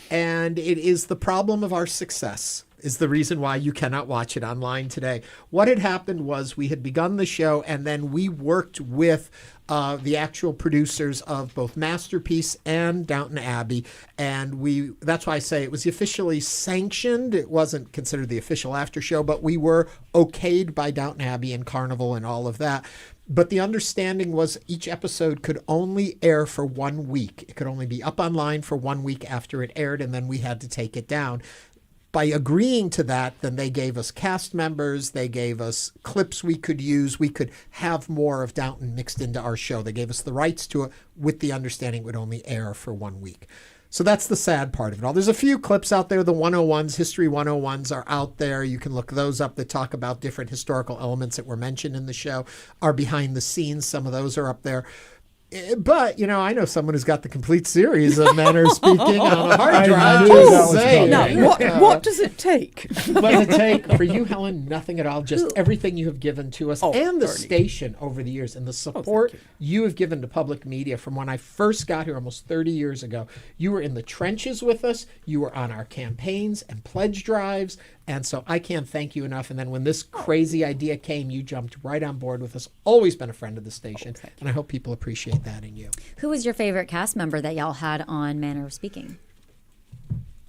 Speaker 1: And it is the problem of our success, is the reason why you cannot watch it online today. What had happened was we had begun the show, and then we worked with the actual producers of both Masterpiece and Downton Abbey, and that's why I say it was officially sanctioned. It wasn't considered the official after show, but we were okayed by Downton Abbey and Carnival and all of that. But the understanding was each episode could only air for 1 week. It could only be up online for 1 week after it aired, and then we had to take it down. by agreeing to that, then they gave us cast members, they gave us clips we could use, we could have more of Downton mixed into our show. They gave us the rights to it with the understanding it would only air for 1 week. So that's the sad part of it all. There's a few clips out there. The 101s, History 101s are out there. You can look those up that talk about different historical elements that were mentioned in the show. Our behind the scenes, some of those are up there. But, I know someone who's got the complete series of Manor of Speaking on a hard drive.
Speaker 9: Now, what does it take?
Speaker 1: What does it take for you, Helen? Nothing at all. Just everything you have given to us and the station over the years and the support you have given to public media from when I first got here almost 30 years ago. You were in the trenches with us. You were on our campaigns and pledge drives. And so I can't thank you enough. And then when this crazy idea came, you jumped right on board with us. Always been a friend of the station. And I hope people appreciate that in you.
Speaker 3: Who was your favorite cast member that y'all had on Manor of Speaking?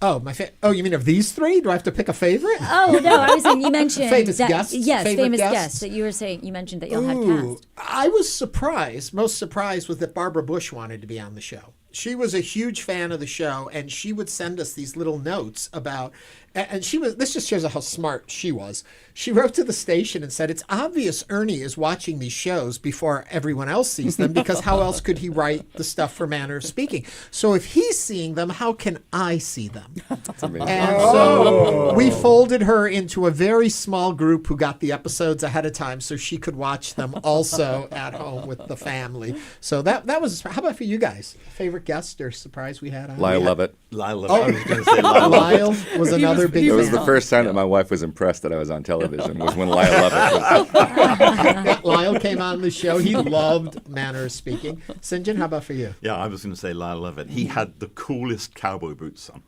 Speaker 1: Oh, you mean of these three? Do I have to pick a favorite?
Speaker 3: Oh, no, I was saying you mentioned
Speaker 1: famous guests.
Speaker 3: Yes,
Speaker 1: famous
Speaker 3: guests that you were saying. You mentioned that y'all had cast.
Speaker 1: I was surprised. Most surprised was that Barbara Bush wanted to be on the show. She was a huge fan of the show, and she would send us these little notes about. And this just shows how smart she was. She wrote to the station and said, it's obvious Ernie is watching these shows before everyone else sees them, because how else could he write the stuff for Manor of Speaking? So if he's seeing them, how can I see them?
Speaker 11: That's amazing.
Speaker 1: And so we folded her into a very small group who got the episodes ahead of time so she could watch them also at home with the family. So that was, how about for you guys? Favorite guest or surprise we had on?
Speaker 11: Lyle Lovett.
Speaker 10: Lyle Lovett. I was going to say Lyle Lovett.
Speaker 1: Lyle was another big fan.
Speaker 11: It was the first time that my wife was impressed that I was on television, was when Lyle Lovett was.
Speaker 1: Lyle came on the show. He loved Manor of Speaking. St. John, how about for you?
Speaker 10: Yeah, I was going to say Lyle Lovett. He had the coolest cowboy boots on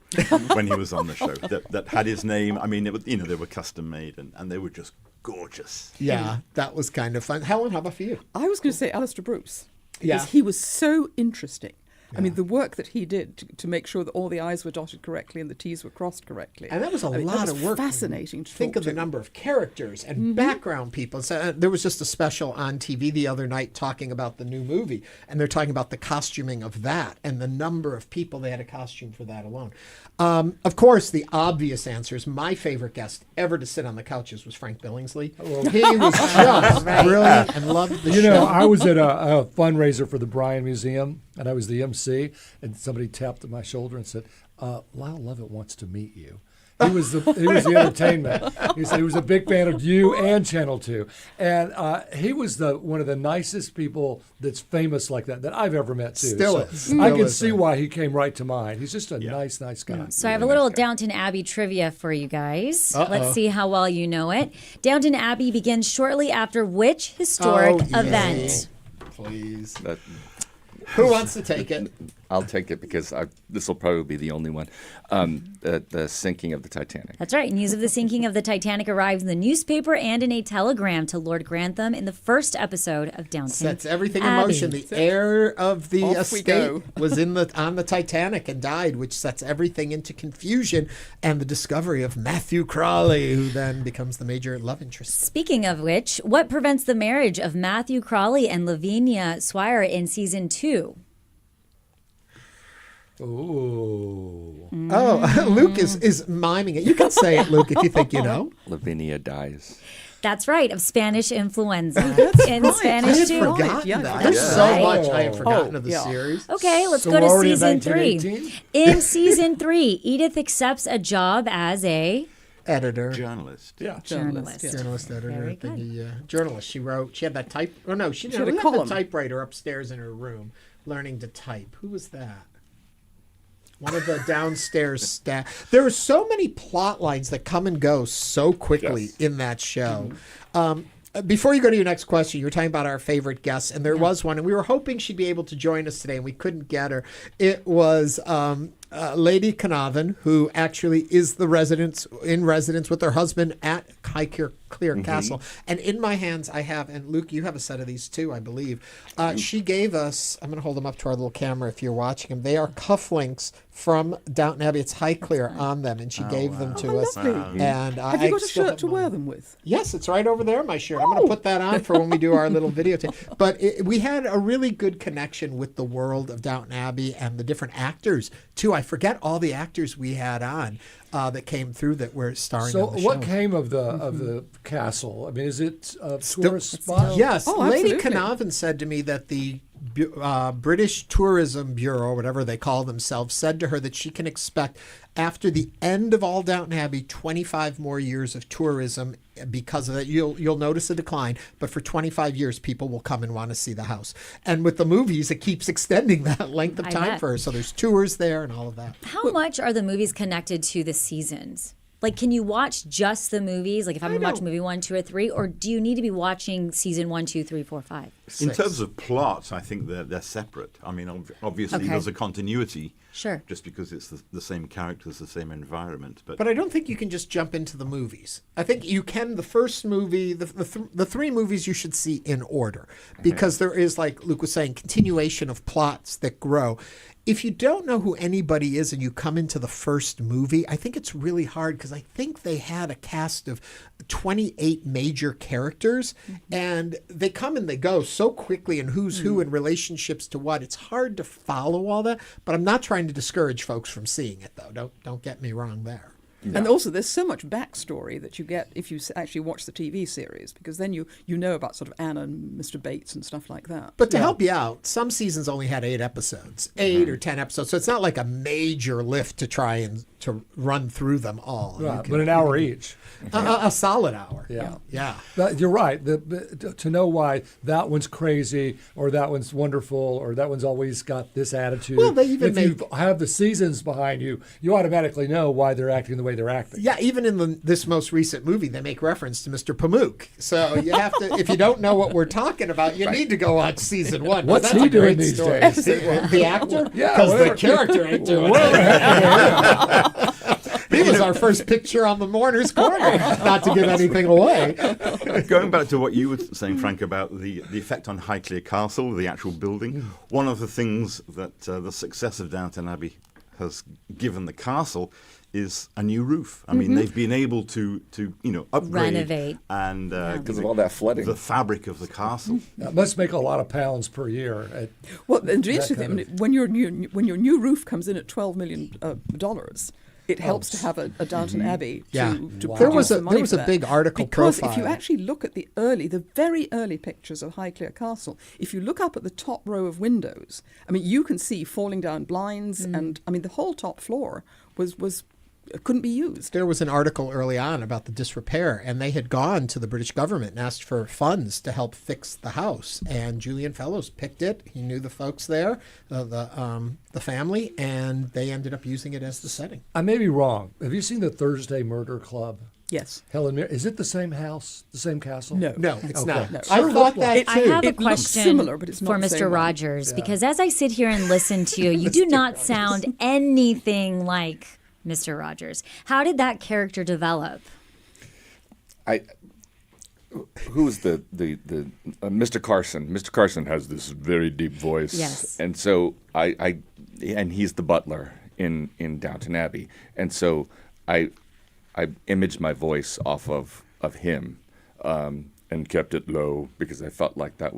Speaker 10: when he was on the show that had his name. I mean, they were custom made and they were just gorgeous.
Speaker 1: Yeah, that was kind of fun. Helen, how about for you?
Speaker 9: I was going to say Alistair Bruce. Because he was so interesting. I mean, the work that he did to make sure that all the I's were dotted correctly and the T's were crossed correctly.
Speaker 1: And that was a lot of work.
Speaker 9: Fascinating to
Speaker 1: think of the number of characters and background people. So there was just a special on TV the other night talking about the new movie, and they're talking about the costuming of that and the number of people they had a costume for that alone. Of course, the obvious answer is my favorite guest ever to sit on the couches was Frank Billingsley. He was just brilliant and loved the show.
Speaker 2: I was at a fundraiser for the Bryan Museum, and I was the MC, and somebody tapped at my shoulder and said, Lyle Lovett wants to meet you. He was the entertainment. He said he was a big fan of you and Channel 2. And he was one of the nicest people that's famous like that I've ever met, too.
Speaker 1: Still is.
Speaker 2: I can see why he came right to mind. He's just a nice guy.
Speaker 3: So I have a little Downton Abbey trivia for you guys. Let's see how well you know it. Downton Abbey begins shortly after which historic event?
Speaker 1: Please. Who wants to take it?
Speaker 11: I'll take it because this will probably be the only one. The sinking of the Titanic.
Speaker 3: That's right. News of the sinking of the Titanic arrives in the newspaper and in a telegram to Lord Grantham in the first episode of Downton
Speaker 1: Sets everything
Speaker 3: Abbey.
Speaker 1: in motion. The heir of the estate was on the Titanic and died, which sets everything into confusion and the discovery of Matthew Crawley, who then becomes the major love interest.
Speaker 3: Speaking of which, what prevents the marriage of Matthew Crawley and Lavinia Swire in season 2?
Speaker 2: Ooh.
Speaker 1: Luke is miming it. You can say it, Luke, if you think you know.
Speaker 11: Lavinia dies.
Speaker 3: That's right, of Spanish influenza. Spanish
Speaker 1: I had
Speaker 3: too.
Speaker 1: forgotten that. There's so much I have forgotten of the series.
Speaker 3: Okay, let's go to season 3. In season 3, Edith accepts a job as a
Speaker 1: editor,
Speaker 10: journalist.
Speaker 1: Yeah,
Speaker 3: journalist,
Speaker 1: editor.
Speaker 3: Very good.
Speaker 1: The journalist. She wrote. She had that type. Oh no, she had a typewriter upstairs in her room, learning to type. Who was that? One of the downstairs staff. There are so many plot lines that come and go so quickly in that show. Before you go to your next question, you were talking about our favorite guests, and there was one, and we were hoping she'd be able to join us today, and we couldn't get her. It was Lady Carnarvon, who actually is in residence with her husband at Highkirk Highclere Castle. And in my hands, I have, and Luke, you have a set of these too, I believe. She gave us, I'm going to hold them up to our little camera if you're watching them. They are cufflinks from Downton Abbey. It's Highclere on them, and she gave them to us.
Speaker 9: Lovely.
Speaker 1: And
Speaker 9: have you got a shirt to wear them with?
Speaker 1: Yes, it's right over there, my shirt. I'm going to put that on for when we do our little videotape. But we had a really good connection with the world of Downton Abbey and the different actors, too. I forget all the actors we had on that came through that were starring on the show.
Speaker 2: So what came of the castle? I mean, is it a tourist spot?
Speaker 1: Yes.
Speaker 9: Oh,
Speaker 1: Lady
Speaker 9: absolutely.
Speaker 1: Carnarvon said to me that the British Tourism Bureau, whatever they call themselves, said to her that she can expect after the end of all Downton Abbey 25 more years of tourism. Because of that, you'll notice a decline, but for 25 years people will come and want to see the house. And with the movies, it keeps extending that length of time for her. So there's tours there and all of that.
Speaker 3: How much are the movies connected to the seasons? Like, can you watch just the movies? Like, if I'm going to watch movie 1, 2, or 3, or do you need to be watching season 1, 2, 3, 4, 5?
Speaker 10: In terms of plots, I think they're separate. I mean, obviously there's a continuity.
Speaker 3: Sure.
Speaker 10: Just because it's the same characters, the same environment.
Speaker 1: But I don't think you can just jump into the movies. I think you can, the first movie, the three movies you should see in order. Because there is, like Luke was saying, continuation of plots that grow. If you don't know who anybody is and you come into the first movie, I think it's really hard because I think they had a cast of 28 major characters and they come and they go so quickly and who's who and relationships to what. It's hard to follow all that, but I'm not trying to discourage folks from seeing it, though. Don't get me wrong there.
Speaker 9: Yeah. And also, there's so much backstory that you get if you actually watch the TV series, because then you know about sort of Anna and Mr. Bates and stuff like that.
Speaker 1: But to help you out, some seasons only had 8 episodes, 8 or 10 episodes. So it's not like a major lift to try and to run through them all.
Speaker 2: Right, but an hour each.
Speaker 1: A solid hour.
Speaker 2: Yeah. You're right. To know why that one's crazy or that one's wonderful or that one's always got this attitude.
Speaker 1: Well, they even
Speaker 2: if you have the seasons behind you, you automatically know why they're acting the way they're acting.
Speaker 1: Yeah, even in this most recent movie, they make reference to Mr. Pamuk. So you have to, if you don't know what we're talking about, you need to go watch season 1.
Speaker 2: What's he doing these days?
Speaker 1: The actor?
Speaker 2: Yeah,
Speaker 1: because the character ain't doing it. He was our first picture on the Mourner's Corner, not to give anything away.
Speaker 10: Going back to what you were saying, Frank, about the effect on Highclere Castle, the actual building, one of the things that the success of Downton Abbey has given the castle is a new roof. I mean, they've been able to upgrade,
Speaker 3: renovate,
Speaker 10: and
Speaker 11: because of all that flooding,
Speaker 10: the fabric of the castle.
Speaker 2: That must make a lot of pounds per year.
Speaker 9: Well, and the interesting thing, when your new roof comes in at $12 million, it helps to have a Downton Abbey to
Speaker 1: There was
Speaker 9: some money
Speaker 1: a
Speaker 9: for that.
Speaker 1: big article
Speaker 9: because
Speaker 1: profile.
Speaker 9: if you actually look at the very early pictures of Highclere Castle, if you look up at the top row of windows, I mean, you can see falling down blinds, and I mean, the whole top floor was couldn't be used.
Speaker 1: There was an article early on about the disrepair, and they had gone to the British government and asked for funds to help fix the house. And Julian Fellows picked it. He knew the folks there, the family, and they ended up using it as the setting.
Speaker 2: I may be wrong. Have you seen the Thursday Murder Club?
Speaker 9: Yes.
Speaker 2: Helen Mirren. Is it the same house, the same castle?
Speaker 1: No, it's not.
Speaker 9: No.
Speaker 1: I thought that too.
Speaker 3: I have a
Speaker 9: It looks
Speaker 3: question
Speaker 9: similar, but it's not
Speaker 3: for
Speaker 9: the same
Speaker 3: Mr.
Speaker 9: one.
Speaker 3: Rogers, because as I sit here and listen to you, you do not sound anything like Mr. Rogers. How did that character develop?
Speaker 11: Who's the Mr. Carson? Mr. Carson has this very deep voice.
Speaker 3: Yes.
Speaker 11: And so and he's the butler in Downton Abbey. And so I imaged my voice off of him and kept it low because I felt like that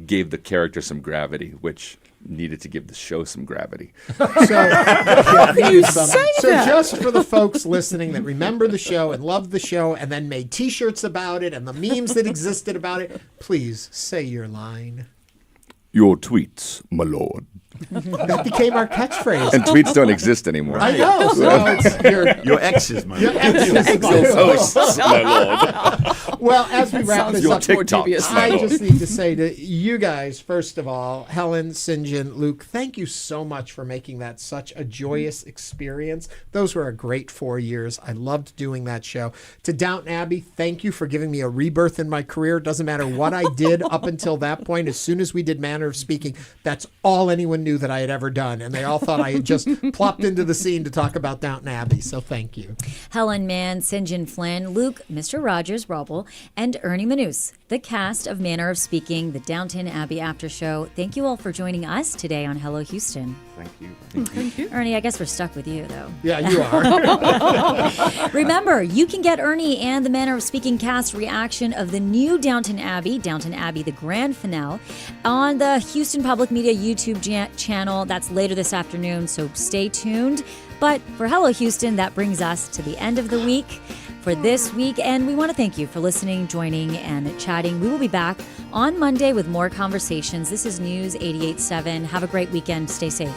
Speaker 11: gave the character some gravity, which needed to give the show some gravity.
Speaker 1: So just for the folks listening that remember the show and loved the show and then made T-shirts about it and the memes that existed about it, please say your line.
Speaker 11: Your tweets, my lord.
Speaker 1: That became our catchphrase.
Speaker 11: And tweets don't exist anymore.
Speaker 1: I know. So it's
Speaker 10: your exes, my
Speaker 1: your
Speaker 10: lord.
Speaker 1: exes,
Speaker 11: Your posts, my lord.
Speaker 1: Well, as we wrap this
Speaker 11: Your
Speaker 1: up,
Speaker 11: TikToks, my
Speaker 1: I
Speaker 11: lord.
Speaker 1: just need to say to you guys, first of all, Helen, St. John, Luke, thank you so much for making that such a joyous experience. Those were a great 4 years. I loved doing that show. To Downton Abbey, thank you for giving me a rebirth in my career. Doesn't matter what I did up until that point. As soon as we did Manor of Speaking, that's all anyone knew knew that I had ever done, and they all thought I had just plopped into the scene to talk about Downton Abbey, so thank you.
Speaker 3: Helen Mann, Sinjin Flynn, Luke, Mr. Rogers Robel, and Ernie Manous, the cast of Manor of Speaking, the Downton Abbey After Show. Thank you all for joining us today on Hello Houston.
Speaker 11: Thank you.
Speaker 9: Thank you.
Speaker 3: Ernie, I guess we're stuck with you, though.
Speaker 1: Yeah, you are.
Speaker 3: Remember, you can get Ernie and the Manor of Speaking cast reaction of the new Downton Abbey, the grand finale, on the Houston Public Media YouTube channel. That's later this afternoon, so stay tuned. But for Hello Houston, that brings us to the end of the week for this week, and we want to thank you for listening, joining, and chatting. We will be back on Monday with more conversations. This is News 88.7. Have a great weekend. Stay safe.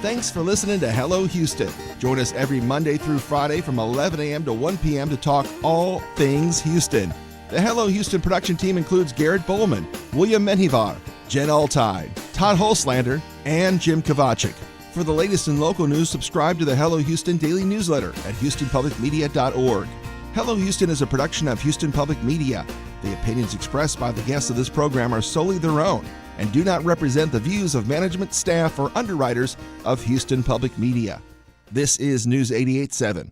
Speaker 13: Thanks for listening to Hello Houston. Join us every Monday through Friday from 11 a.m. to 1 p.m. to talk all things Houston. The Hello Houston production team includes Garrett Bowman, William Menjivar, Jen Altide, Todd Holslander, and Jim Kovacic. For the latest in local news, subscribe to the Hello Houston daily newsletter at houstonpublicmedia.org. Hello Houston is a production of Houston Public Media. The opinions expressed by the guests of this program are solely their own and do not represent the views of management, staff, or underwriters of Houston Public Media. This is News 88.7.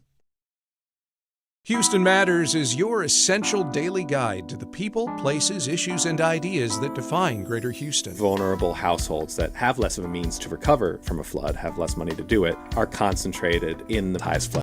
Speaker 14: Houston Matters is your essential daily guide to the people, places, issues, and ideas that define Greater Houston.
Speaker 15: Vulnerable households that have less of a means to recover from a flood, have less money to do it, are concentrated in the highest flood